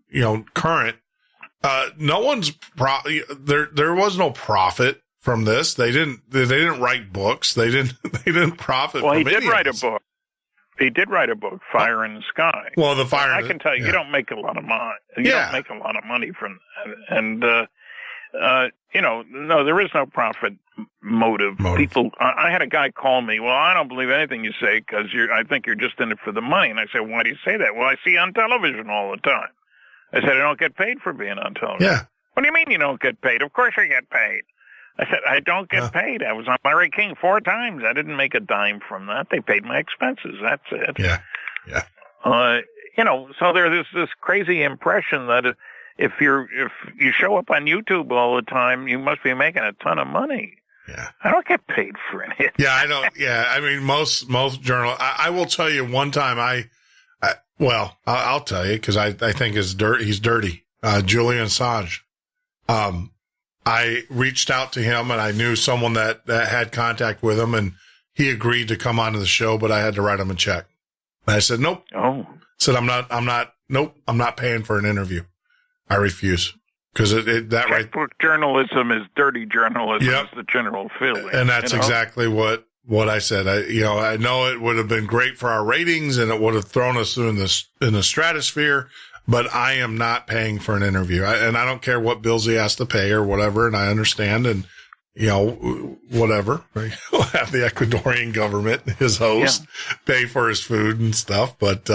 no one's there was no profit from this. They didn't write books. They didn't profit. Well, from he did write a book. He did write a book, Fire in the Sky. Well, the fire. I can tell you, you don't make a lot of money. You don't make a lot of money from that. And, no, there is no profit motive. People, I had a guy call me, well, I don't believe anything you say because I think you're just in it for the money. And I said, why do you say that? Well, I see you on television all the time. I said, I don't get paid for being on television. Yeah. What do you mean you don't get paid? Of course you get paid. I said, I don't get paid. I was on Larry King 4 times. I didn't make a dime from that. They paid my expenses. That's it. Yeah. Yeah. So there's this crazy impression that if you show up on YouTube all the time, you must be making a ton of money. Yeah. I don't get paid for anything. Yeah, I don't. Yeah. I mean, most journalists, I will tell you one time I'll tell you because I think he's dirty. Julian Assange. I reached out to him and I knew someone that had contact with him and he agreed to come onto the show, but I had to write him a check. And I said, nope. Oh. Said, I'm not paying for an interview. I refuse. Cause checkbook journalism is dirty journalism. Is the general feeling. And that's exactly what I said. I know it would have been great for our ratings and it would have thrown us in the stratosphere. But I am not paying for an interview. And I don't care what bills he has to pay or whatever. And I understand. And, whatever. He'll have the Ecuadorian government, his host, pay for his food and stuff. But,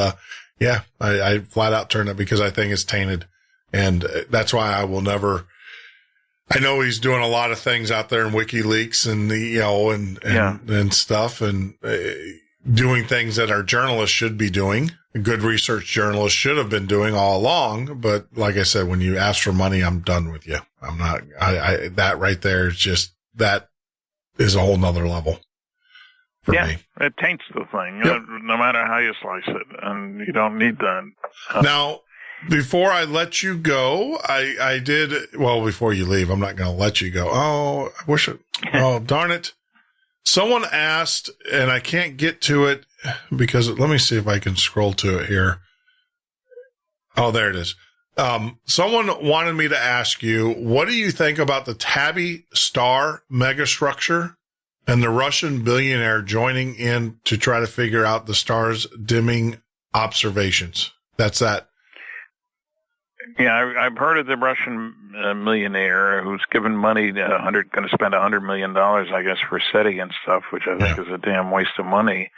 I flat out turned it because I think it's tainted. And that's why I will never. I know he's doing a lot of things out there in WikiLeaks and stuff and doing things that our journalists should be doing. Good research journalists should have been doing all along. But like I said, when you ask for money, I'm done with you. I'm not, that right there is just, that is a whole nother level for me. It taints the thing, no matter how you slice it. And you don't need that. Now, before I let you go, I did, before you leave, I'm not going to let you go. Oh, darn it. Someone asked, and I can't get to it because let me see if I can scroll to it here. Oh, there it is. Someone wanted me to ask you, what do you think about the Tabby star megastructure and the Russian billionaire joining in to try to figure out the star's dimming observations? That's that. Yeah, I've heard of the Russian millionaire who's given money, going to spend $100 million, I guess, for SETI and stuff, which I think is a damn waste of money,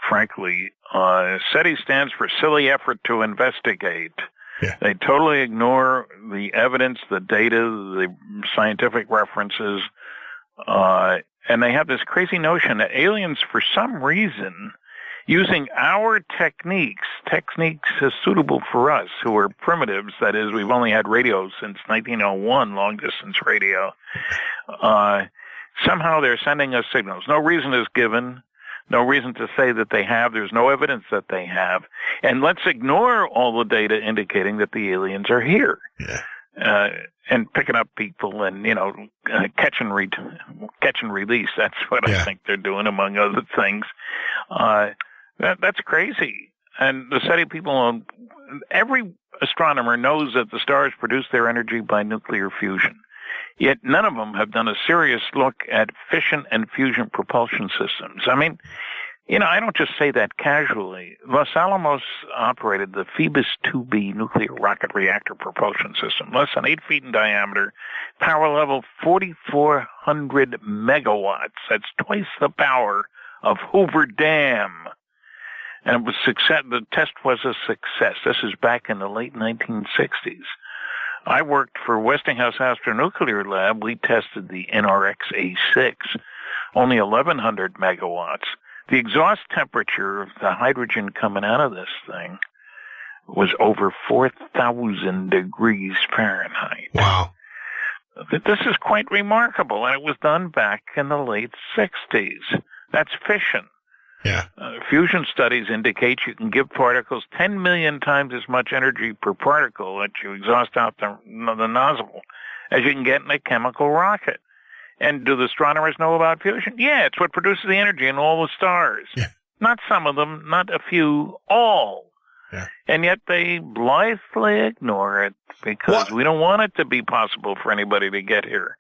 frankly. SETI stands for Silly Effort to Investigate. Yeah. They totally ignore the evidence, the data, the scientific references, and they have this crazy notion that aliens, for some reason, using our techniques suitable for us, who are primitives, that is, we've only had radio since 1901, long-distance radio, somehow they're sending us signals. No reason is given, no reason to say that they have. There's no evidence that they have. And let's ignore all the data indicating that the aliens are here. Yeah. And picking up people and, catch and release. That's what I think they're doing, among other things. That's crazy. And the SETI people, every astronomer knows that the stars produce their energy by nuclear fusion. Yet none of them have done a serious look at fission and fusion propulsion systems. I mean, I don't just say that casually. Los Alamos operated the Phoebus 2B nuclear rocket reactor propulsion system, less than 8 feet in diameter, power level 4,400 megawatts. That's twice the power of Hoover Dam. And it was success. The test was a success. This is back in the late 1960s. I worked for Westinghouse Astronuclear Lab. We tested the NRX-A6, only 1,100 megawatts. The exhaust temperature of the hydrogen coming out of this thing was over 4,000 degrees Fahrenheit. Wow. This is quite remarkable, and it was done back in the late 60s. That's fission. Yeah. Fusion studies indicate you can give particles 10 million times as much energy per particle that you exhaust out the nozzle as you can get in a chemical rocket. And do the astronomers know about fusion? Yeah, it's what produces the energy in all the stars. Yeah. Not some of them, not a few, all. Yeah. And yet they blithely ignore it because we don't want it to be possible for anybody to get here.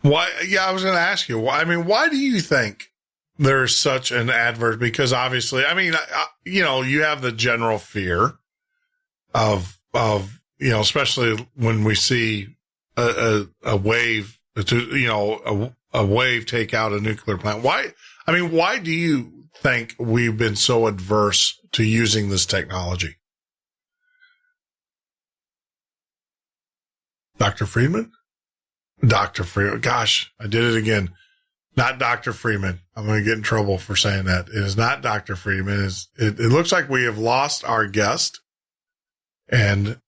Why? Yeah, I was going to ask you. Why do you think there's such an adverse? Because obviously, you have the general fear of especially when we see a wave. A wave take out a nuclear plant. Why do you think we've been so adverse to using this technology? Dr. Friedman? Dr. Friedman. Gosh, I did it again. Not Dr. Friedman. I'm going to get in trouble for saying that. It is not Dr. Friedman. It looks like we have lost our guest and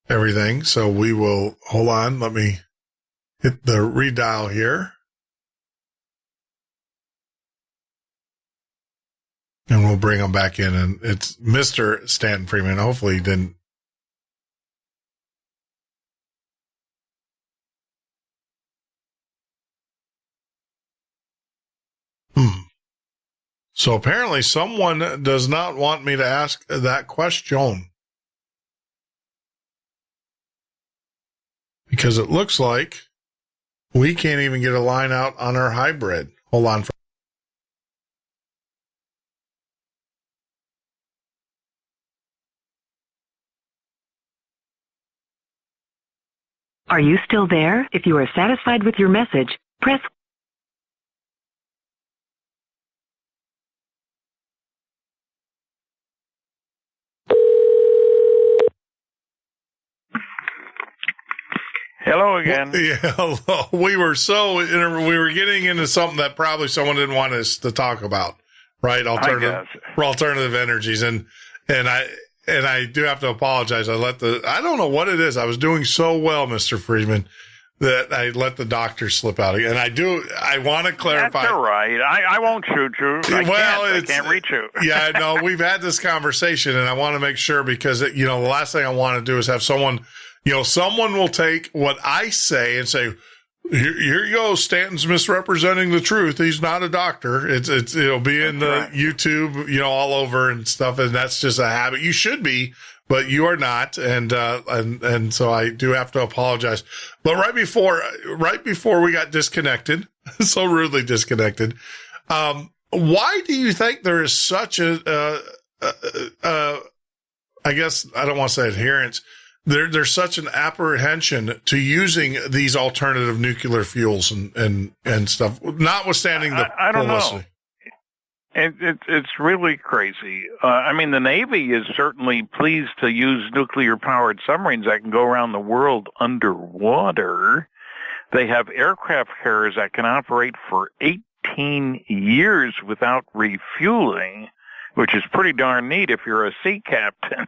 everything. So we will, hold on. Let me hit the redial here. And we'll bring him back in. And it's Mr. Stanton Friedman. Hopefully he didn't. So apparently someone does not want me to ask that question. Because it looks like we can't even get a line out on our hybrid. Hold on. Are you still there? If you are satisfied with your message, press. Hello again. Yeah, hello. We were getting into something that probably someone didn't want us to talk about, right? Alternative energies, and I do have to apologize. I don't know what it is. I was doing so well, Mr. Friedman, that I let the doctor slip out again. And I want to clarify. That's all right. I won't shoot you. I can't reach you. Yeah, no, we've had this conversation, and I want to make sure because, the last thing I want to do is have someone will take what I say and say, here you go, Stanton's misrepresenting the truth. He's not a doctor. It'll be in the YouTube, all over and stuff. And that's just a habit. You should be, but you are not. And so I do have to apologize. But right before we got disconnected, so rudely disconnected, why do you think there is such I guess I don't want to say adherence. There's such an apprehension to using these alternative nuclear fuels and stuff, notwithstanding the I don't publicity. know. It's really crazy. The Navy is certainly pleased to use nuclear-powered submarines that can go around the world underwater. They have aircraft carriers that can operate for 18 years without refueling, which is pretty darn neat if you're a sea captain.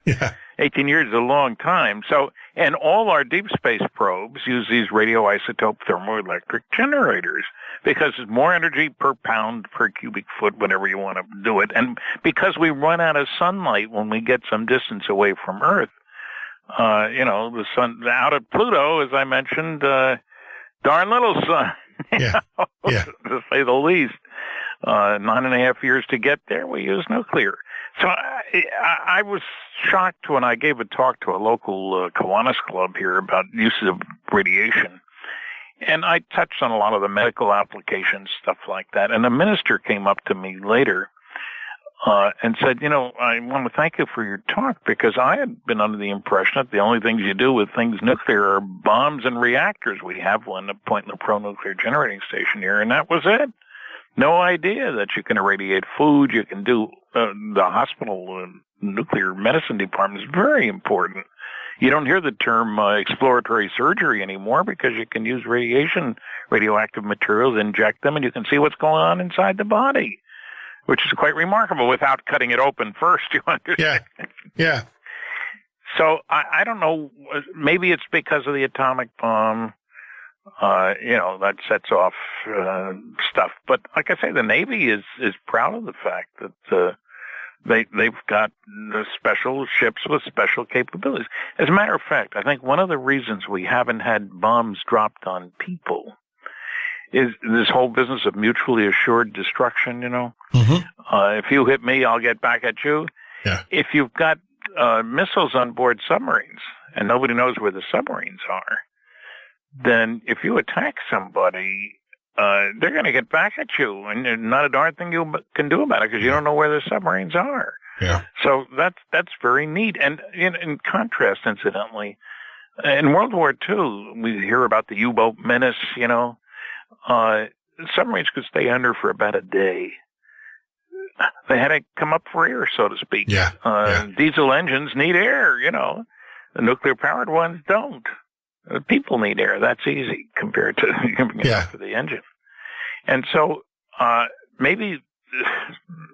Yeah. 18 years is a long time. So, and all our deep space probes use these radioisotope thermoelectric generators because it's more energy per pound, per cubic foot, whatever you want to do it. And because we run out of sunlight when we get some distance away from Earth, the sun out at Pluto, as I mentioned, darn little sun, to say the least. 9.5 years to get there, we use nuclear. So I was shocked when I gave a talk to a local Kiwanis club here about uses of radiation. And I touched on a lot of the medical applications, stuff like that. And a minister came up to me later and said, I want to thank you for your talk because I had been under the impression that the only things you do with things nuclear are bombs and reactors. We have one at Point Lepreau Nuclear Generating Station here, and that was it. No idea that you can irradiate food. You can do the hospital nuclear medicine department is very important You don't hear the term exploratory surgery anymore because you can use radioactive materials, inject them, and you can see what's going on inside the body, which is quite remarkable without cutting it open first, you understand? Yeah. So I don't know. Maybe it's because of the atomic bomb, that sets off stuff. But like I say, the Navy is proud of the fact that they've got special ships with special capabilities. As a matter of fact, I think one of the reasons we haven't had bombs dropped on people is this whole business of mutually assured destruction, If you hit me, I'll get back at you. Yeah. If you've got missiles on board submarines and nobody knows where the submarines are, then if you attack somebody, they're going to get back at you, and there's not a darn thing you can do about it because you don't know where the submarines are. Yeah. So that's very neat. And in contrast, incidentally, in World War II, we hear about the U-boat menace. Submarines could stay under for about a day. They had to come up for air, so to speak. Yeah. Diesel engines need air. The nuclear-powered ones don't. People need air. That's easy compared to giving it up for the engine. And so maybe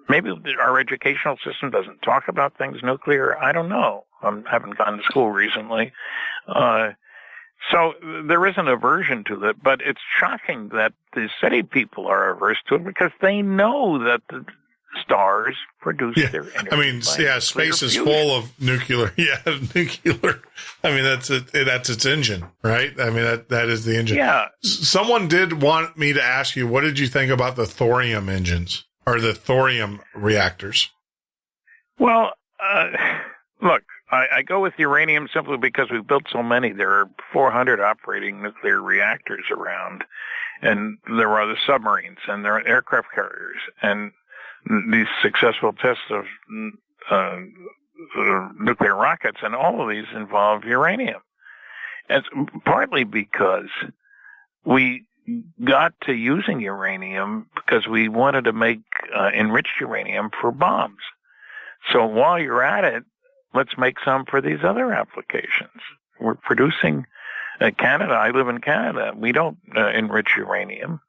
our educational system doesn't talk about things nuclear. I don't know. I haven't gone to school recently. So there is an aversion to it, but it's shocking that the city people are averse to it because they know that the stars produce their energy. I mean, space is full of nuclear. Yeah, nuclear. I mean, that's its engine, right? I mean, that is the engine. Yeah. Someone did want me to ask you, what did you think about the thorium engines or the thorium reactors? Well, look, I go with uranium simply because we've built so many. There are 400 operating nuclear reactors around, and there are the submarines, and there are aircraft carriers, and these successful tests of nuclear rockets, and all of these involve uranium. It's partly because we got to using uranium because we wanted to make enriched uranium for bombs. So while you're at it, let's make some for these other applications. We're producing Canada. I live in Canada. We don't enrich uranium.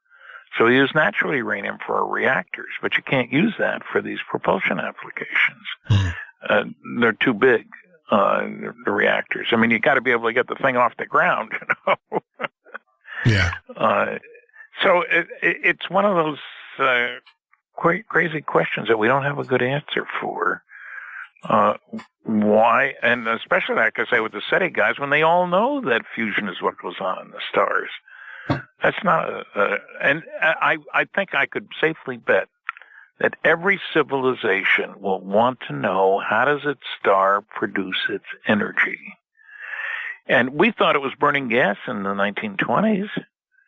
So we use natural uranium for our reactors, but you can't use that for these propulsion applications. They're too big, the reactors. I mean, you got to be able to get the thing off the ground, Yeah. So it's one of those crazy questions that we don't have a good answer for. Why? And especially, like I say, with the SETI guys, when they all know that fusion is what goes on in the stars. That's not and I think I could safely bet that every civilization will want to know how does its star produce its energy. And we thought it was burning gas in the 1920s.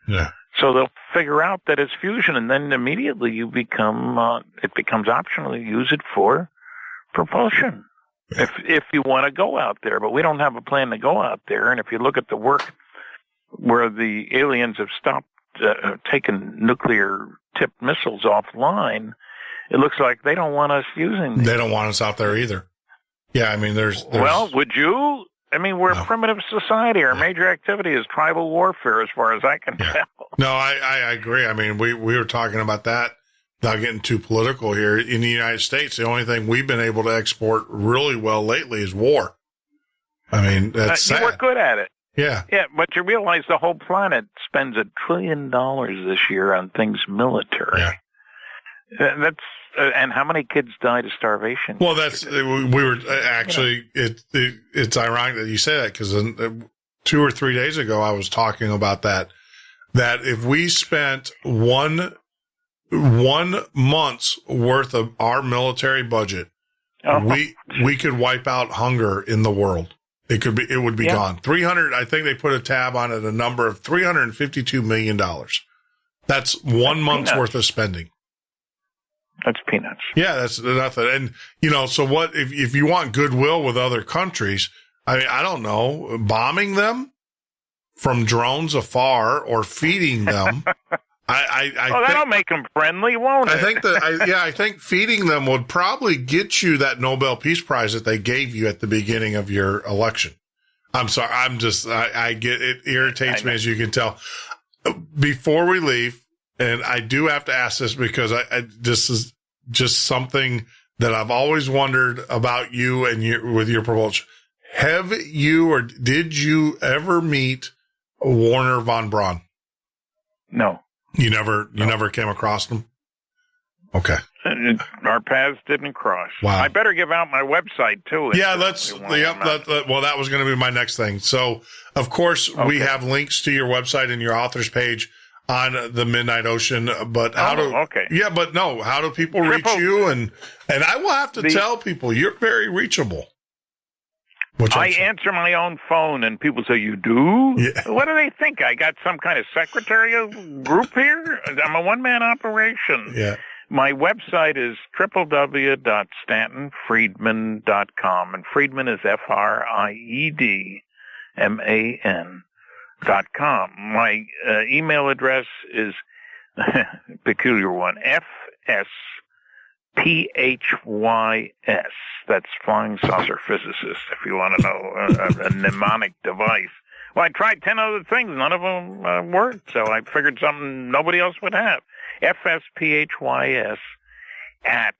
Yeah. So they'll figure out that it's fusion, and then immediately it becomes optional to use it for propulsion. Yeah. If you want to go out there, but we don't have a plan to go out there. And if you look at the work where the aliens have stopped taking nuclear-tipped missiles offline, it looks like they don't want us using them. They don't want us out there either. Yeah, I mean, there's Well, would you? I mean, we're a primitive society. Our major activity is tribal warfare, as far as I can tell. No, I agree. I mean, we were talking about that, not getting too political here. In the United States, the only thing we've been able to export really well lately is war. I mean, that's sad. You were good at it. Yeah. Yeah, but you realize the whole planet spends $1 trillion this year on things military. Yeah. That's and how many kids died of starvation? Well, we were actually it's ironic that you say that because 2 or 3 days ago I was talking about that if we spent one month's worth of our military budget, we could wipe out hunger in the world. It would be gone. 300. I think they put a tab on it, a number of $352 million. That's 1 month's worth of spending. That's peanuts. Yeah, that's nothing. And, so what, if you want goodwill with other countries, I mean, I don't know, bombing them from drones afar or feeding them. That'll make them friendly, won't it? I think feeding them would probably get you that Nobel Peace Prize that they gave you at the beginning of your election. I'm sorry. I get it. Irritates me, as you can tell. Before we leave, and I do have to ask this because this is just something that I've always wondered about you and with your propulsion. Have you or did you ever meet Warner von Braun? No. You never came across him? Okay. Our paths didn't cross. Wow. I better give out my website too. Yeah, well, that was going to be my next thing. So, of course, we have links to your website and your author's page on the Midnight Ocean, but how do people reach you? And I will have to tell people you're very reachable. I answer my own phone, and people say, "You do? Yeah. What do they think? I got some kind of secretarial group here? I'm a one-man operation." Yeah. My website is www.stantonfriedman.com, and Friedman is FRIEDMAN.com. My email address is a peculiar one, FSPHYS. That's Flying Saucer Physicist, if you want to know a mnemonic device. Well, I tried 10 other things. None of them worked, so I figured something nobody else would have. FSPHYS at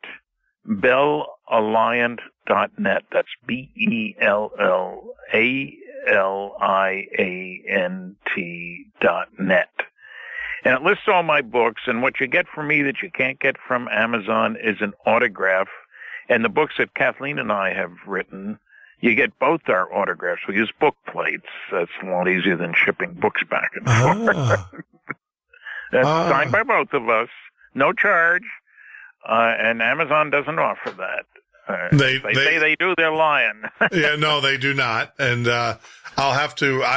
bellalliant.net. That's BELLALIANT.net. And it lists all my books, and what you get from me that you can't get from Amazon is an autograph. And the books that Kathleen and I have written, you get both our autographs. We use book plates. That's a lot easier than shipping books back and forth. That's signed by both of us. No charge. And Amazon doesn't offer that. They say they do, they're lying. Yeah, no, they do not. And I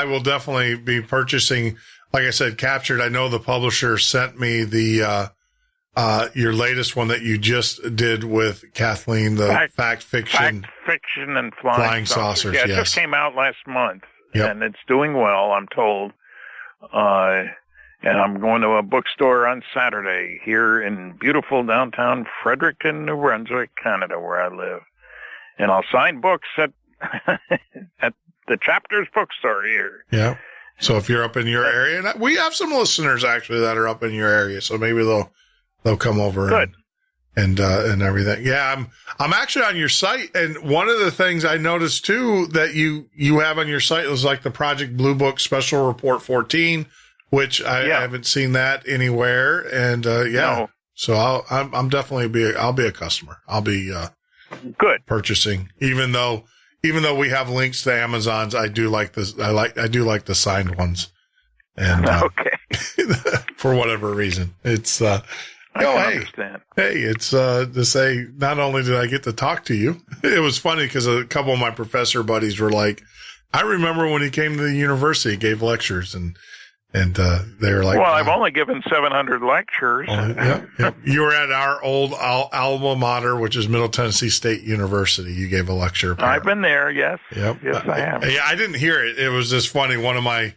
will definitely be purchasing, like I said, Captured. I know the publisher sent me the your latest one that you just did with Kathleen, the fact fiction and flying saucers. Yeah, it just came out last month, and it's doing well, I'm told. And I'm going to a bookstore on Saturday here in beautiful downtown Fredericton, New Brunswick, Canada, where I live. And I'll sign books at the Chapters bookstore here. Yeah. So if you're up in your area, and we have some listeners actually that are up in your area, so maybe they'll come over and everything. Yeah, I'm actually on your site, and one of the things I noticed too that you have on your site was like the Project Blue Book Special Report 14. Which I haven't seen that anywhere, and no. So I'll definitely be a customer. I'll be purchasing, even though we have links to Amazon's. I do like this. I do like the signed ones, and for whatever reason, it's I understand. Hey, it's to say not only did I get to talk to you, it was funny because a couple of my professor buddies were like, I remember when he came to the university, gave lectures and they were like, well, I've only given 700 lectures. You were at our old alma mater, which is Middle Tennessee State University. You gave a lecture. I've been there. Yes. Yep. Yes, I have. I didn't hear it. It was just funny. One of my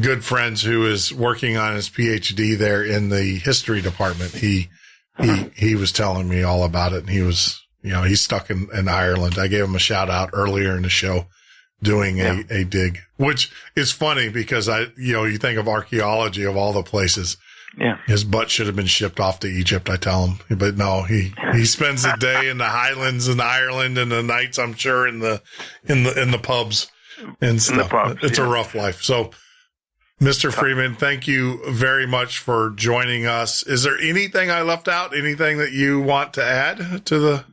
good friends who is working on his PhD there in the history department, he was telling me all about it. And he was, he's stuck in Ireland. I gave him a shout out earlier in the show. Doing a dig, which is funny because you think of archaeology of all the places. Yeah. His butt should have been shipped off to Egypt, I tell him. But no, he spends the day in the Highlands in Ireland and the nights, I'm sure, in the pubs and stuff. It's a rough life. So, Mr. Friedman, thank you very much for joining us. Is there anything I left out? Anything that you want to add to the?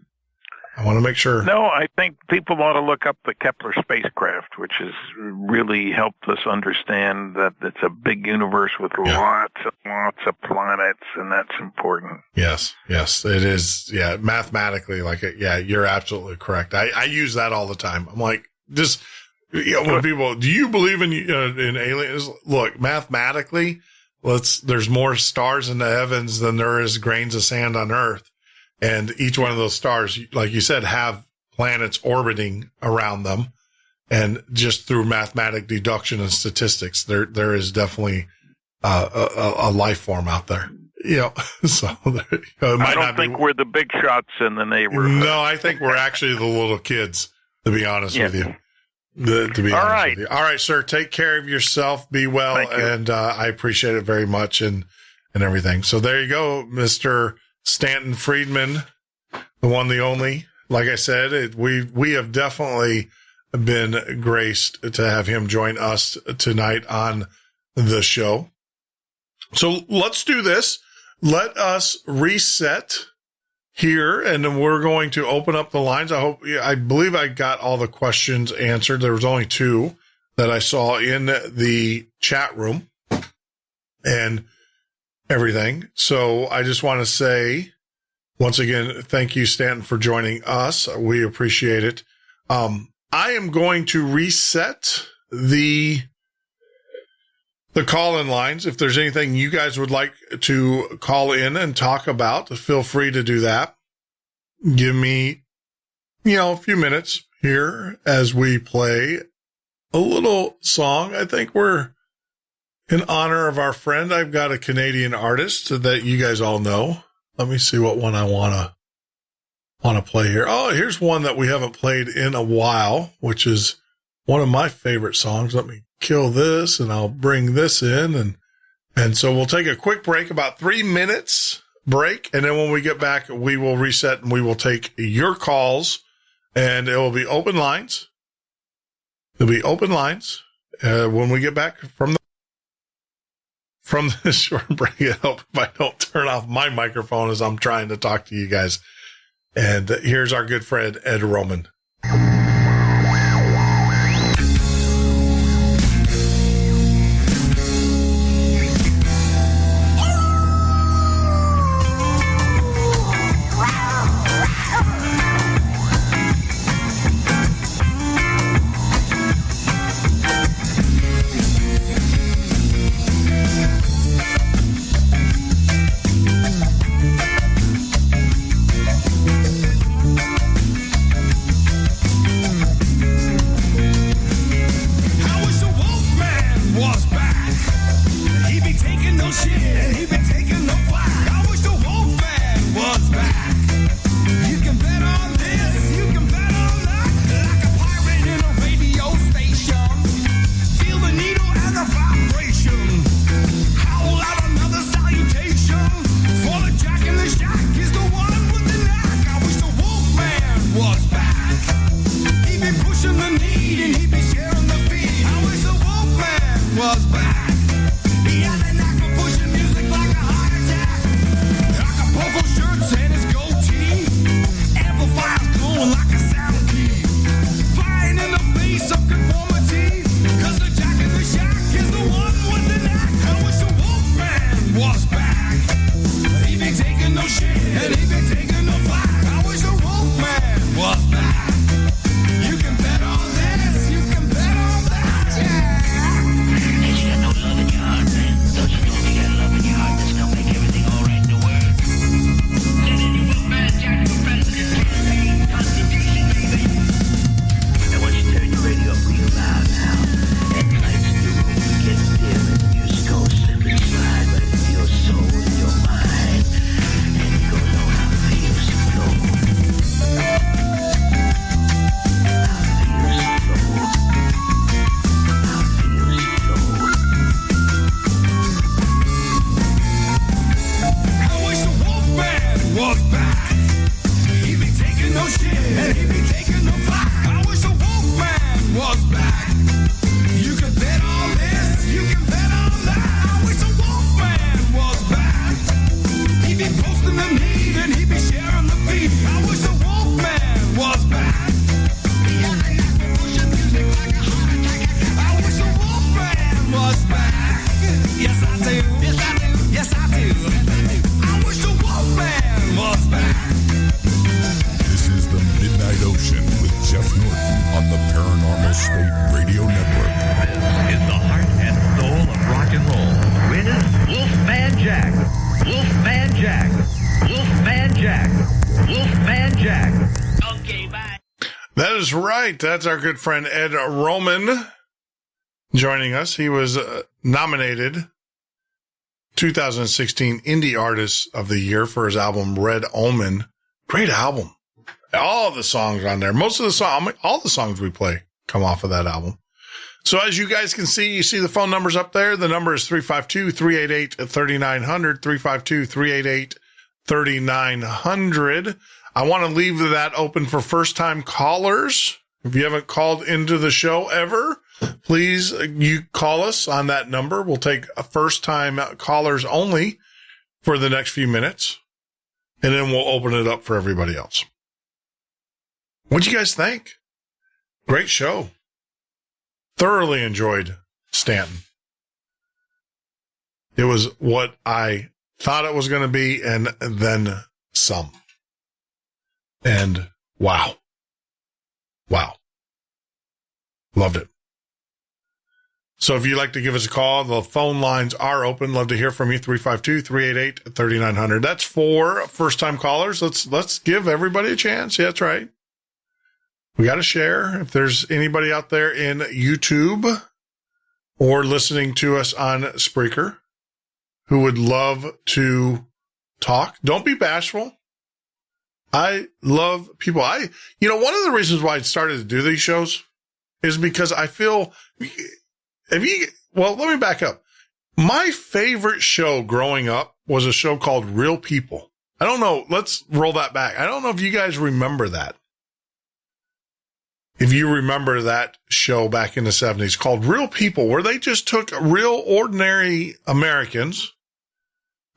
I want to make sure. No, I think people ought to look up the Kepler spacecraft, which has really helped us understand that it's a big universe with lots and lots of planets, and that's important. Yes, it is. Yeah, mathematically, you're absolutely correct. I use that all the time. I'm like, just, when people, do you believe in aliens? Look, mathematically, there's more stars in the heavens than there is grains of sand on Earth. And each one of those stars, like you said, have planets orbiting around them. And just through mathematic deduction and statistics, there is definitely a life form out there. So I don't think we're the big shots in the neighborhood. No, I think we're actually the little kids, to be honest with you. To be All honest right. with you. All right, sir. Take care of yourself. Be well, Thank you. and I appreciate it very much, and everything. So there you go, Mr. Stanton Friedman, the one, the only. Like I said, we have definitely been graced to have him join us tonight on the show. So let's do this. Let us reset here, and then we're going to open up the lines. I believe I got all the questions answered. There was only 2 that I saw in the chat room and everything. So I just want to say, once again, thank you, Stanton, for joining us. We appreciate it. I am going to reset the call-in lines. If there's anything you guys would like to call in and talk about, feel free to do that. Give me, a few minutes here as we play a little song. I think we're in honor of our friend. I've got a Canadian artist that you guys all know. Let me see what one I want to play here. Oh, here's one that we haven't played in a while, which is one of my favorite songs. Let me kill this and I'll bring this in. And so we'll take a quick break, about 3 minutes break. And then when we get back, we will reset and we will take your calls, and it will be open lines. There'll be open lines when we get back from this short break. I hope if I don't turn off my microphone as I'm trying to talk to you guys. And here's our good friend, Ed Roman. Right. That's our good friend Ed Roman joining us. He was nominated 2016 Indie Artist of the Year for his album Red Omen. Great album. All the songs on there. Most of the songs, all the songs we play come off of that album. So as you guys can see, you see the phone numbers up there. The number is 352-388-3900, 352-388-3900. I want to leave that open for first-time callers. If you haven't called into the show ever, please, you call us on that number. We'll take first-time callers only for the next few minutes, and then we'll open it up for everybody else. What'd you guys think? Great show. Thoroughly enjoyed Stanton. It was what I thought it was going to be, and then some. And wow. Loved it. So if you'd like to give us a call, the phone lines are open. Love to hear from you. 352-388-3900. That's for first-time callers. Let's give everybody a chance. Yeah, that's right. We got to share. If there's anybody out there in YouTube or listening to us on Spreaker who would love to talk, don't be bashful. I love people. One of the reasons why I started to do these shows is because I feel, let me back up. My favorite show growing up was a show called Real People. I don't know. Let's roll that back. I don't know if you guys remember that. If you remember that show back in the 70s called Real People, where they just took real ordinary Americans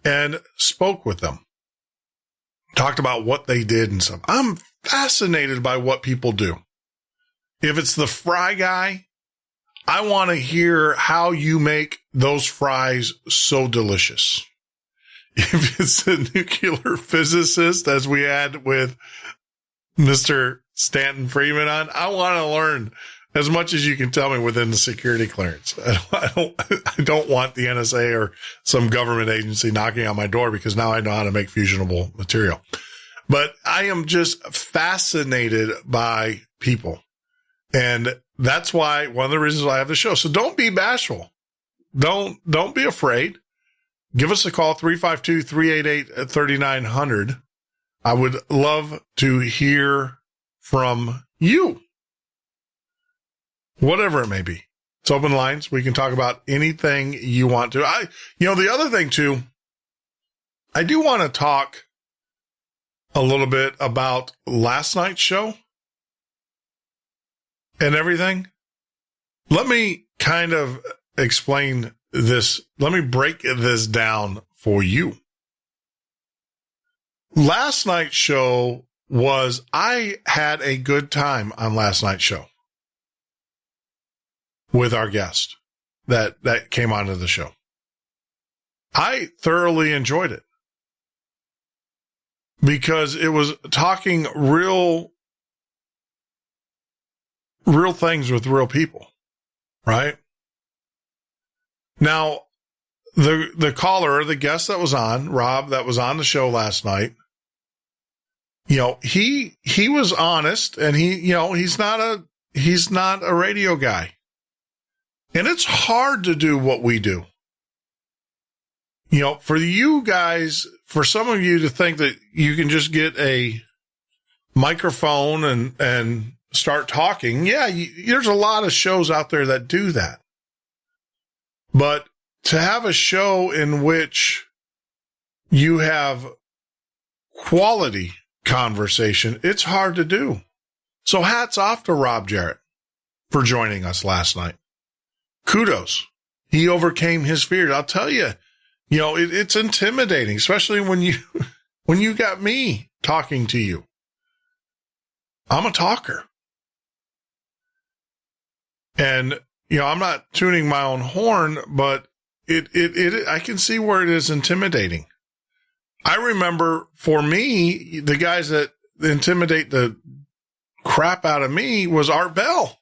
and spoke with them, talked about what they did and stuff. I'm fascinated by what people do. If it's the fry guy, I want to hear how you make those fries so delicious. If it's a nuclear physicist, as we had with Mr. Stanton Friedman on, I want to learn as much as you can tell me within the security clearance. I don't want the NSA or some government agency knocking on my door, because now I know how to make fusionable material. But I am just fascinated by people. And that's why, one of the reasons why I have the show. So don't be bashful. Don't be afraid. Give us a call, 352-388-3900. I would love to hear from you. Whatever it may be. It's open lines. We can talk about anything you want to. The other thing too, I do want to talk a little bit about last night's show and everything. Let me kind of explain this. Let me break this down for you. Last night's show I had a good time on last night's show with our guest that came onto the show. I thoroughly enjoyed it because it was talking real things with real people, right? Now, the caller, the guest that was on, Rob, that was on the show last night, he was honest, and he's not a radio guy. And it's hard to do what we do. For you guys, for some of you to think that you can just get a microphone and start talking. Yeah, there's a lot of shows out there that do that. But to have a show in which you have quality conversation, it's hard to do. So hats off to Rob Jarrett for joining us last night. Kudos. He overcame his fears. I'll tell you, it's intimidating, especially when you got me talking to you. I'm a talker. And, I'm not tuning my own horn, but I can see where it is intimidating. I remember, for me, the guys that intimidate the crap out of me was Art Bell.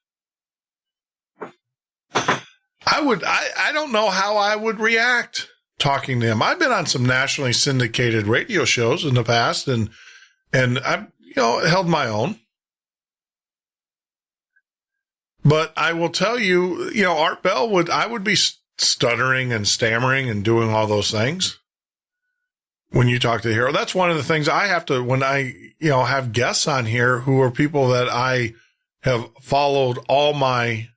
I don't know how I would react talking to him. I've been on some nationally syndicated radio shows in the past, and I've, held my own. But I will tell you, Art Bell I would be stuttering and stammering and doing all those things when you talk to the hero. That's one of the things I have to, when I, have guests on here who are people that I have followed all my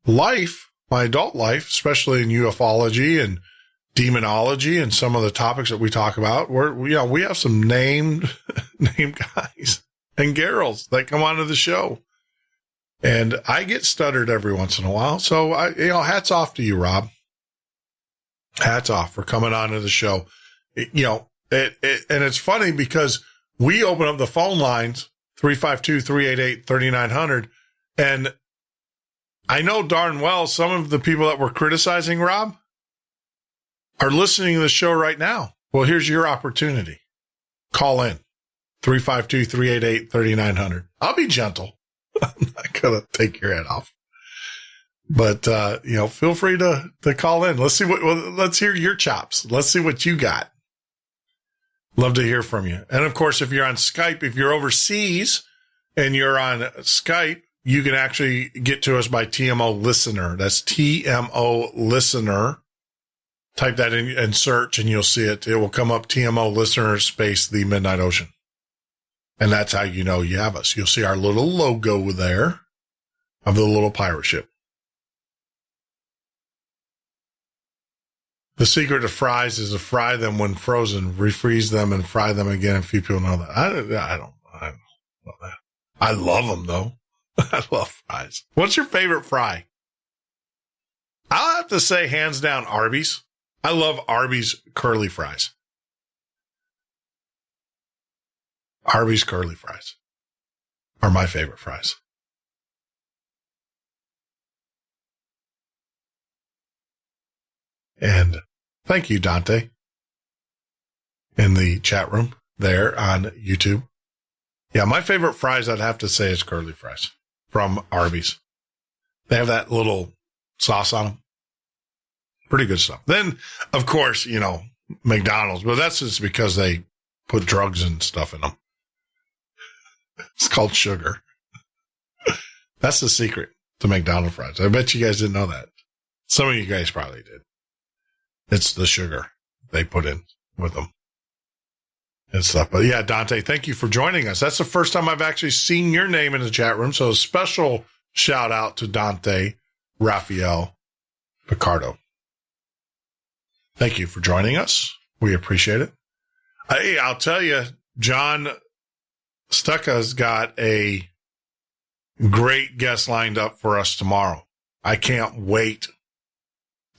life, my adult life, especially in ufology and demonology and some of the topics that we talk about, we have some named guys and girls that come onto the show. And I get stuttered every once in a while. So hats off to you, Rob. Hats off for coming onto the show. And it's funny because we open up the phone lines, 352-388-3900. And I know darn well some of the people that were criticizing Rob are listening to the show right now. Well, here's your opportunity. Call in, 352-388-3900. I'll be gentle. I'm not going to take your head off. But, feel free to call in. Let's hear your chops. Let's see what you got. Love to hear from you. And of course, if you're on Skype, if you're overseas and you're on Skype, you can actually get to us by TMO Listener. That's TMO Listener. Type that in and search and you'll see it. It will come up TMO Listener space the Midnight Ocean. And that's how you know you have us. You'll see our little logo there of the little pirate ship. The secret to fries is to fry them when frozen, refreeze them and fry them again. A few people know that. I don't know that. I love them though. I love fries. What's your favorite fry? I'll have to say hands down Arby's. I love Arby's curly fries. Arby's curly fries are my favorite fries. And thank you, Dante, in the chat room there on YouTube. Yeah, my favorite fries, I'd have to say, is curly fries from Arby's. They have that little sauce on them. Pretty good stuff. Then, of course, McDonald's, but that's just because they put drugs and stuff in them. It's called sugar. That's the secret to McDonald's fries. I bet you guys didn't know that. Some of you guys probably did. It's the sugar they put in with them and stuff. But yeah, Dante, thank you for joining us. That's the first time I've actually seen your name in the chat room. So a special shout out to Dante Raphael Picardo. Thank you for joining us. We appreciate it. Hey, I'll tell you, John Stucca's got a great guest lined up for us tomorrow. I can't wait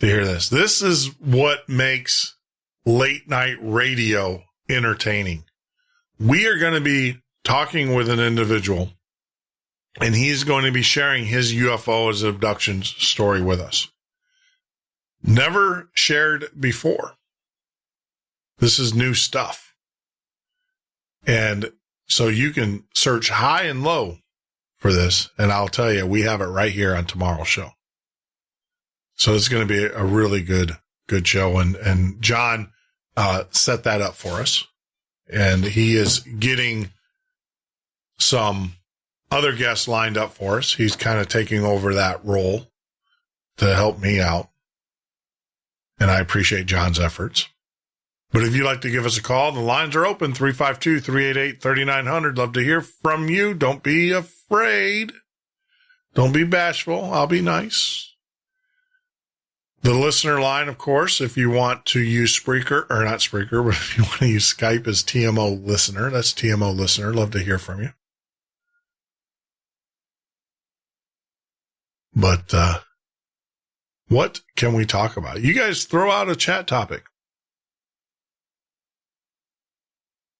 to hear this. This is what makes late night radio entertaining. We are going to be talking with an individual, and he's going to be sharing his UFOs abductions story with us. Never shared before. This is new stuff. And so you can search high and low for this, and I'll tell you, we have it right here on tomorrow's show. So it's going to be a really good show. And John set that up for us. And he is getting some other guests lined up for us. He's kind of taking over that role to help me out. And I appreciate John's efforts. But if you'd like to give us a call, the lines are open, 352-388-3900. Love to hear from you. Don't be afraid. Don't be bashful. I'll be nice. The listener line, of course, if you want to use Spreaker, or not Spreaker, but if you want to use Skype, is TMO Listener. That's TMO Listener. Love to hear from you. But what can we talk about? You guys throw out a chat topic.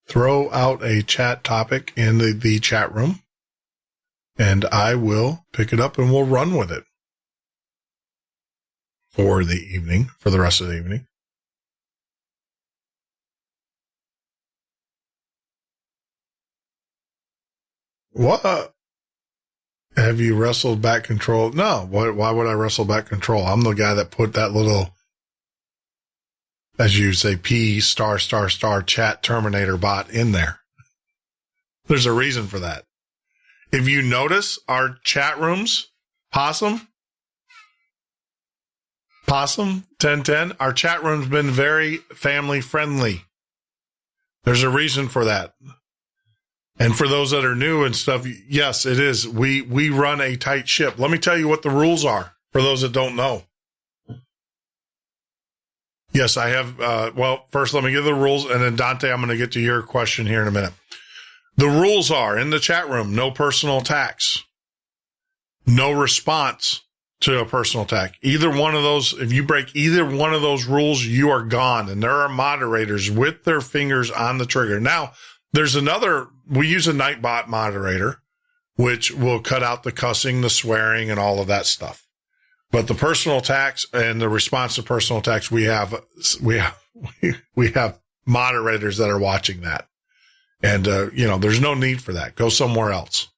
Throw out a chat topic in the chat room, and I will pick it up and we'll run with it for the evening, for the rest of the evening. What? Have you wrestled back control? No. Why would I wrestle back control? I'm the guy that put that little, as you say, P *** chat Terminator bot in there. There's a reason for that. If you notice our chat rooms, Possum 1010, our chat room's been very family friendly. There's a reason for that. And for those that are new and stuff, yes, it is. We run a tight ship. Let me tell you what the rules are for those that don't know. Yes, I have. Well, first, let me give the rules. And then, Dante, I'm going to get to your question here in a minute. The rules are in the chat room, no personal attacks, no response to a personal attack. Either one of those, if you break either one of those rules, you are gone. And there are moderators with their fingers on the trigger. Now, there's another, we use a Nightbot moderator, which will cut out the cussing, the swearing, and all of that stuff. But the personal attacks and the response to personal attacks, we have moderators that are watching that. And, there's no need for that. Go somewhere else.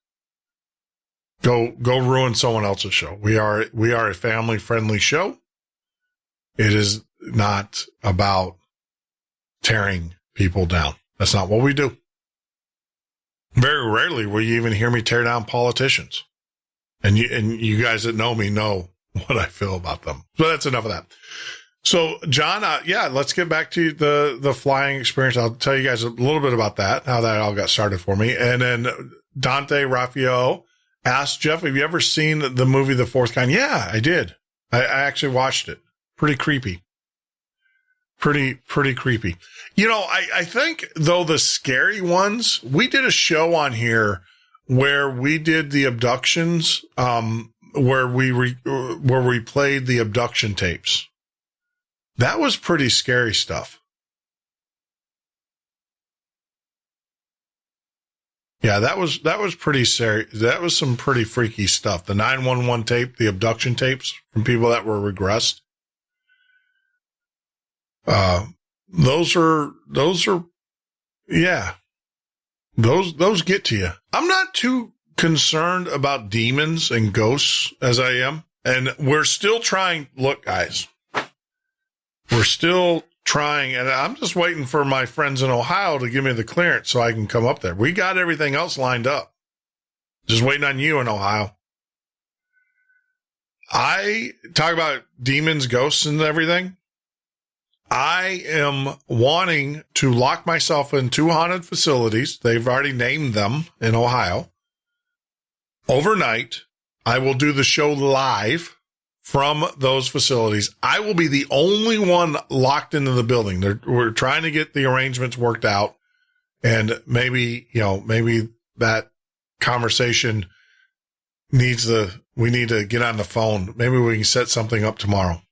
Go ruin someone else's show. We are a family friendly show. It is not about tearing people down. That's not what we do. Very rarely will you even hear me tear down politicians. And you guys that know me know what I feel about them. So that's enough of that. So, John, let's get back to the flying experience. I'll tell you guys a little bit about that, how that all got started for me. And then Dante Raphael asked, Jeff, have you ever seen the movie The Fourth Kind? Yeah, I did. I actually watched it. Pretty creepy. Pretty creepy. I think, though, the scary ones, we did a show on here where we did the abductions, where we played the abduction tapes. That was pretty scary stuff. Yeah, that was pretty scary. That was some pretty freaky stuff. The 911 tape, the abduction tapes from people that were regressed. Those get to you. I'm not too concerned about demons and ghosts as I am. And we're still trying. Look, guys, we're still trying. And I'm just waiting for my friends in Ohio to give me the clearance so I can come up there. We got everything else lined up. Just waiting on you in Ohio. I talk about demons, ghosts, and everything. I am wanting to lock myself in 2 haunted facilities. They've already named them in Ohio. Overnight, I will do the show live from those facilities. I will be the only one locked into the building. We're trying to get the arrangements worked out. And maybe that conversation we need to get on the phone. Maybe we can set something up tomorrow.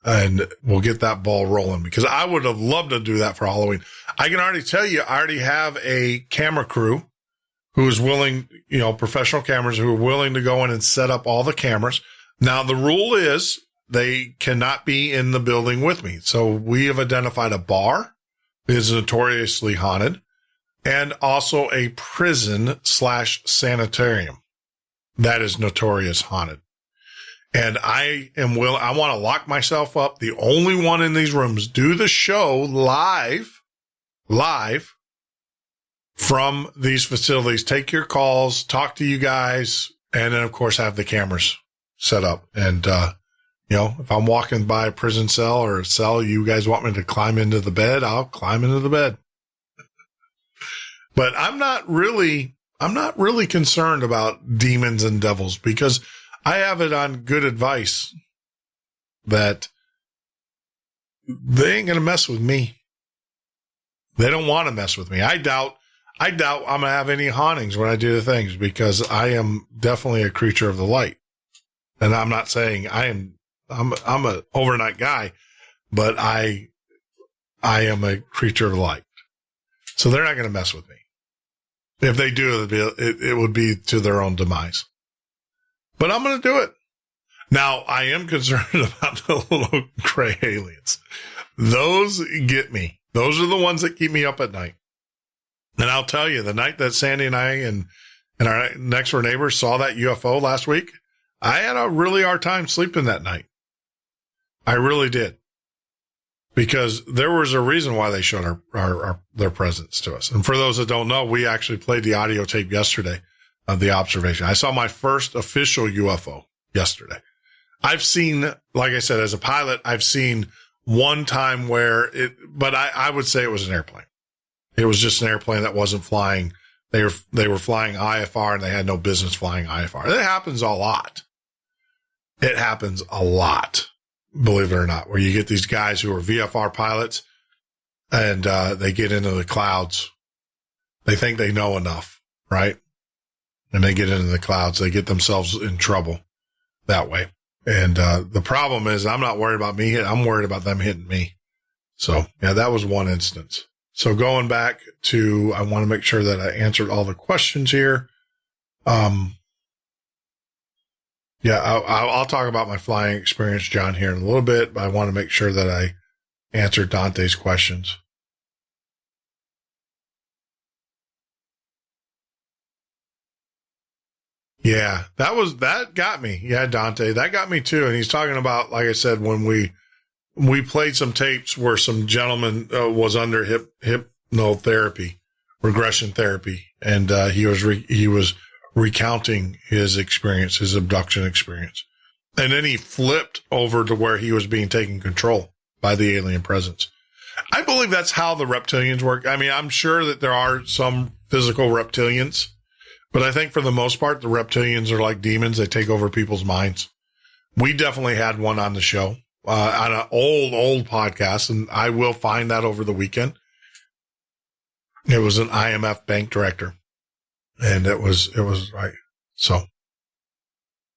And we'll get that ball rolling, because I would have loved to do that for Halloween. I can already tell you, I already have a camera crew who is willing, professional cameras who are willing to go in and set up all the cameras. Now, the rule is they cannot be in the building with me. So we have identified a bar is notoriously haunted, and also a prison/sanitarium that is notorious haunted. And I want to lock myself up, the only one in these rooms, do the show live from these facilities, take your calls, talk to you guys, and then, of course, have the cameras set up. And, if I'm walking by a prison cell or a cell, you guys want me to climb into the bed, I'll climb into the bed. But I'm not really concerned about demons and devils, because I have it on good advice that they ain't going to mess with me. They don't want to mess with me. I doubt I'm going to have any hauntings when I do the things, because I am definitely a creature of the light. And I'm not saying I'm an overnight guy, but I am a creature of the light. So they're not going to mess with me. If they do, it would be to their own demise. But I'm going to do it. Now, I am concerned about the little gray aliens. Those get me. Those are the ones that keep me up at night. And I'll tell you, the night that Sandy and I and our next door neighbors saw that UFO last week, I had a really hard time sleeping that night. I really did. Because there was a reason why they showed their presence to us. And for those that don't know, we actually played the audio tape yesterday of the observation. I saw my first official UFO yesterday. I've seen, like I said, as a pilot, I've seen one time where but I would say it was an airplane. It was just an airplane that wasn't flying. They were flying IFR and they had no business flying IFR. It happens a lot. It happens a lot, believe it or not, where you get these guys who are VFR pilots and they get into the clouds. They think they know enough, right? And they get into the clouds. They get themselves in trouble that way. And the problem is I'm not worried about me. I'm worried about them hitting me. So, yeah, that was one instance. So going back to, I want to make sure that I answered all the questions here. Yeah, I'll talk about my flying experience, John, here in a little bit, but I want to make sure that I answered Dante's questions. Yeah, that got me. Yeah, Dante, that got me too. And he's talking about, like I said, when we played some tapes where some gentleman was under hypnotherapy, regression therapy, and he was recounting his experience, his abduction experience. And then he flipped over to where he was being taken control by the alien presence. I believe that's how the reptilians work. I mean, I'm sure that there are some physical reptilians, but I think for the most part, the reptilians are like demons. They take over people's minds. We definitely had one on the show, on an old podcast, and I will find that over the weekend. It was an IMF bank director, and it was right. So,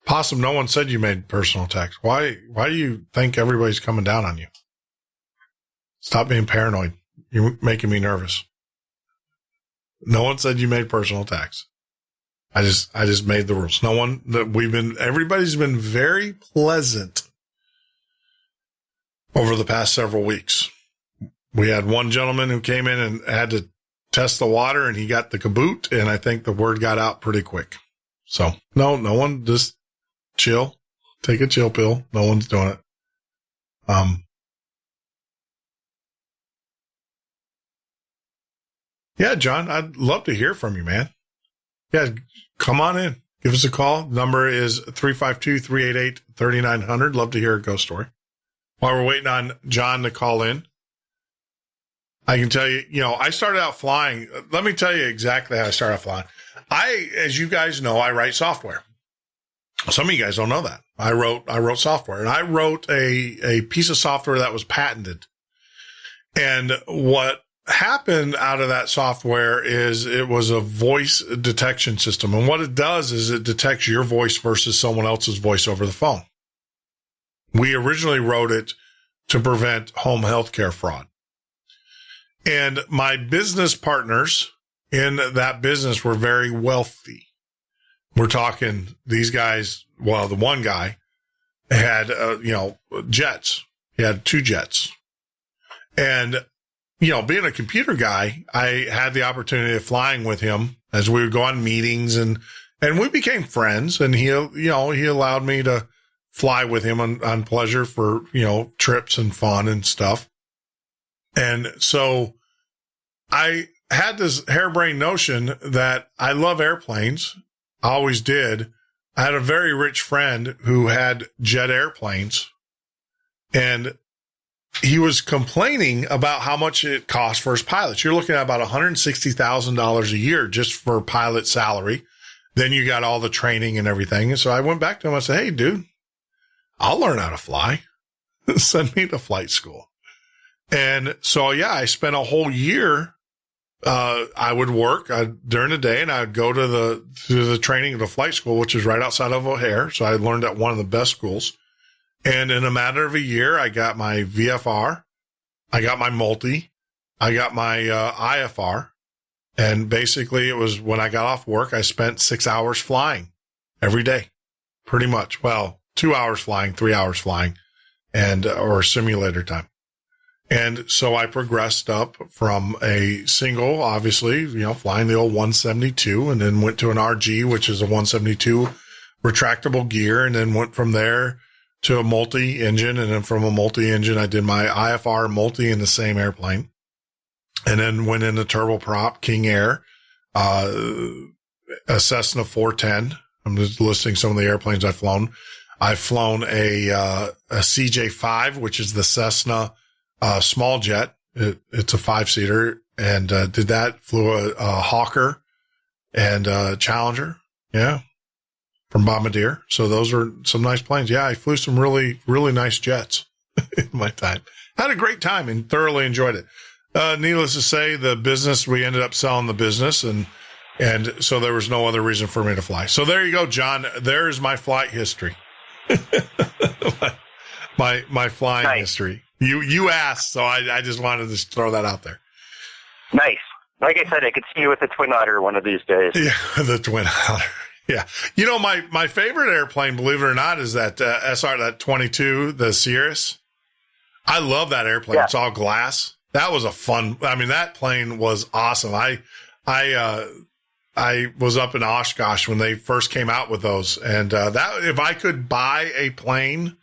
Possum, no one said you made personal attacks. Why do you think everybody's coming down on you? Stop being paranoid. You're making me nervous. No one said you made personal attacks. I just made the rules. Everybody's been very pleasant over the past several weeks. We had one gentleman who came in and had to test the water and he got the kaboot, and I think the word got out pretty quick. So no one, just chill, take a chill pill. No one's doing it. Yeah, John, I'd love to hear from you, man. Yeah, come on in. Give us a call. Number is 352-388-3900. Love to hear a ghost story. While we're waiting on John to call in, I can tell you, I started out flying. Let me tell you exactly how I started out flying. As you guys know, I write software. Some of you guys don't know that. I wrote software, and I wrote a piece of software that was patented. And what happened out of that software is it was a voice detection system. And what it does is it detects your voice versus someone else's voice over the phone. We originally wrote it to prevent home healthcare fraud. And my business partners in that business were very wealthy. We're talking these guys. Well, the one guy had, jets. He had 2 jets. And, being a computer guy, I had the opportunity of flying with him as we would go on meetings, and we became friends, and he allowed me to fly with him on pleasure for, trips and fun and stuff. And so I had this harebrained notion that I love airplanes. I always did. I had a very rich friend who had jet airplanes, and he was complaining about how much it cost for his pilots. You're looking at about $160,000 a year just for pilot salary. Then you got all the training and everything. And so I went back to him. I said, "Hey, dude, I'll learn how to fly. Send me to flight school." And so, yeah, I spent a whole year. I would work during the day, and I would go to the training of the flight school, which is right outside of O'Hare. So I learned at one of the best schools. And in a matter of a year, I got my VFR, I got my multi, I got my IFR. And basically it was when I got off work, I spent 6 hours flying every day, pretty much. Well, 2 hours flying, 3 hours flying, or simulator time. And so I progressed up from a single, obviously, flying the old 172, and then went to an RG, which is a 172 retractable gear, and then went from there to a multi-engine. And then from a multi-engine, I did my IFR multi in the same airplane, and then went into turboprop King Air, a Cessna 410. I'm just listing some of the airplanes I've flown. I've flown a CJ5, which is the Cessna small jet. It's a 5-seater, and did that. Flew a Hawker and a Challenger. Yeah. From Bombardier. So those were some nice planes. Yeah, I flew some really, really nice jets in my time. Had a great time and thoroughly enjoyed it. Needless to say, the business, we ended up selling the business, and so there was no other reason for me to fly. So there you go, John. There's my flight history. my flying history. You asked, so I just wanted to throw that out there. Nice. Like I said, I could see you with the Twin Otter one of these days. Yeah, the Twin Otter. Yeah. You know, my favorite airplane, believe it or not, is that that 22, the Cirrus. I love that airplane. Yeah. It's all glass. That was that plane was awesome. I was up in Oshkosh when they first came out with those. And that if I could buy a plane,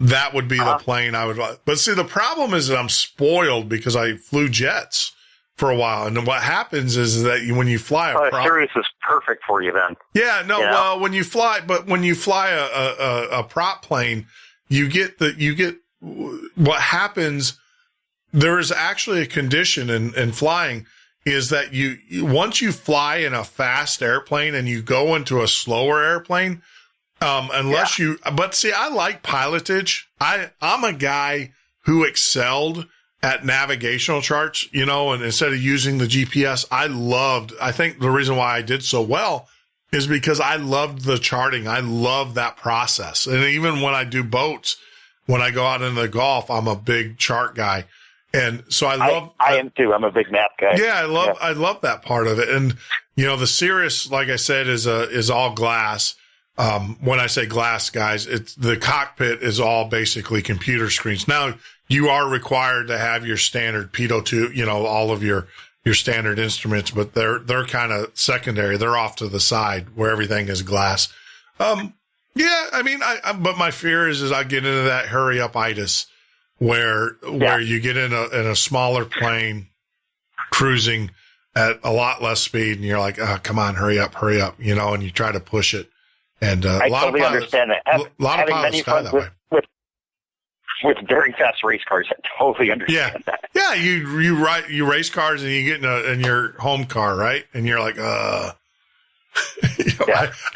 that would be the plane I would buy. But see, the problem is that I'm spoiled because I flew jets for a while. And then what happens is that when you fly a prop, Sirius is perfect for you then. Yeah, no, well, when you fly a prop plane, you get what happens. There is actually a condition in flying is that you once you fly in a fast airplane and you go into a slower airplane, but see, I like pilotage. I'm a guy who excelled at navigational charts, and instead of using the GPS, I think the reason why I did so well is because I loved the charting. I love that process. And even when I do boats, when I go out into the Gulf, I'm a big chart guy. And so I am too. I'm a big map guy. Yeah, I love that part of it. And, the Cirrus, like I said, is all glass. When I say glass, guys, the cockpit is all basically computer screens. Now, you are required to have your standard pitot tube, all of your standard instruments, but they're kind of secondary. They're off to the side where everything is glass. But my fear is I get into that hurry up itis where you get in a smaller plane cruising at a lot less speed and you're like, oh, come on, hurry up, and you try to push it. And I totally understand that. A lot of pilots die that way. With very fast race cars, I totally understand that. Yeah, you race cars and you get in your home car, right? And you're like, I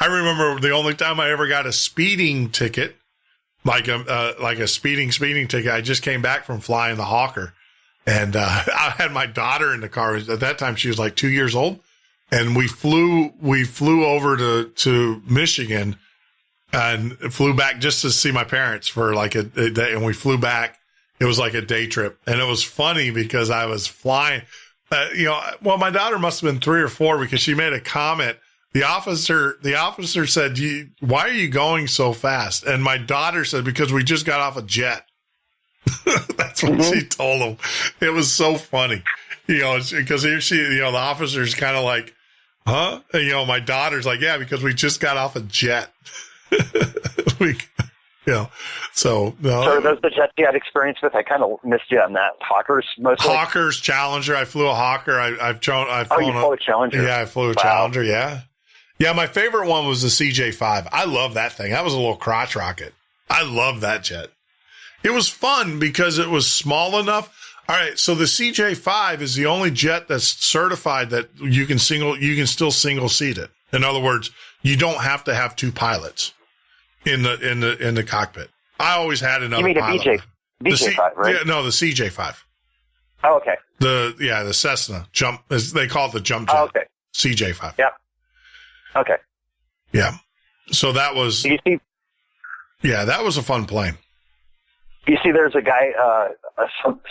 remember the only time I ever got a speeding ticket, like a speeding ticket. I just came back from flying the Hawker, and I had my daughter in the car. At that time, she was like 2 years old, and we flew over to Michigan. And flew back just to see my parents for like a day. And we flew back. It was like a day trip. And it was funny because I was flying. My daughter must have been 3 or 4 because she made a comment. The officer said, why are you going so fast? And my daughter said, because we just got off a jet. That's what she told him. It was so funny, because the officer's kind of like, huh? And, my daughter's like, yeah, because we just got off a jet. So those the jets you had experience with? I kind of missed you on that. Hawkers mostly? Hawkers, Challenger. I flew a Hawker. You flew a Challenger? Yeah, I flew a Challenger, yeah. Yeah, my favorite one was the CJ5. I love that thing. That was a little crotch rocket. I love that jet. It was fun because it was small enough. All right, so the CJ5 is the only jet that's certified that you can still single seat it. In other words, you don't have to have 2 pilots in the cockpit. I always had another pilot. You mean the BJ5, right? Yeah, no, the CJ5. Oh, okay. The Cessna jump, they call it the jump jet. Oh, okay. CJ5. Yeah. Okay. Yeah. So that was. That was a fun plane. You see, there's a guy,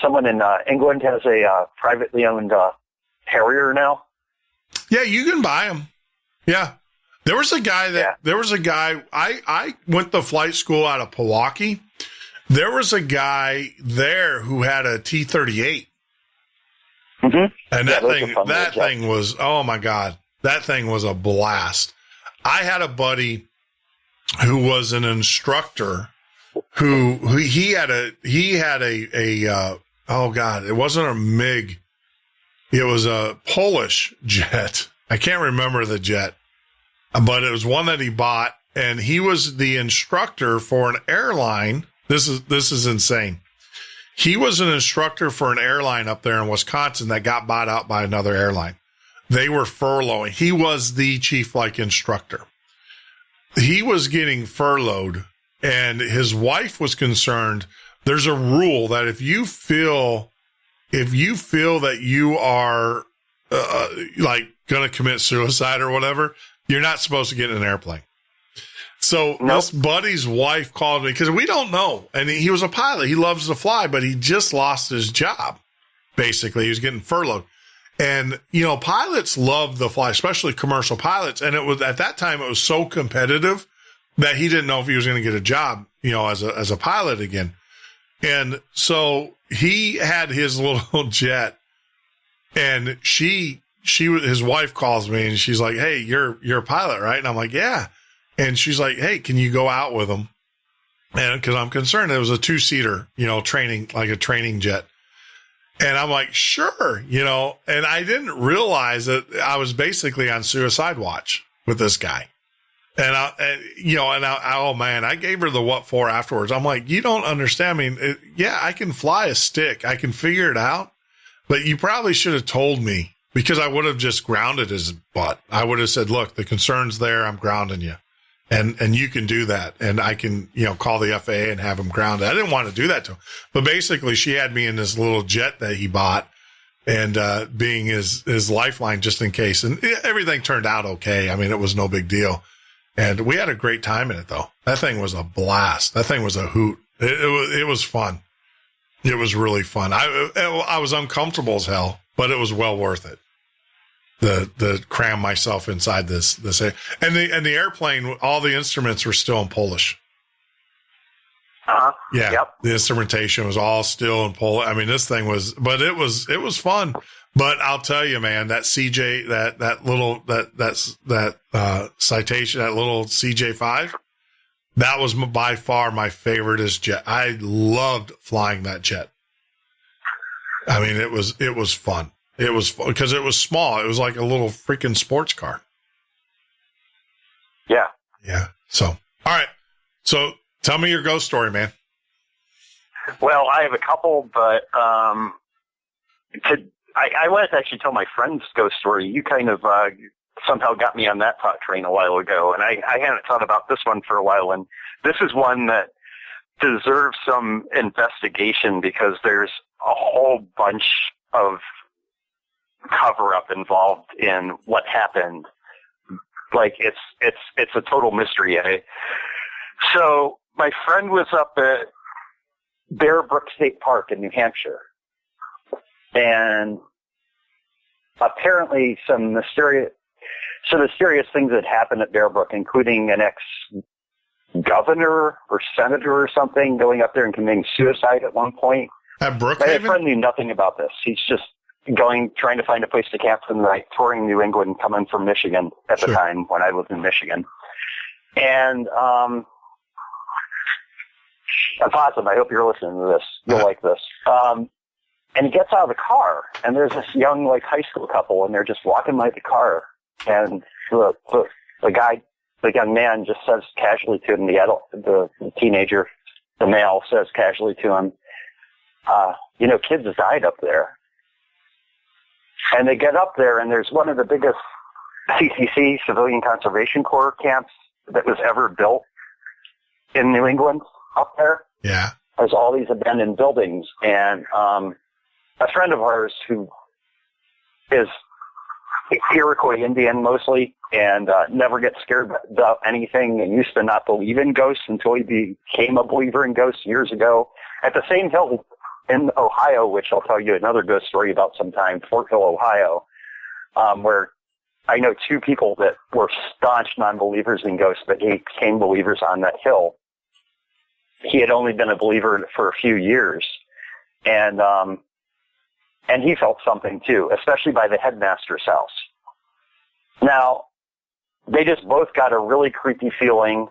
someone in England has a privately owned Harrier now. Yeah, you can buy them. Yeah. There was a guy I went to flight school out of Pewaukee. There was a guy there who had a T-38. Mm-hmm. And that thing was, oh my God, that thing was a blast. I had a buddy who was an instructor who he had a oh God, it wasn't a MiG. It was a Polish jet. I can't remember the jet. But it was one that he bought, and he was the instructor for an airline. This is insane. He was an instructor for an airline up there in Wisconsin that got bought out by another airline. They were furloughing. He was the chief flight instructor. He was getting furloughed, and his wife was concerned. There's a rule that if you feel that you are like going to commit suicide or whatever, you're not supposed to get in an airplane. So This buddy's wife called me because we don't know. And he was a pilot. He loves to fly, but he just lost his job. Basically, he was getting furloughed. And, pilots love the fly, especially commercial pilots. And it was at that time, it was so competitive that he didn't know if he was going to get a job, as a pilot again. And so he had his little jet, and his wife calls me and she's like, "Hey, you're a pilot, right?" And I'm like, "Yeah." And she's like, "Hey, can you go out with him?" And because I'm concerned, it was a 2-seater, training, like a training jet. And I'm like, "Sure," and I didn't realize that I was basically on suicide watch with this guy. And oh man, I gave her the what for afterwards. I'm like, "You don't understand me. Yeah, I can fly a stick. I can figure it out, but you probably should have told me, because I would have just grounded his butt. I would have said, look, the concern's there. I'm grounding you. And you can do that. And I can, call the FAA and have him grounded." I didn't want to do that to him, but basically she had me in this little jet that he bought, and, being his lifeline just in case. And everything turned out okay. I mean, it was no big deal. And we had a great time in it though. That thing was a blast. That thing was a hoot. It was fun. It was really fun. I was uncomfortable as hell, but it was well worth it. The cram myself inside this and the airplane, all the instruments were still in Polish. Yeah. Yep. The instrumentation was all still in Polish. I mean, this thing was, but it was fun. But I'll tell you, man, that CJ, that citation, that little CJ5, that was by far my favorite jet. I loved flying that jet. I mean, it was fun. It was because it was small. It was like a little freaking sports car. Yeah. Yeah. So, all right. So tell me your ghost story, man. Well, I have a couple, but I wanted to actually tell my friend's ghost story. You kind of somehow got me on that thought train a while ago, and I hadn't thought about this one for a while. And this is one that deserves some investigation because there's a whole bunch of cover-up involved in what happened. Like it's a total mystery. So my friend was up at Bear Brook State Park in New Hampshire, and apparently some mysterious things had happened at Bear Brook, including an ex-governor or senator or something going up there and committing suicide at one point. At Brookhaven? My friend knew nothing about this. He's just trying to find a place to camp for the night, touring New England, coming from Michigan at the time when I lived in Michigan. And that's awesome. I hope you're listening to this. You'll like this. And he gets out of the car, and there's this young, high school couple, and they're just walking by the car. And the young man just says casually to him, the teenager, the male says casually to him, kids died up there. And they get up there, and there's one of the biggest CCC, Civilian Conservation Corps camps that was ever built in New England up there. Yeah. There's all these abandoned buildings. And a friend of ours who is Iroquois Indian mostly and never gets scared about anything and used to not believe in ghosts until he became a believer in ghosts years ago. At the same hill in Ohio, which I'll tell you another ghost story about sometime, Fort Hill, Ohio, where I know two people that were staunch non-believers in ghosts, but he became believers on that hill. He had only been a believer for a few years, and he felt something too, especially by the headmaster's house. Now, they just both got a really creepy feeling,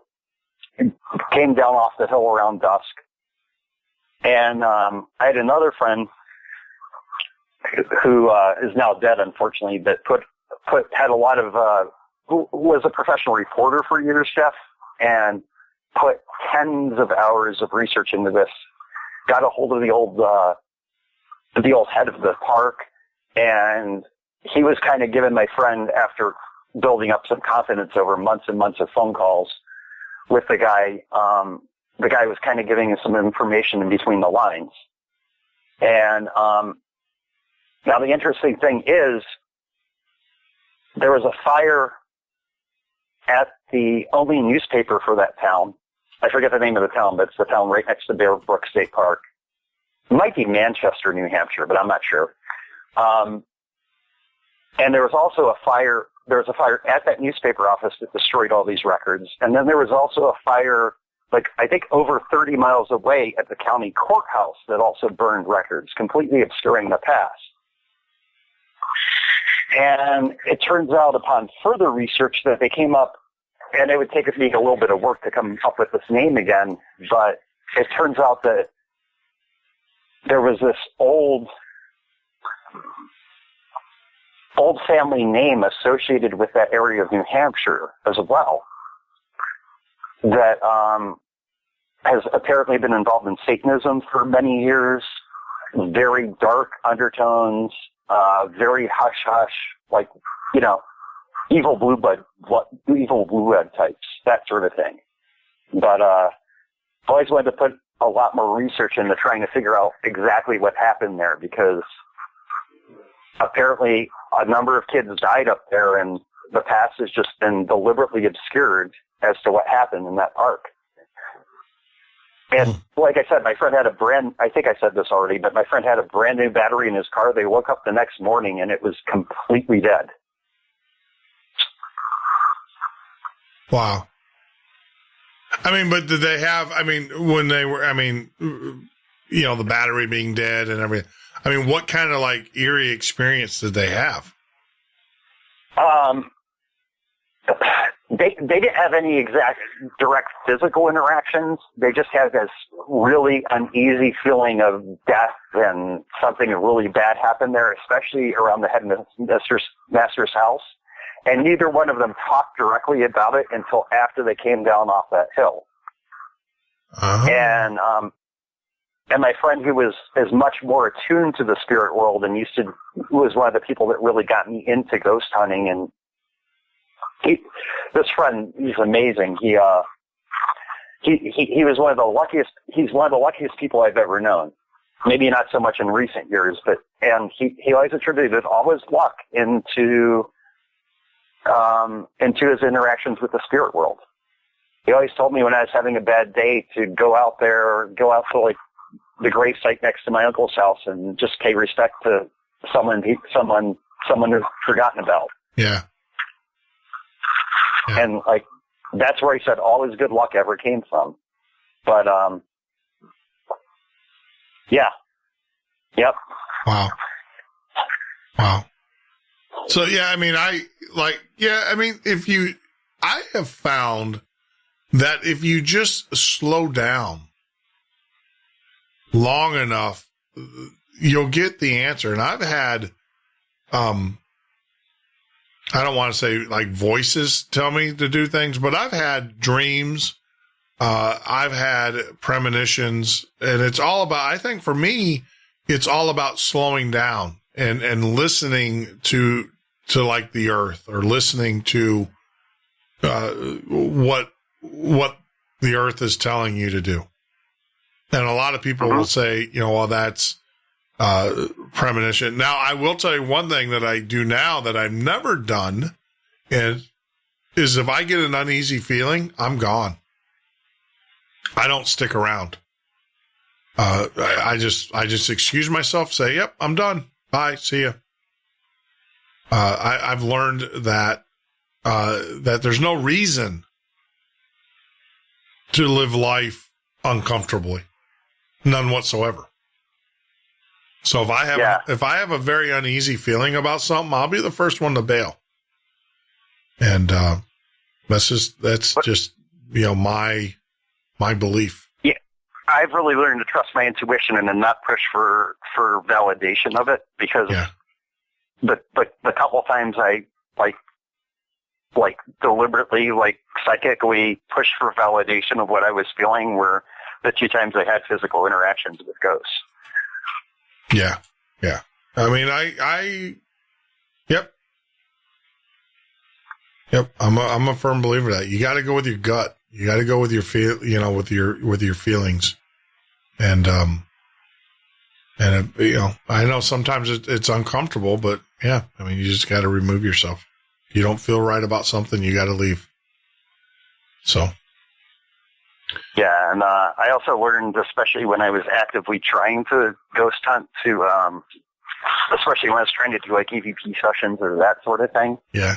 came down off the hill around dusk. And I had another friend who is now dead, unfortunately, that had a lot of who was a professional reporter for years, Jeff, and put tens of hours of research into this. got a hold of the old head of the park, and he was kind of giving my friend, after building up some confidence over months and months of phone calls with the guy was kind of giving him some information in between the lines. And now the interesting thing is, there was a fire at the only newspaper for that town. I forget the name of the town, but it's the town right next to Bear Brook State Park. It might be Manchester, New Hampshire, but I'm not sure. And there was also a fire. There was a fire at that newspaper office that destroyed all these records. And then there was also a fire, like, I think over 30 miles away at the county courthouse that also burned records, completely obscuring the past. And it turns out, upon further research, that they came up, and it would take me a little bit of work to come up with this name again, but it turns out that there was this old family name associated with that area of New Hampshire as well that has apparently been involved in Satanism for many years, very dark undertones, very hush-hush, like, you know, evil blue blood types, that sort of thing. But I always wanted to put a lot more research into trying to figure out exactly what happened there, because apparently a number of kids died up there, and the past has just been deliberately obscured as to what happened in that park. And like I said, my friend had I think I said this already, but my friend had a brand new battery in his car. They woke up the next morning and it was completely dead. Wow. I mean, but did they have, when they were, you know, the battery being dead and everything, what kind of like eerie experience did they have? They didn't have any exact direct physical interactions. They just had this really uneasy feeling of death, and something really bad happened there, especially around the headmaster's house. And neither one of them talked directly about it until after they came down off that hill. Uh-huh. And my friend, who is much more attuned to the spirit world and was one of the people that really got me into ghost hunting, and this friend, he's amazing. He was one of the luckiest. He's one of the luckiest people I've ever known. Maybe not so much in recent years, and he always attributed all his luck into his interactions with the spirit world. He always told me when I was having a bad day to go out to like the grave site next to my uncle's house and just pay respect to someone who's forgotten about. Yeah. Yeah. And like, that's where he said all his good luck ever came from. But, yeah. Yep. Wow. So, yeah, I have found that if you just slow down long enough, you'll get the answer. And I've had, I don't want to say like voices tell me to do things, but I've had dreams. I've had premonitions, and it's all about, I think for me, it's all about slowing down and listening to like the earth, or listening to, what the earth is telling you to do. And a lot of people will say, well, that's, premonition. Now, I will tell you one thing that I do now that I've never done is if I get an uneasy feeling, I'm gone. I don't stick around. I just excuse myself, say, yep, I'm done. Bye. See ya. I've learned that there's no reason to live life uncomfortably. None whatsoever. So if I have a very uneasy feeling about something, I'll be the first one to bail. And that's just my belief. Yeah, I've really learned to trust my intuition and then not push for validation of it, because the couple of times I like deliberately, like psychically push for validation of what I was feeling were the 2 times I had physical interactions with ghosts. Yeah. Yeah. I mean, Yep. I'm a firm believer that you got to go with your gut. You got to go with your with your feelings. And I know sometimes it's uncomfortable, but yeah, I mean, you just got to remove yourself. If you don't feel right about something, you got to leave. So. Yeah, and I also learned, especially when I was actively trying to ghost hunt, especially when I was trying to do like EVP sessions or that sort of thing. Yeah.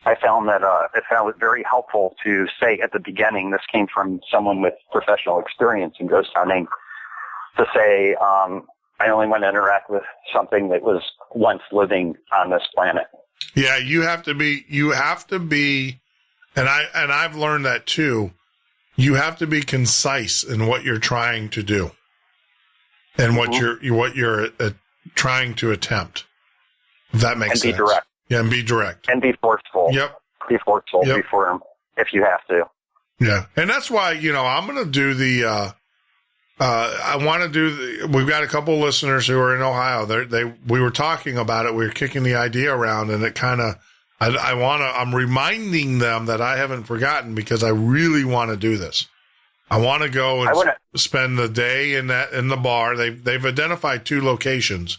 I found that I found it very helpful to say at the beginning, this came from someone with professional experience in ghost hunting, to say, I only want to interact with something that was once living on this planet. Yeah, you have to be, and I've learned that too. You have to be concise in what you're trying to do, and what you're trying to attempt. If that makes sense. And be direct. Yeah, and be direct. And be forceful. Yep. Be forceful. Be firm if you have to. Yeah, and that's why I'm going to do the. I want to do. We've got a couple of listeners who are in Ohio. We were talking about it. We were kicking the idea around, and it kind of. I'm reminding them that I haven't forgotten, because I really want to do this. I want to go and spend the day in the bar. They've identified 2 locations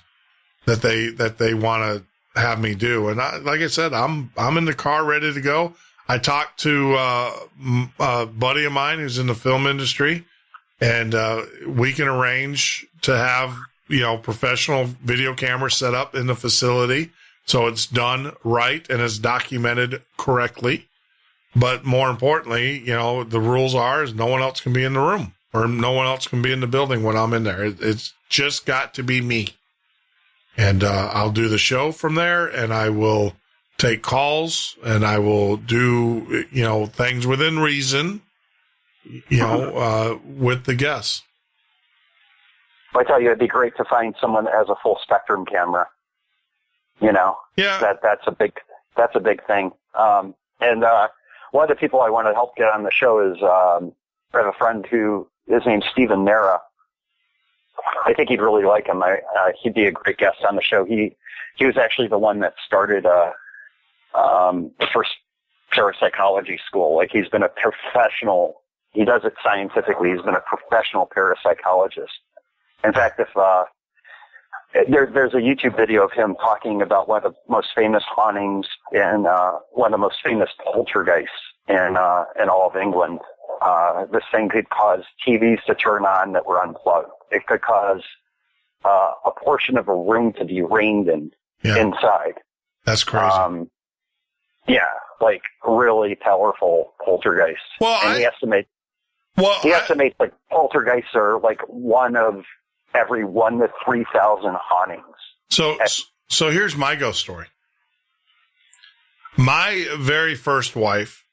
that they want to have me do, and like I said, I'm in the car ready to go. I talked to a buddy of mine who's in the film industry, and we can arrange to have professional video cameras set up in the facility. So it's done right and it's documented correctly. But more importantly, the rules is no one else can be in the room, or no one else can be in the building when I'm in there. It's just got to be me. And I'll do the show from there, and I will take calls, and I will do, things within reason, with the guests. I tell you, it'd be great to find someone that has a full spectrum camera. Yeah. That's a big thing. And one of the people I want to help get on the show is I have a friend his name's Stephen Nera. I think you'd really like him. He'd be a great guest on the show. He was actually the one that started the first parapsychology school. Like, he's been a professional. He does it scientifically. He's been a professional parapsychologist. In fact, if there's a YouTube video of him talking about one of the most famous hauntings and one of the most famous poltergeists in all of England. This thing could cause TVs to turn on that were unplugged. It could cause a portion of a room to be rained inside. That's crazy. Yeah, like really powerful poltergeists. Well, and he estimates like poltergeists are like one of every 1 to 3,000 hauntings. So here's my ghost story. My very first wife,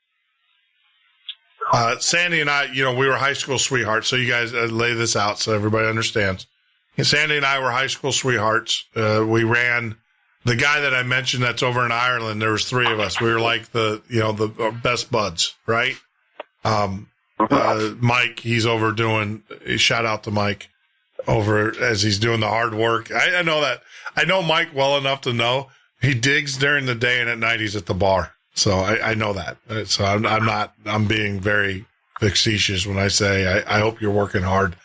Sandy and I, we were high school sweethearts. So you guys lay this out so everybody understands. And Sandy and I were high school sweethearts. We ran the guy that I mentioned that's over in Ireland. There was 3 of us. We were like the best buds, right? Mike, he's over doing, shout out to Mike over as he's doing the hard work. I know that. I know Mike well enough to know he digs during the day and at night he's at the bar. So I know that. So I'm being very facetious when I say I hope you're working hard,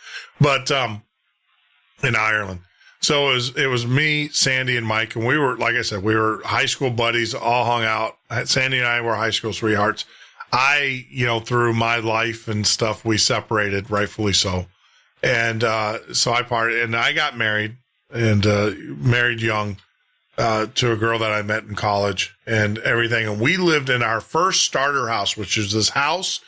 but, in Ireland. So it was me, Sandy, and Mike, and we were, like I said, we were high school buddies, all hung out. Sandy and I were high school sweethearts. Through my life and stuff, we separated, rightfully so. And, so I parted, and I got married and, married young, to a girl that I met in college and everything. And we lived in our first starter house, which is this house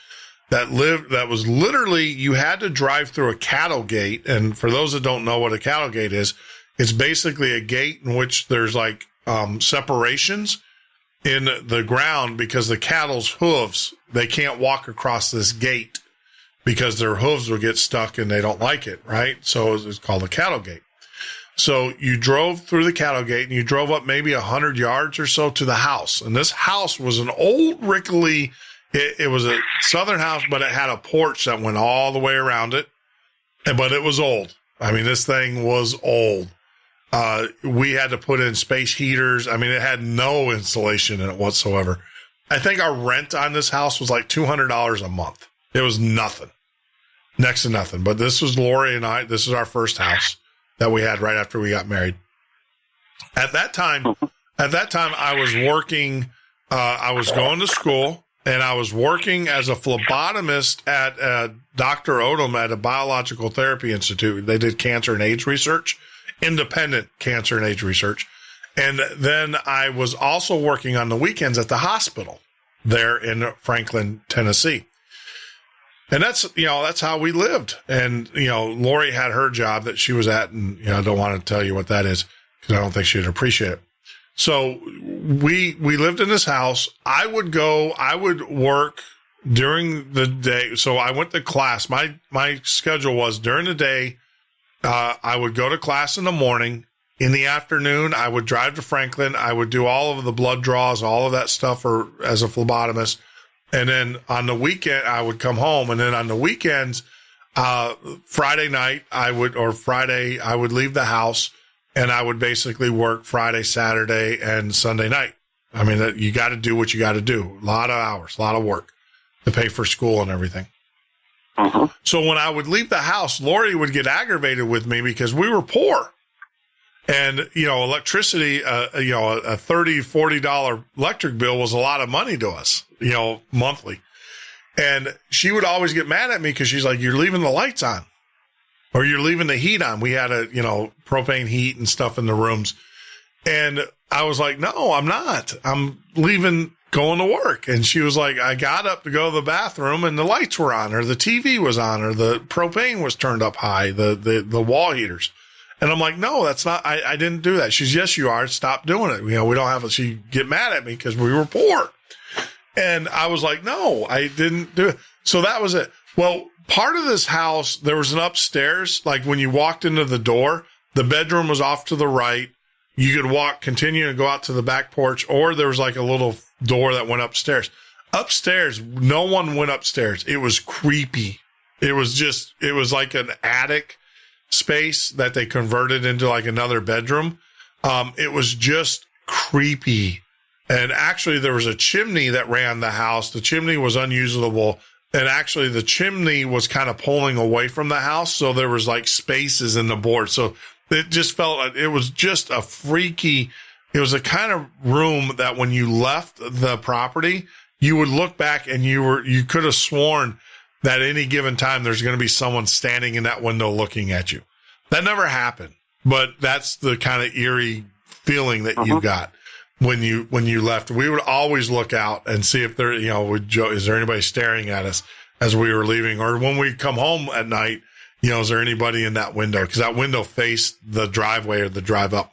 that was literally, you had to drive through a cattle gate. And for those that don't know what a cattle gate is, it's basically a gate in which there's like, separations in the ground because the cattle's hooves, they can't walk across this gate because their hooves will get stuck and they don't like it, right? So it's called a cattle gate. So you drove through the cattle gate and you drove up maybe 100 yards or so to the house. And this house was an old rickety It was a southern house, but it had a porch that went all the way around it. But it was old. I mean, this thing was old. We had to put in space heaters. I mean, it had no insulation in it whatsoever. I think our rent on this house was like $200 a month. It was nothing, next to nothing. But this was Lori and I. This is our first house that we had right after we got married. At that time, I was working. I was going to school, and I was working as a phlebotomist at Dr. Odom at a biological therapy institute. They did cancer and AIDS research, independent cancer and AIDS research. And then I was also working on the weekends at the hospital there in Franklin, Tennessee. And that's how we lived. And, Lori had her job that she was at, and, I don't want to tell you what that is because I don't think she'd appreciate it. So we lived in this house. I would work during the day. So I went to class. My schedule was during the day, I would go to class in the morning. In the afternoon, I would drive to Franklin. I would do all of the blood draws, all of that stuff as a phlebotomist. And then on the weekend, I would come home. And then on the weekends, Friday night, I would leave the house and I would basically work Friday, Saturday, and Sunday night. I mean, you got to do what you got to do. A lot of hours, a lot of work to pay for school and everything. Uh-huh. So when I would leave the house, Lori would get aggravated with me because we were poor. And, electricity, a $30, $40 electric bill was a lot of money to us, monthly. And she would always get mad at me because she's like, you're leaving the lights on or you're leaving the heat on. We had propane heat and stuff in the rooms. And I was like, no, I'm not. I'm leaving, going to work. And she was like, I got up to go to the bathroom and the lights were on or the TV was on or the propane was turned up high, the wall heaters. And I'm like, no, that's not, I didn't do that. She's, yes, you are. Stop doing it. We don't have she'd get mad at me because we were poor. And I was like, no, I didn't do it. So that was it. Well, part of this house, there was an upstairs, like when you walked into the door, the bedroom was off to the right. You could continue and go out to the back porch, or there was like a little door that went upstairs. Upstairs, no one went upstairs. It was creepy. It was like an attic space that they converted into like another bedroom. It was just creepy. And actually there was a chimney that ran the house. The chimney was unusable. And actually the chimney was kind of pulling away from the house. So there was like spaces in the board. So it just felt like it was just a freaky, it was a kind of room that when you left the property, you would look back and you could have sworn that any given time there's going to be someone standing in that window looking at you. That never happened, but that's the kind of eerie feeling that you got when you left. We would always look out and see if there, is there anybody staring at us as we were leaving, or when we come home at night, is there anybody in that window? Because that window faced the driveway or the drive up.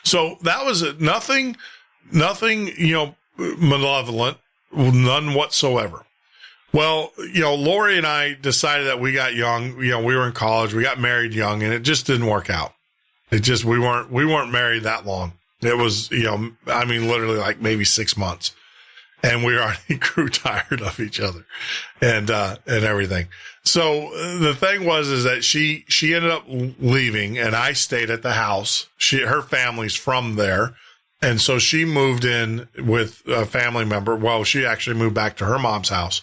So that was it. Nothing, malevolent, none whatsoever. Well, Lori and I decided that we got young, we were in college, we got married young, and it just didn't work out. We weren't married that long. It was, literally like maybe 6 months, and we already grew tired of each other and everything. So the thing is that she ended up leaving and I stayed at the house. Her family's from there. And so she moved in with a family member. Well, she actually moved back to her mom's house.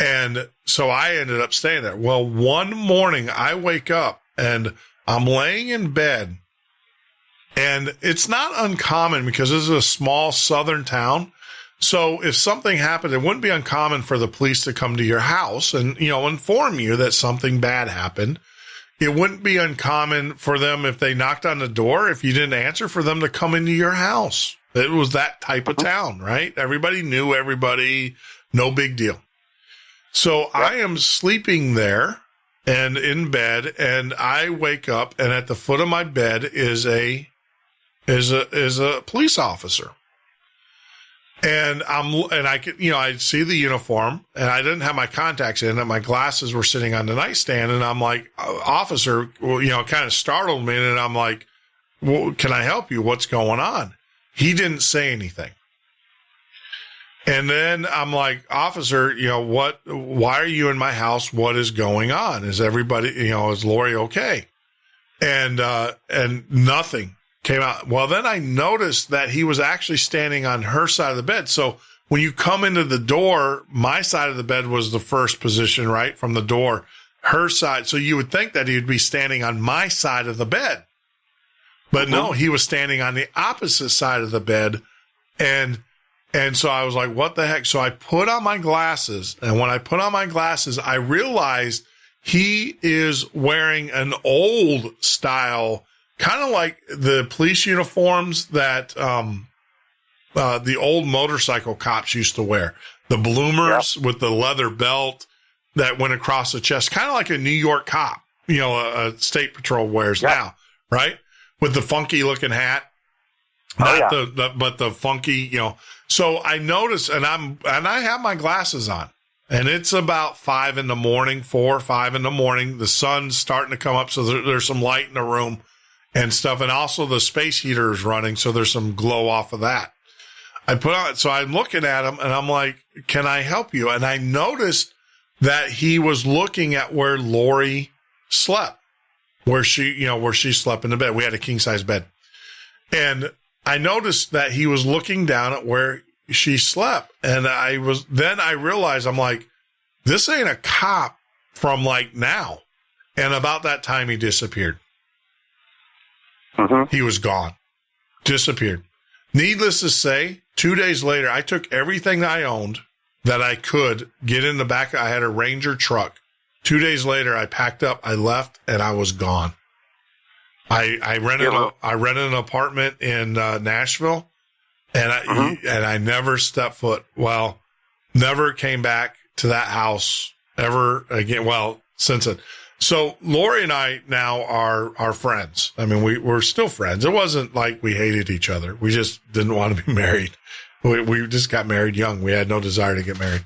And so I ended up staying there. Well, one morning I wake up and I'm laying in bed, and it's not uncommon because this is a small southern town. So if something happened, it wouldn't be uncommon for the police to come to your house and, inform you that something bad happened. It wouldn't be uncommon for them, if they knocked on the door, if you didn't answer, for them to come into your house. It was that type of town, right? Everybody knew everybody, no big deal. So I am sleeping there and in bed, and I wake up, and at the foot of my bed is a police officer. And I could, I see the uniform, and I didn't have my contacts in, and my glasses were sitting on the nightstand. And I'm like, officer, kind of startled me. And I'm like, well, can I help you? What's going on? He didn't say anything. And then I'm like, officer, why are you in my house? What is going on? Is everybody, is Lori okay? And nothing came out. Well, then I noticed that he was actually standing on her side of the bed. So when you come into the door, my side of the bed was the first position, right? From the door, her side. So you would think that he would be standing on my side of the bed. But no, he was standing on the opposite side of the bed. And so I was like, what the heck? So I put on my glasses. And when I put on my glasses, I realized he is wearing an old style, kind of like the police uniforms that the old motorcycle cops used to wear. The bloomers with the leather belt that went across the chest, kind of like a New York cop, a state patrol wears now, right? With the funky looking hat. But the funky, So I noticed, and I have my glasses on, and it's about 4 or 5 in the morning. The sun's starting to come up, so there's some light in the room and stuff, and also the space heater is running, so there's some glow off of that. So I'm looking at him, and I'm like, "Can I help you?" And I noticed that he was looking at where Lori slept, where she slept in the bed. We had a king size bed, and I noticed that he was looking down at where she slept. And then I realized, I'm like, this ain't a cop from like now. And about that time he disappeared. He was gone, disappeared. Needless to say, 2 days later, I took everything that I owned that I could get in the back. I had a Ranger truck. 2 days later, I packed up, I left, and I was gone. I rented an apartment in Nashville, and I never stepped foot. Well, never came back to that house ever again. Well, since it. So Lori and I now are friends. I mean, we're still friends. It wasn't like we hated each other. We just didn't want to be married. We just got married young. We had no desire to get married.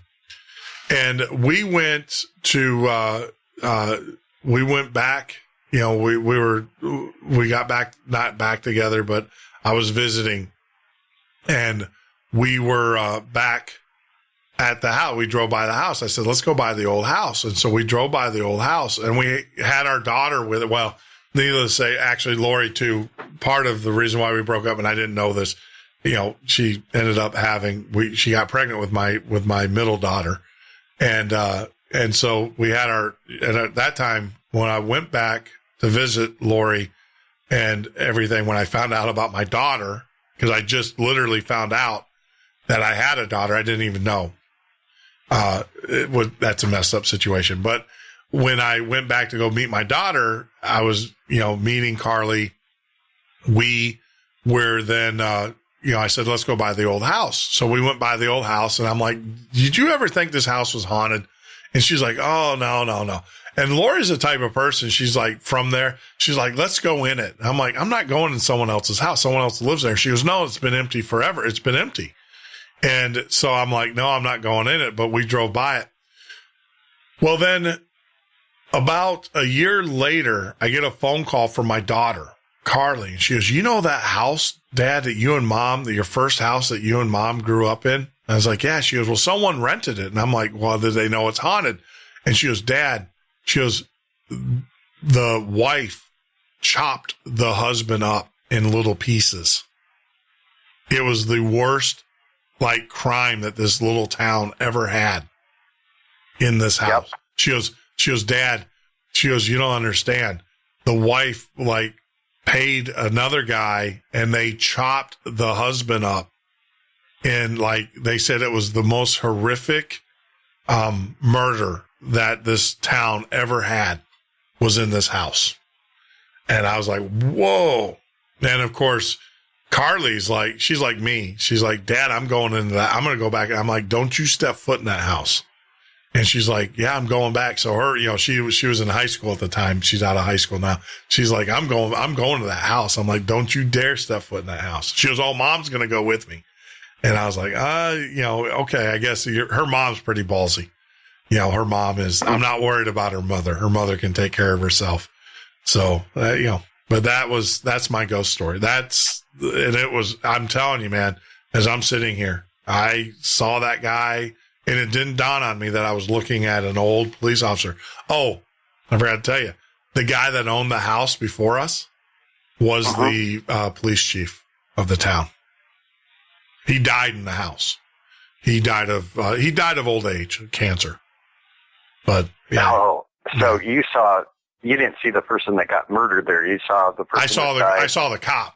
And we went back. We got back, not back together, but I was visiting, and we were back at the house. We drove by the house. I said, let's go by the old house. And so we drove by the old house, and we had our daughter with it. Well, needless to say, actually, Lori too, part of the reason why we broke up, and I didn't know this, she ended up she got pregnant with my middle daughter. And so we had and at that time, when I went back to visit Lori and everything, when I found out about my daughter, because I just literally found out that I had a daughter, I didn't even know. That's a messed up situation. But when I went back to go meet my daughter, I was, meeting Carly. We were then, I said, let's go by the old house. So we went by the old house, and I'm like, did you ever think this house was haunted? And she's like, oh, no. And Lori's the type of person, she's like, from there, she's like, let's go in it. I'm like, I'm not going in someone else's house. Someone else lives there. She goes, no, it's been empty forever. It's been empty. And so I'm like, no, I'm not going in it. But we drove by it. Well, then about a year later, I get a phone call from my daughter, Carly. And she goes, that house, Dad, that your first house that you and Mom grew up in? And I was like, yeah. She goes, well, someone rented it. And I'm like, well, did they know it's haunted? And she goes, Dad, the wife chopped the husband up in little pieces. It was the worst, crime that this little town ever had in this house. Yep. She goes, Dad, you don't understand. The wife, paid another guy, and they chopped the husband up. And, they said it was the most horrific murder that this town ever had was in this house. And I was like, whoa. And of course, Carly's she's like me. She's like, Dad, I'm going into that. I'm going to go back. I'm like, don't you step foot in that house. And she's like, yeah, I'm going back. So her, she was in high school at the time. She's out of high school now. She's like, I'm going to that house. I'm like, don't you dare step foot in that house. She goes, oh, Mom's going to go with me. And I was like, okay, I guess her mom's pretty ballsy. Her mom is, I'm not worried about her mother. Her mother can take care of herself. So, but that's my ghost story. I'm telling you, man, as I'm sitting here, I saw that guy, and it didn't dawn on me that I was looking at an old police officer. Oh, I forgot to tell you, the guy that owned the house before us was the police chief of the town. He died in the house. He died of old age, cancer. But yeah. Oh, so you didn't see the person that got murdered there. You saw the person. I saw the cop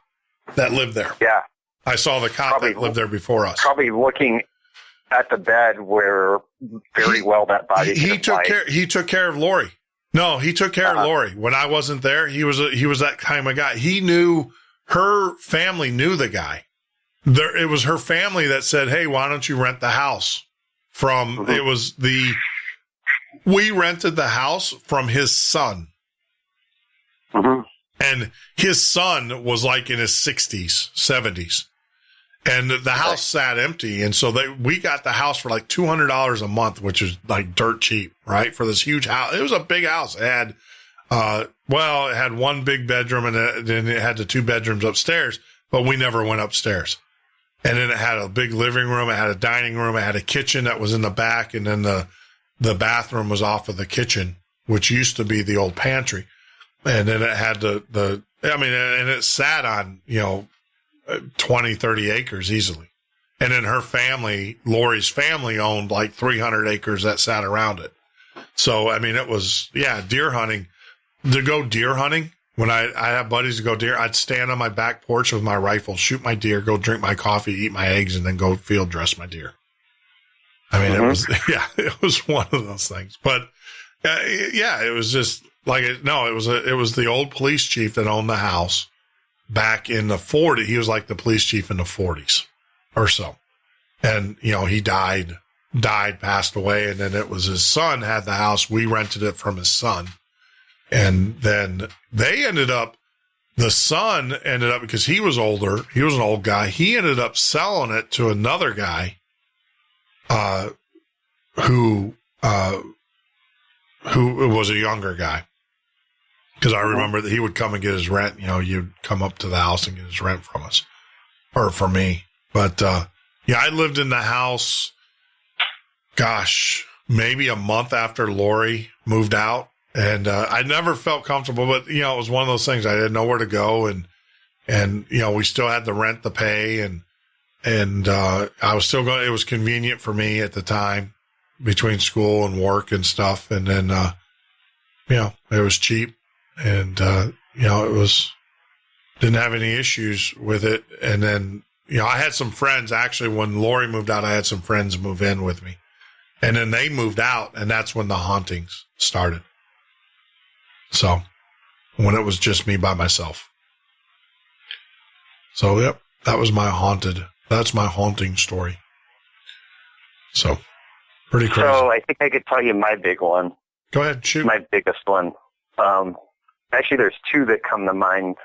that lived there. Yeah. I saw the cop that lived there before us. Probably looking at the bed where that body. He took care of Lori. No, he took care of Lori when I wasn't there. He was that kind of guy. He knew, her family knew the guy. It was her family that said, "Hey, why don't you rent the house from?" We rented the house from his son. And his son was like in his 60s, 70s. And the house sat empty. And so we got the house for like $200 a month, which is like dirt cheap, right? For this huge house. It was a big house. It had, it had one big bedroom, and then it had the 2 bedrooms upstairs, but we never went upstairs. And then it had a big living room. It had a dining room. It had a kitchen that was in the back. And then the bathroom was off of the kitchen, which used to be the old pantry. And then it had and it sat on, 20, 30 acres easily. And then her family, Lori's family, owned like 300 acres that sat around it. So, I mean, it was, deer hunting. To go deer hunting, when I have buddies to go deer, I'd stand on my back porch with my rifle, shoot my deer, go drink my coffee, eat my eggs, and then go field dress my deer. I mean, it was one of those things. But, it was just like, it was the old police chief that owned the house back in the 40s. He was like the police chief in the 40s or so. And, he died, passed away. And then it was his son had the house. We rented it from his son. And then the son ended up, because he was older, he was an old guy. He ended up selling it to another guy, who was a younger guy. Because I remember that he would come and get his rent. You'd come up to the house and get his rent from us, or from me. But, I lived in the house, maybe a month after Lori moved out. And, I never felt comfortable, but, it was one of those things. I didn't know where to go. And, we still had the rent to pay, and I was still going, it was convenient for me at the time between school and work and stuff. And then, it was cheap, and, it didn't have any issues with it. And then, I had some friends, actually, when Lori moved out, I had some friends move in with me, and then they moved out, and that's when the hauntings started. So when it was just me by myself. So, yep, that's my haunting story. So pretty crazy. So I think I could tell you my big one. Go ahead, shoot. My biggest one. Actually, there's 2 that come to mind.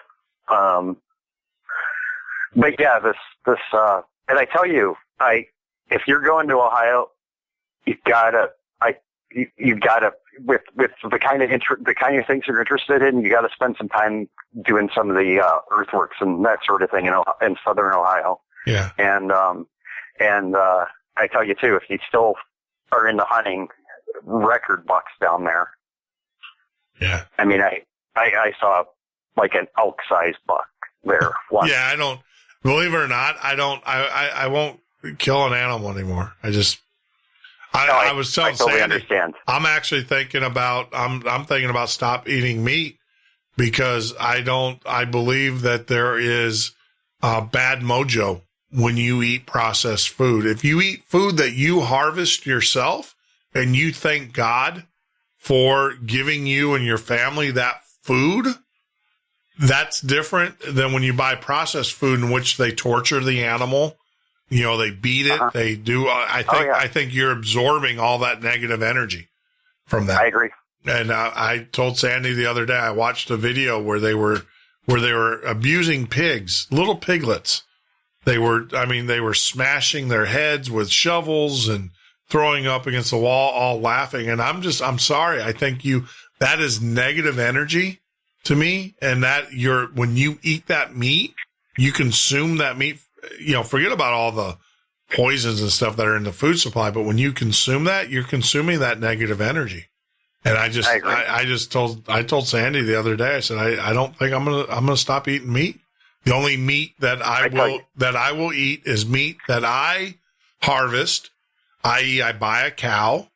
But yeah, this, and I tell you, if you're going to Ohio, you've gotta, with the kind of things you're interested in, you gotta spend some time doing some of the, earthworks and that sort of thing in southern Ohio. Yeah. And I tell you too, if you still are into hunting, record bucks down there. Yeah. I mean, I saw like an elk-sized buck there once. Yeah, I don't, believe it or not, I won't kill an animal anymore. I was telling totally Sandy, understand. I'm actually thinking about, I'm thinking about stop eating meat, because I believe that there is bad mojo when you eat processed food. If you eat food that you harvest yourself and you thank God for giving you and your family that food, that's different than when you buy processed food in which they torture the animal. They beat it. They do. I think you're absorbing all that negative energy from that. I agree. And I told Sandy the other day, I watched a video where they were abusing pigs, little piglets. They were smashing their heads with shovels and throwing up against the wall, all laughing. And I'm sorry. I think that is negative energy to me. And that when you eat that meat, you consume that meat, forget about all poisons and stuff that are in the food supply. But when you consume that, you're consuming that negative energy. And I told Sandy the other day, I said, I don't think I'm gonna stop eating meat. The only meat that I will eat is meat that I harvest, i.e. I buy a cow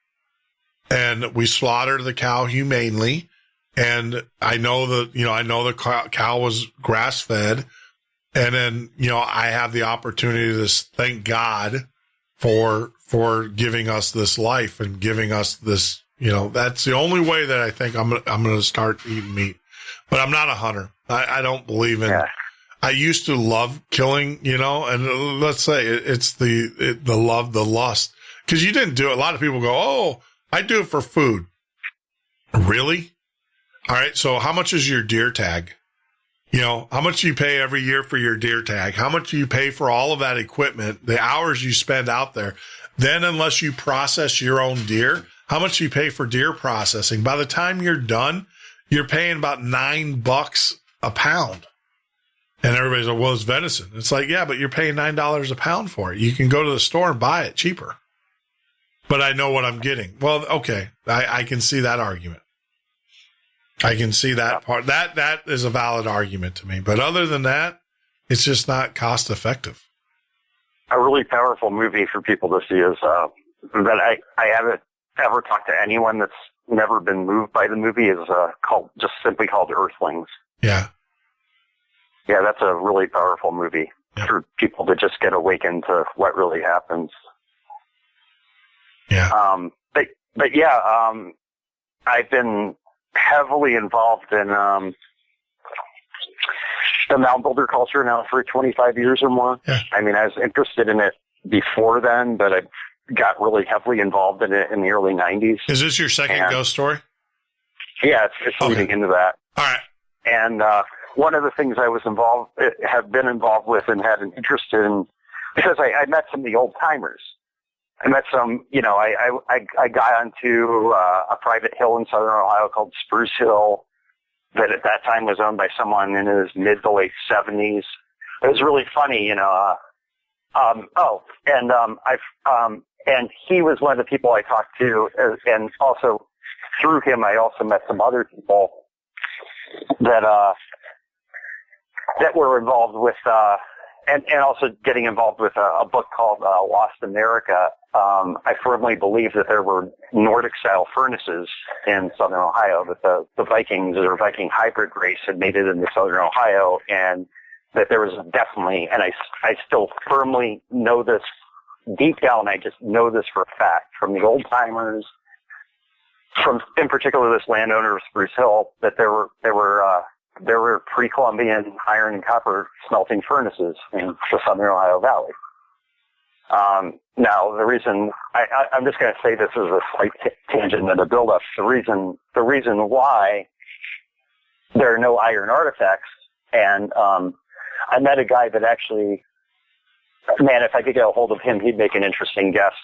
and we slaughter the cow humanely. And I know the cow was grass fed. And then, I have the opportunity to thank God for giving us this life and giving us this. That's the only way that I think I'm going to start eating meat. But I'm not a hunter. I don't believe in. Yeah. I used to love killing, and let's say it's the love, the lust, because you didn't do it. A lot of people go, "Oh, I do it for food." Really? All right. So how much is your deer tag? How much do you pay every year for your deer tag? How much do you pay for all of that equipment, the hours you spend out there? Then unless you process your own deer, how much do you pay for deer processing? By the time you're done, you're paying about $9 a pound. And everybody's like, well, it's venison. It's like, yeah, but you're paying $9 a pound for it. You can go to the store and buy it cheaper. But I know what I'm getting. Well, okay. I can see that argument. I can see that part. That is a valid argument to me. But other than that, it's just not cost effective. A really powerful movie for people to see is that I haven't ever talked to anyone that's never been moved by the movie is simply called Earthlings. Yeah. Yeah, that's a really powerful movie for people to just get awakened to what really happens. Yeah. But yeah, I've been heavily involved in the mound builder culture now for 25 years or more. Yeah. I mean, I was interested in it before then, but I got really heavily involved in it in the early 90s. Is this your second ghost story? Yeah, it's leading into that. All right. And one of the things I have been involved with and had an interest in, because I met some of the old timers. I met some, I got onto a private hill in southern Ohio called Spruce Hill that at that time was owned by someone in his mid to late 70s. It was really funny, and he was one of the people I talked to, and also through him, I also met some other people that were involved with, and also getting involved with a book called Lost America. I firmly believe that there were Nordic-style furnaces in southern Ohio, that the Vikings or Viking hybrid race had made it into southern Ohio, and that there was definitely, and I still firmly know this deep down, I just know this for a fact, from the old-timers, from, in particular, this landowner of Spruce Hill, that there were pre-Columbian iron and copper smelting furnaces in the southern Ohio Valley. Now, the reason I'm just going to say this as a slight tangent and a build-up. The reason why there are no iron artifacts, and I met a guy that actually, man, if I could get a hold of him, he'd make an interesting guest.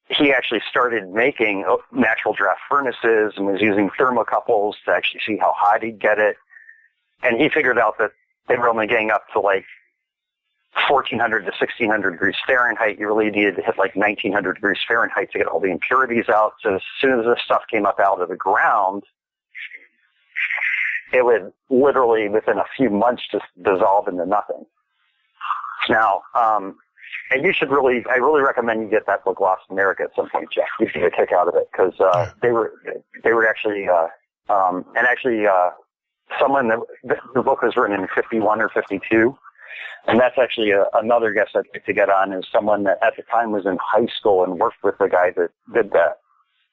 He actually started making natural draft furnaces and was using thermocouples to actually see how hot he'd get it. And he figured out that they were only getting up to like 1,400 to 1,600 degrees Fahrenheit. You really needed to hit like 1,900 degrees Fahrenheit to get all the impurities out. So as soon as this stuff came up out of the ground, it would literally within a few months just dissolve into nothing. Now, and I really recommend you get that book, Lost America, at some point, Jeff. You should get a kick out of it, because they were actually, someone that the book was written in 51 or 52, and that's actually another guest I'd like to get on, is someone that at the time was in high school and worked with the guy that did that.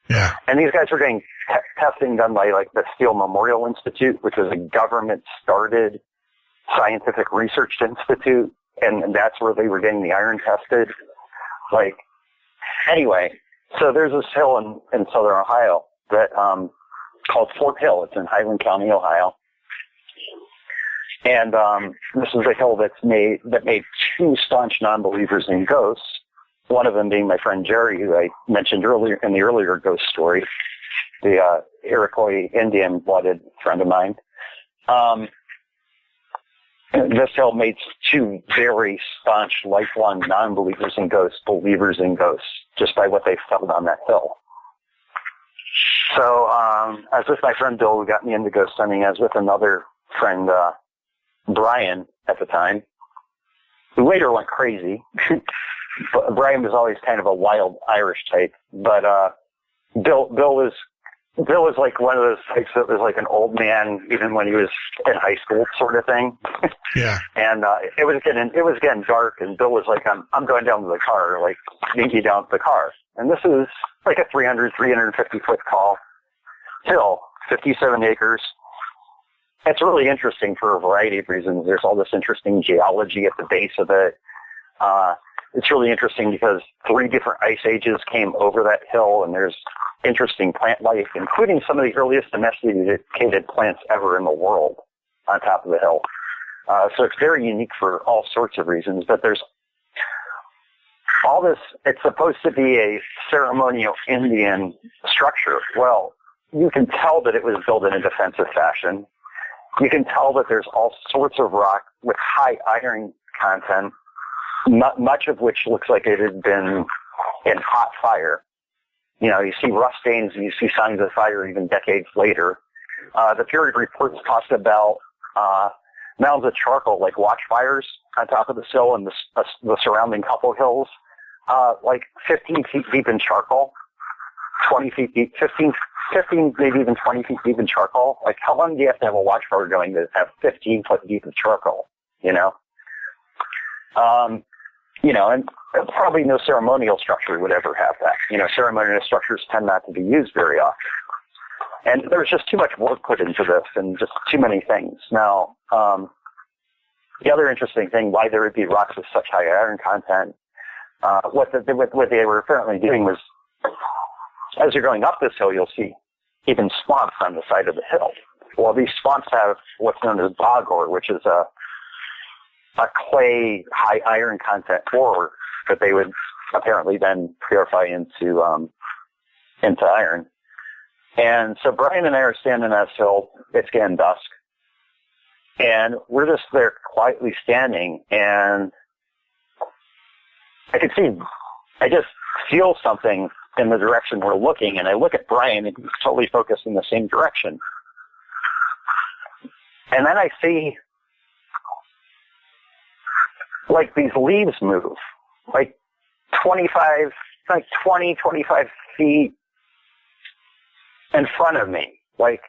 Yeah. And these guys were getting testing done by like the Steel Memorial Institute, which was a government-started scientific research institute. And that's where they were getting the iron tested. Like, anyway, so there's this hill in southern Ohio that, called Fort Hill. It's in Highland County, Ohio. And, this is a hill that made two staunch non-believers in ghosts. One of them being my friend Jerry, who I mentioned earlier in the earlier ghost story, the, Iroquois Indian blooded friend of mine. this hill made two very staunch, lifelong non-believers in ghosts, believers in ghosts, just by what they felt on that hill. So I was with my friend Bill, who got me into ghost hunting. I was with another friend, Brian, at the time, who later went crazy. But Brian was always kind of a wild Irish type. But Bill was like one of those types that was like an old man, even when he was in high school, sort of thing. Yeah. And it was getting dark, and Bill was like, I'm going down to the car, like sneaky down to the car. And this is like a 350 foot tall hill, 57 acres. It's really interesting for a variety of reasons. There's all this interesting geology at the base of it. It's really interesting because 3 different ice ages came over that hill, and there's interesting plant life, including some of the earliest domesticated plants ever in the world on top of the hill. So it's very unique for all sorts of reasons, but there's all this. It's supposed to be a ceremonial Indian structure. Well, you can tell that it was built in a defensive fashion. You can tell that there's all sorts of rock with high iron content, much of which looks like it had been in hot fire. You know, you see rust stains and you see signs of fire even decades later. The period reports talked about mounds of charcoal, like watchfires on top of the hill and the surrounding couple hills, like 15 feet deep in charcoal, 20 feet deep, 15, maybe even 20 feet deep in charcoal. Like, how long do you have to have a watchfire going to have 15 foot deep of charcoal, you know? You know, and probably no ceremonial structure would ever have that. You know, ceremonial structures tend not to be used very often. And there's just too much work put into this and just too many things. Now, the other interesting thing, why there would be rocks with such high iron content, what they were apparently doing was, as you're going up this hill, you'll see even swamps on the side of the hill. Well, these swamps have what's known as bog ore, which is a clay, high iron content ore that they would apparently then purify into iron. And so Brian and I are standing on this hill. It's getting dusk. And we're just there quietly standing, and I just feel something in the direction we're looking, and I look at Brian, and he's totally focused in the same direction. And then I see, like, these leaves move, like 20, 25 feet in front of me, like,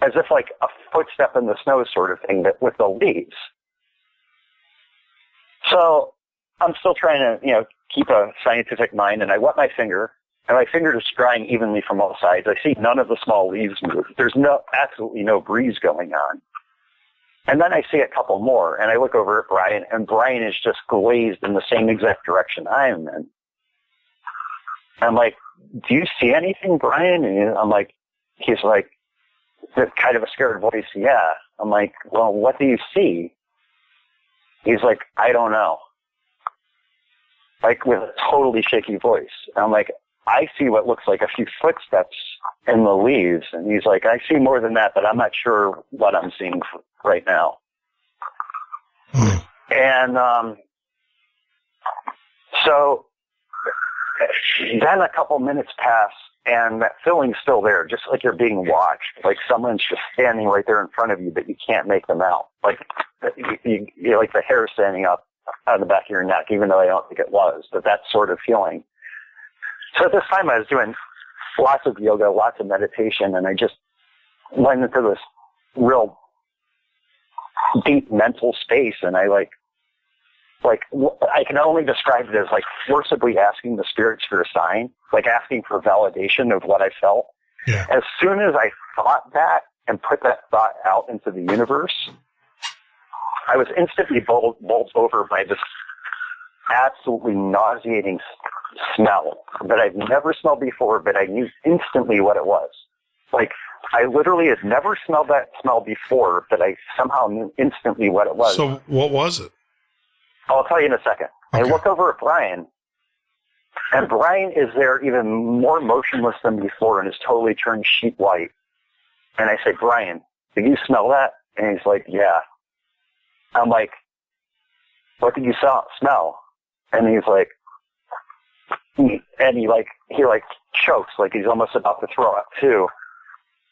as if like a footstep in the snow sort of thing, but with the leaves. So I'm still trying to, you know, keep a scientific mind, and I wet my finger, and my finger is drying evenly from all sides. I see none of the small leaves move. There's absolutely no breeze going on. And then I see a couple more, and I look over at Brian, and Brian is just glazed in the same exact direction I am in. I'm like, do you see anything, Brian? And I'm like, he's like, with kind of a scared voice, yeah. I'm like, well, what do you see? He's like, I don't know. Like, with a totally shaky voice. And I'm like, I see what looks like a few footsteps in the leaves. And he's like, I see more than that, but I'm not sure what I'm seeing right now. And so then a couple minutes pass, and that feeling's still there, just like you're being watched, like someone's just standing right there in front of you, but you can't make them out. Like, you like the hair standing up on the back of your neck, even though I don't think it was, but that sort of feeling. So at this time, I was doing lots of yoga, lots of meditation, and I just went into this real deep mental space, and I I can only describe it as like forcibly asking the spirits for a sign, like asking for validation of what I felt. Yeah. As soon as I thought that and put that thought out into the universe, I was instantly bowled over by this absolutely nauseating smell that I've never smelled before, but I knew instantly what it was. Like, I literally had never smelled that smell before, but I somehow knew instantly what it was. So what was it? I'll tell you in a second. Okay. I look over at Brian, and Brian is there even more motionless than before and is totally turned sheet white. And I say, Brian, did you smell that? And he's like, yeah. I'm like, what did you smell? And he's like, he chokes, like he's almost about to throw up too.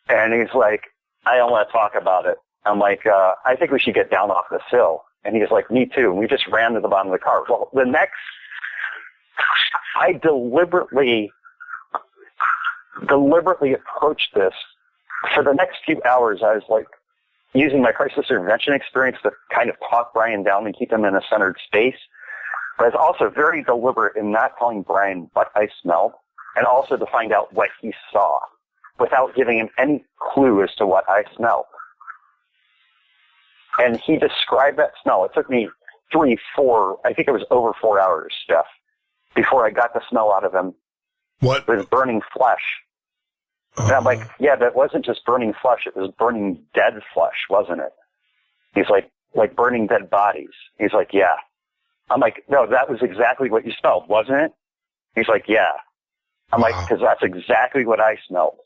And he's like, I don't want to talk about it. I'm like, I think we should get down off this hill. And he's like, me too. And we just ran to the bottom of the car. Well, I deliberately approached this. For the next few hours, I was like using my crisis intervention experience to kind of talk Brian down and keep him in a centered space. But I was also very deliberate in not telling Brian what I smelled and also to find out what he saw without giving him any clue as to what I smelled. And he described that smell. It took me 3, 4, I think it was over 4 hours, Jeff, before I got the smell out of him. What? It was burning flesh. And I'm like, yeah, that wasn't just burning flesh. It was burning dead flesh, wasn't it? He's like burning dead bodies. He's like, yeah. I'm like, no, that was exactly what you smelled, wasn't it? He's like, yeah. I'm like, because that's exactly what I smelled.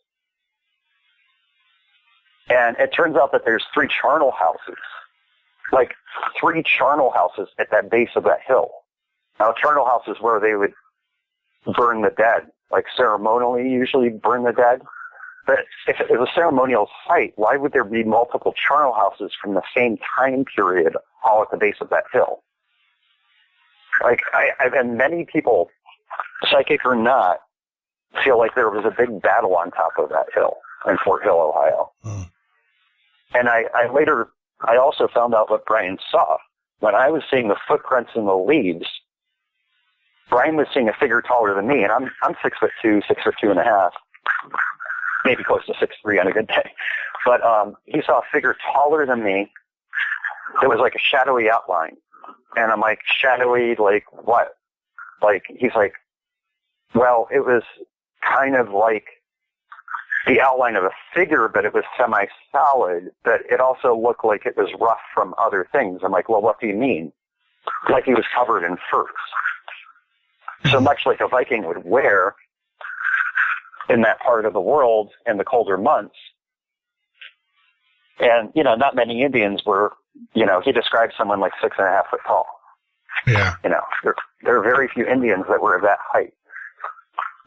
And it turns out that there's 3 charnel houses, like 3 charnel houses at that base of that hill. Now, charnel house is where they would burn the dead, like ceremonially usually burn the dead. But if it was a ceremonial site, why would there be multiple charnel houses from the same time period all at the base of that hill? Like, I've had many people, psychic or not, feel like there was a big battle on top of that hill in Fort Hill, Ohio. And I also found out what Brian saw. When I was seeing the footprints in the leaves, Brian was seeing a figure taller than me, and I'm 6'2", 6'2.5", maybe close to 6'3" on a good day. But he saw a figure taller than me. It was like a shadowy outline. And I'm like, shadowy, like what? Like, he's like, well, it was kind of like the outline of a figure, but it was semi-solid, but it also looked like it was rough from other things. I'm like, well, what do you mean? Like he was covered in furs. So much like a Viking would wear in that part of the world in the colder months. And, not many Indians were, he described someone like 6.5 foot tall. Yeah. There are very few Indians that were of that height.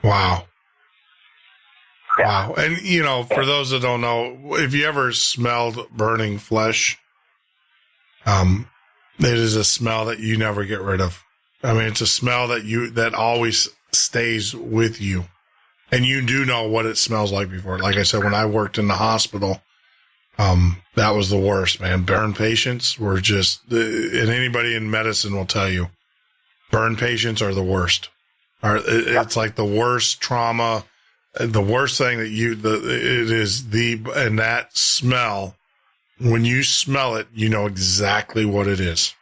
Wow. Yeah. Wow. And, for those that don't know, if you ever smelled burning flesh, it is a smell that you never get rid of. I mean, it's a smell that always stays with you. And you do know what it smells like before. Like I said, when I worked in the hospital, that was the worst, man. Burn patients were just, and anybody in medicine will tell you, burn patients are the worst. It's like the worst trauma, the worst thing and that smell, when you smell it, you know exactly what it is.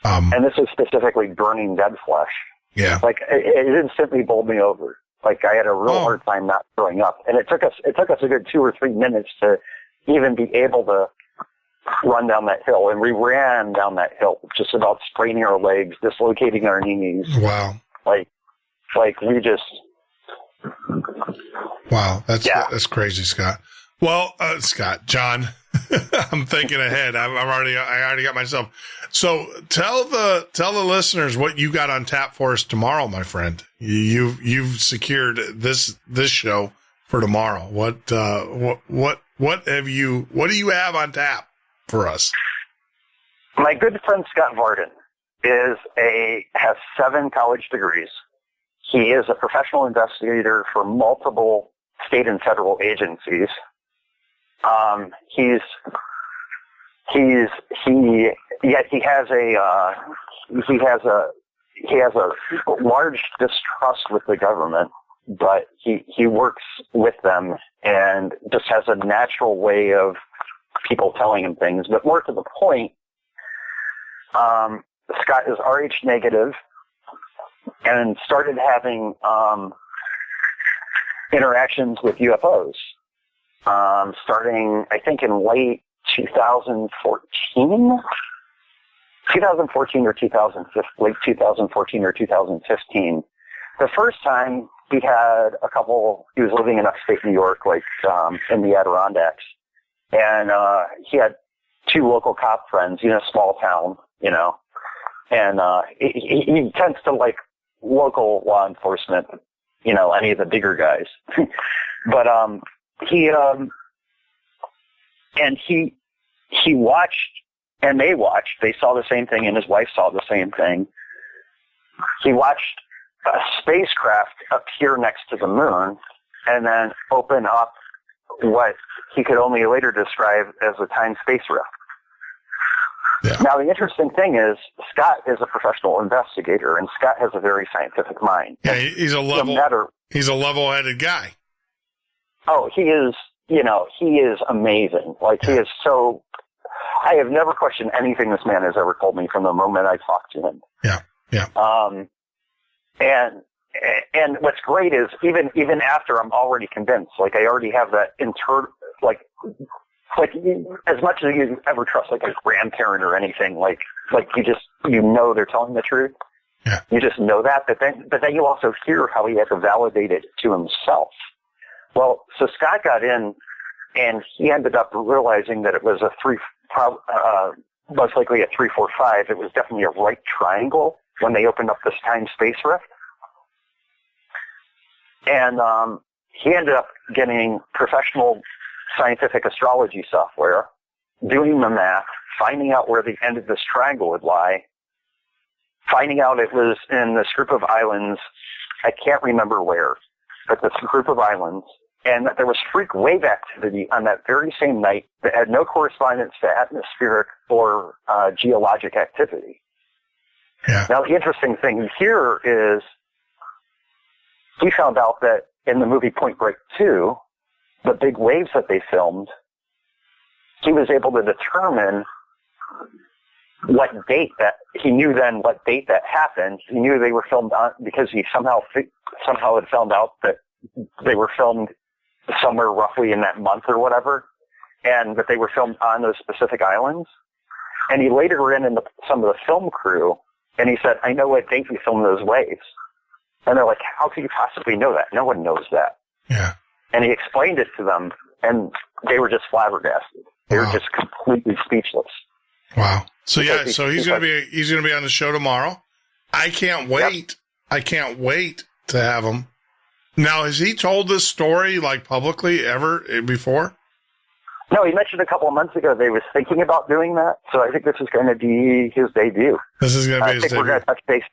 And this is specifically burning dead flesh. Yeah. Like it instantly bowled me over. Like I had a real hard time not throwing up. And it took us a good 2 or 3 minutes to even be able to run down that hill. And we ran down that hill, just about spraining our legs, dislocating our knees. Wow. Like we just. Wow. That's crazy, Scott. Well, John, I'm thinking ahead. I already got myself. So tell the listeners what you got on tap for us tomorrow, my friend. You've secured this show for tomorrow. What do you have on tap for us? My good friend Scott Marden has 7 college degrees. He is a professional investigator for multiple state and federal agencies. He has a large distrust with the government, but he works with them and just has a natural way of people telling him things. But more to the point, Scott is Rh negative and started having interactions with UFOs. Starting, I think, in late 2014 or 2015, late 2014 or 2015. The first time he was living in upstate New York, like in the Adirondacks, and he had two local cop friends, small town, and he tends to like local law enforcement, any of the bigger guys. But he watched, and they saw the same thing, and his wife saw the same thing. He watched a spacecraft appear next to the moon and then open up what he could only later describe as a time-space rift. Yeah. Now, the interesting thing is, Scott is a professional investigator, and Scott has a very scientific mind. Yeah, he's a level-headed guy. Oh, he is, he is amazing. Like, he is so, I have never questioned anything this man has ever told me from the moment I talked to him. Yeah, yeah. And what's great is even after I'm already convinced, like I already have that like as much as you ever trust like a grandparent or anything, like you just, they're telling the truth. Yeah. You just know that, but then you also hear how he had to validate it to himself. Well, so Scott got in and he ended up realizing that it was most likely a 345. It was definitely a right triangle when they opened up this time-space rift. And he ended up getting professional scientific astrology software, doing the math, finding out where the end of this triangle would lie, finding out it was in this group of islands, I can't remember where, but this group of islands, and that there was freak wave activity on that very same night that had no correspondence to atmospheric or geologic activity. Yeah. Now, the interesting thing here is he found out that in the movie Point Break 2, the big waves that they filmed, he was able to determine what date that happened. He knew they were filmed on because he somehow had found out that they were filmed somewhere roughly in that month or whatever, and that they were filmed on those specific islands. And he later ran into some of the film crew, and he said, "I know what date we filmed those waves." And they're like, "How could you possibly know that? No one knows that." Yeah. And he explained it to them, and they were just flabbergasted. They were just completely speechless. Wow. So yeah, so he's gonna be on the show tomorrow. I can't wait. Yep. I can't wait to have him. Now, has he told this story like publicly ever before? No, he mentioned a couple of months ago they was thinking about doing that. So I think this is going to be his debut. This is going to be his debut. I think we're going to touch base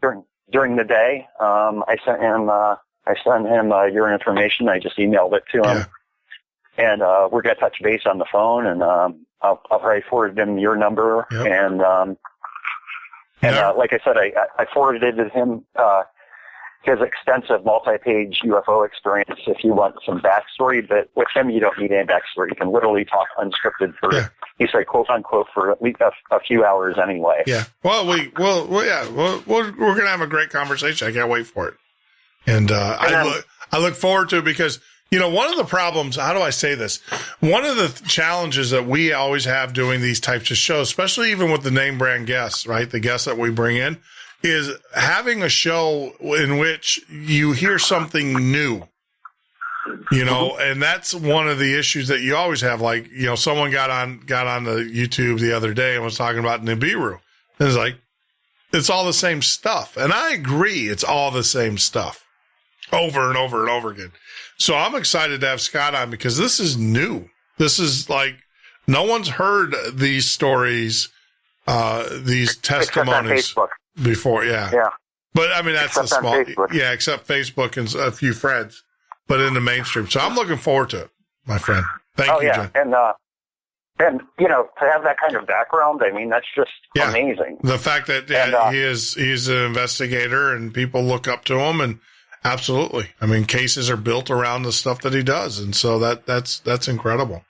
during the day. I sent him your information. I just emailed it to him, and we're going to touch base on the phone. And I'll probably forward him your number. Yep. And like I said, I forwarded him his extensive multi-page UFO experience if you want some backstory. But with him, you don't need any backstory. You can literally talk unscripted for, he said, quote unquote, for at least a few hours anyway. Yeah. Well, we're going to have a great conversation. I can't wait for it. And I look forward to it because, one of the problems, how do I say this? One of the challenges that we always have doing these types of shows, especially even with the name brand guests, right? The guests that we bring in, is having a show in which you hear something new, and that's one of the issues that you always have. Like, someone got on the YouTube the other day and was talking about Nibiru. And it's like, it's all the same stuff. And I agree. It's all the same stuff over and over and over again. So I'm excited to have Scott on because this is new. This is like, no one's heard these stories, these testimonies before. Yeah. Yeah. But I mean, that's the small, except Facebook and a few friends, but in the mainstream. So I'm looking forward to it, my friend. Thank you, John. And to have that kind of background, I mean, that's just amazing. The fact that he's an investigator and people look up to him, and absolutely, I mean, cases are built around the stuff that he does, and so that's incredible.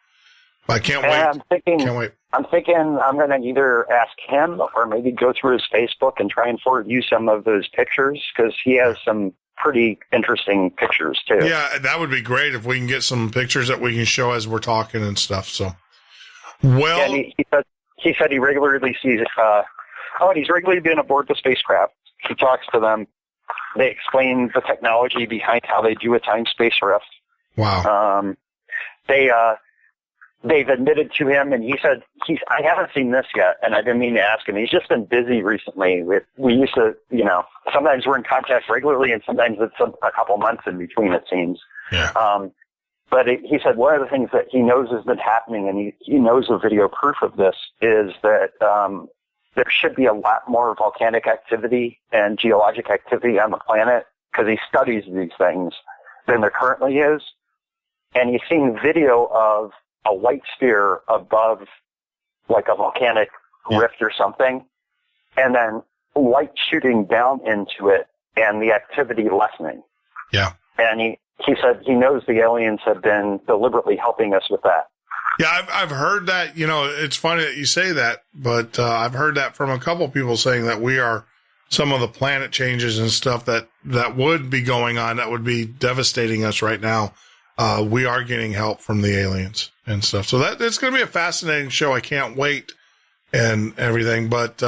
I can't wait. I'm thinking I'm going to either ask him or maybe go through his Facebook and try and forward you some of those pictures because he has some pretty interesting pictures too. Yeah, that would be great if we can get some pictures that we can show as we're talking and stuff. So, well, he said he regularly sees. And he's regularly been aboard the spacecraft. He talks to them. They explain the technology behind how they do a time-space rift. Wow. they've admitted to him, and he said, I haven't seen this yet, and I didn't mean to ask him. He's just been busy recently. We used to, sometimes we're in contact regularly, and sometimes it's a couple months in between, it seems. Yeah. But he said one of the things that he knows has been happening, and he knows the video proof of this, is that there should be a lot more volcanic activity and geologic activity on the planet, because he studies these things, than there currently is. And he's seen video of a white sphere above like a volcanic rift or something, and then light shooting down into it and the activity lessening. Yeah. And he said he knows the aliens have been deliberately helping us with that. Yeah, I've heard that. It's funny that you say that, but I've heard that from a couple people saying that we are some of the planet changes and stuff that would be going on, that would be devastating us right now. We are getting help from the aliens and stuff. So it's going to be a fascinating show. I can't wait and everything, but,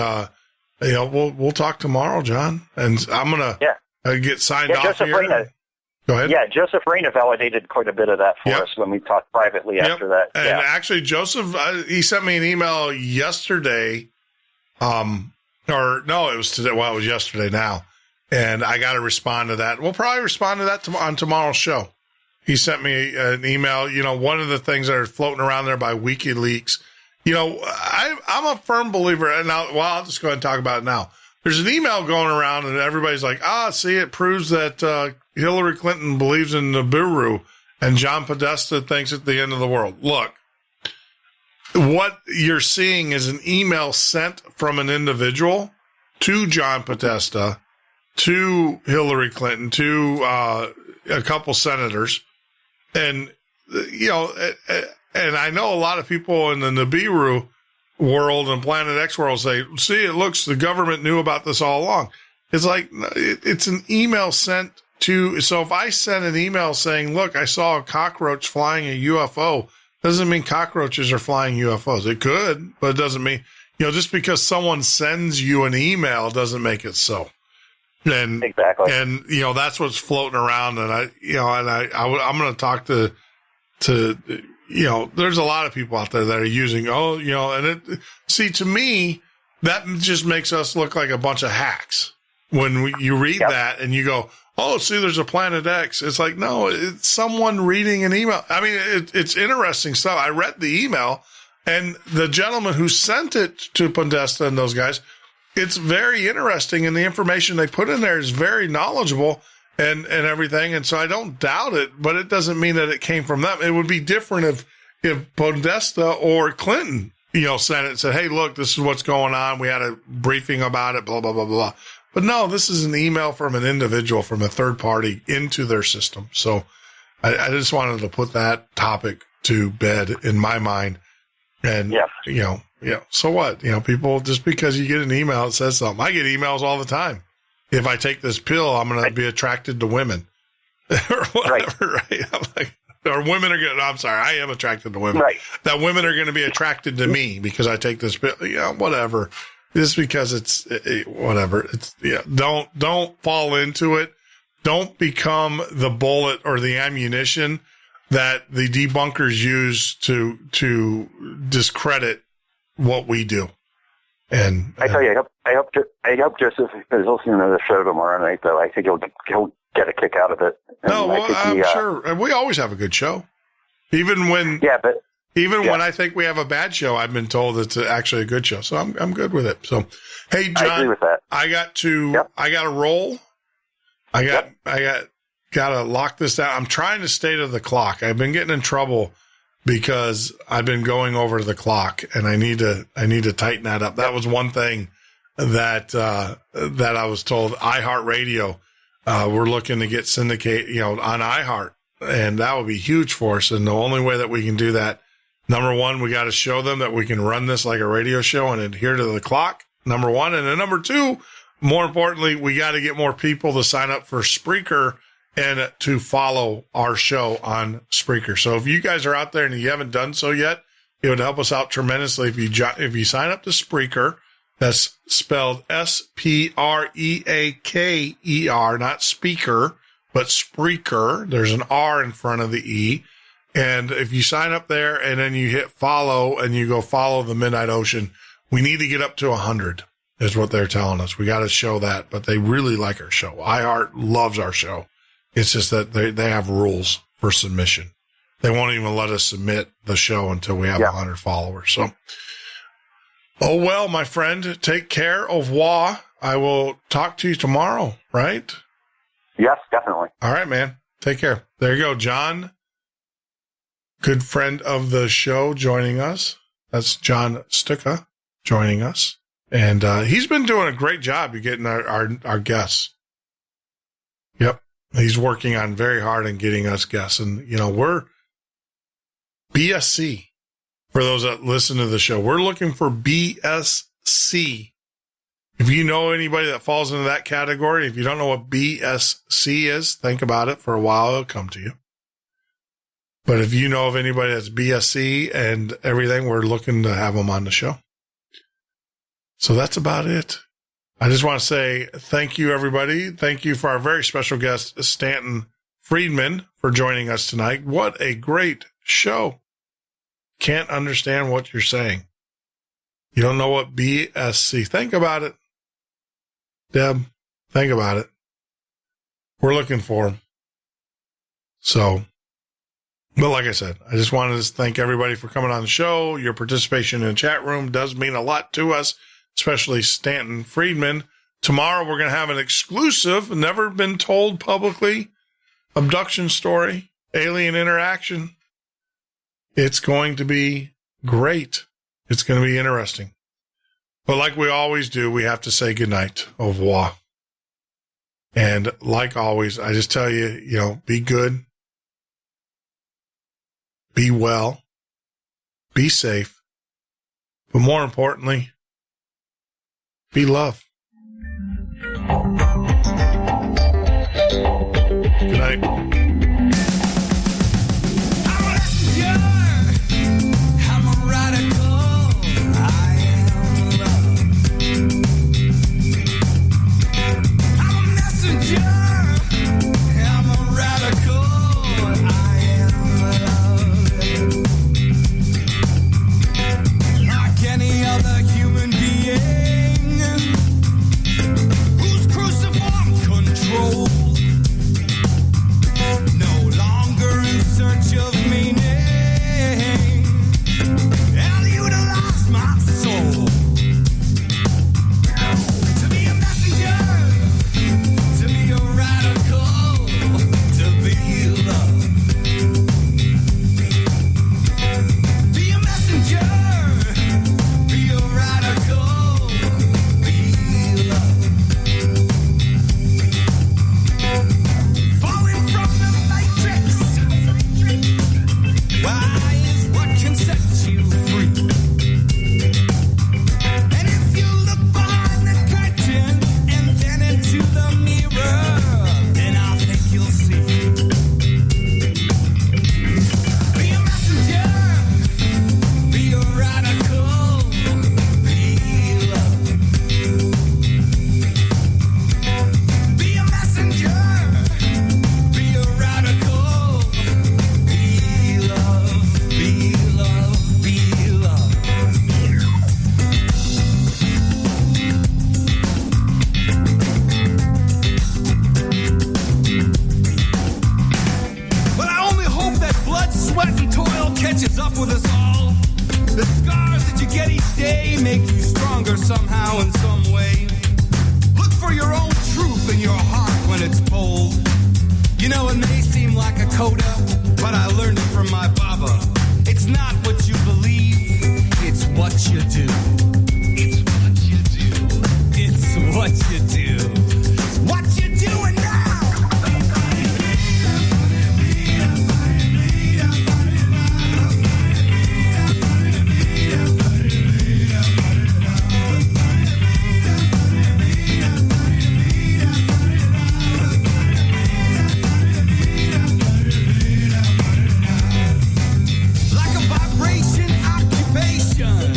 we'll talk tomorrow, John, and I'm going to get signed off Joseph here. Reyna, go ahead. Yeah. Joseph Reyna validated quite a bit of that for us when we talked privately after that. And actually Joseph, he sent me an email yesterday. It was today. Well, it was yesterday now. And I got to respond to that. We'll probably respond to that on tomorrow's show. He sent me an email. One of the things that are floating around there by WikiLeaks, I'm a firm believer. And I'll just go ahead and talk about it now. There's an email going around and everybody's like, see, it proves that Hillary Clinton believes in Nibiru and John Podesta thinks it's the end of the world. Look, what you're seeing is an email sent from an individual to John Podesta, to Hillary Clinton, to a couple senators. And, and I know a lot of people in the Nibiru world and Planet X world say, see, it looks, the government knew about this all along. It's like, it's an email sent to, so if I send an email saying, look, I saw a cockroach flying a UFO, doesn't mean cockroaches are flying UFOs. It could, but it doesn't mean, just because someone sends you an email doesn't make it so. And exactly. And that's what's floating around. And I'm going to talk to there's a lot of people out there that are using, to me, that just makes us look like a bunch of hacks. When you read that and you go, oh, see, there's a Planet X. It's like, no, it's someone reading an email. I mean, it's interesting stuff. I read the email, and the gentleman who sent it to Podesta and those guys, it's very interesting, and the information they put in there is very knowledgeable and everything. And so I don't doubt it, but it doesn't mean that it came from them. It would be different if Podesta or Clinton, sent it and said, hey, look, this is what's going on. We had a briefing about it, blah, blah, blah, blah. But no, this is an email from an individual, from a third party into their system. So I just wanted to put that topic to bed in my mind. And, so what? People, just because you get an email that says something. I get emails all the time. If I take this pill, I'm going to be attracted to women. Or whatever, right? I'm like, or women are going to, I'm sorry, I am attracted to women. Right. That women are going to be attracted to me because I take this pill. Whatever. Just because it's whatever. It's don't fall into it. Don't become the bullet or the ammunition that the debunkers use to discredit what we do. And I tell you, I hope Joseph is listening to the show tomorrow night. Though I think he'll get a kick out of it. And I'm sure. And we always have a good show, even when when I think we have a bad show. I've been told it's actually a good show, so I'm good with it. So, hey, John, I agree with that. I got to roll. I got to lock this down. I'm trying to stay to the clock. I've been getting in trouble because I've been going over the clock, and I need to tighten that up. That was one thing that I was told. iHeartRadio, we're looking to get syndicate, on iHeart, and that would be huge for us. And the only way that we can do that, number one, we got to show them that we can run this like a radio show and adhere to the clock. Number one, and then number two, more importantly, we got to get more people to sign up for Spreaker and to follow our show on Spreaker. So if you guys are out there and you haven't done so yet, it would help us out tremendously if you sign up to Spreaker. That's spelled Spreaker, not speaker, but Spreaker. There's an R in front of the E. And if you sign up there and then you hit follow and you go follow the Midnight Ocean, we need to get up to 100 is what they're telling us. We got to show that, but they really like our show. iHeart loves our show. It's just that they have rules for submission. They won't even let us submit the show until we have 100 followers. So, oh, well, my friend, take care. Au revoir. I will talk to you tomorrow, right? Yes, definitely. All right, man. Take care. There you go. John, good friend of the show, joining us. That's John Stucca joining us. And he's been doing a great job of getting our guests. Yep. He's working on very hard on getting us guests. And, you know, we're BSC. For those that listen to the show, we're looking for BSC. If you know anybody that falls into that category, if you don't know what BSC is, think about it for a while. It'll come to you. But if you know of anybody that's BSC and everything, we're looking to have them on the show. So that's about it. I just want to say thank you, everybody. Thank you for our very special guest, Stanton Friedman, for joining us tonight. What a great show. Can't understand what you're saying. You don't know what BSC. Think about it. Deb, think about it. We're looking for him. So, but like I said, I just wanted to thank everybody for coming on the show. Your participation in the chat room does mean a lot to us, especially Stanton Friedman. Tomorrow, we're going to have an exclusive, never been told publicly, abduction story, alien interaction. It's going to be great. It's going to be interesting. But like we always do, we have to say goodnight. Au revoir. And like always, I just tell you, you know, be good, be well, be safe, but more importantly, be love. Good night. Like a vibration occupation.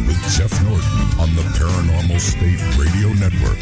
with Jeff Norton on the Paranormal State Radio Network.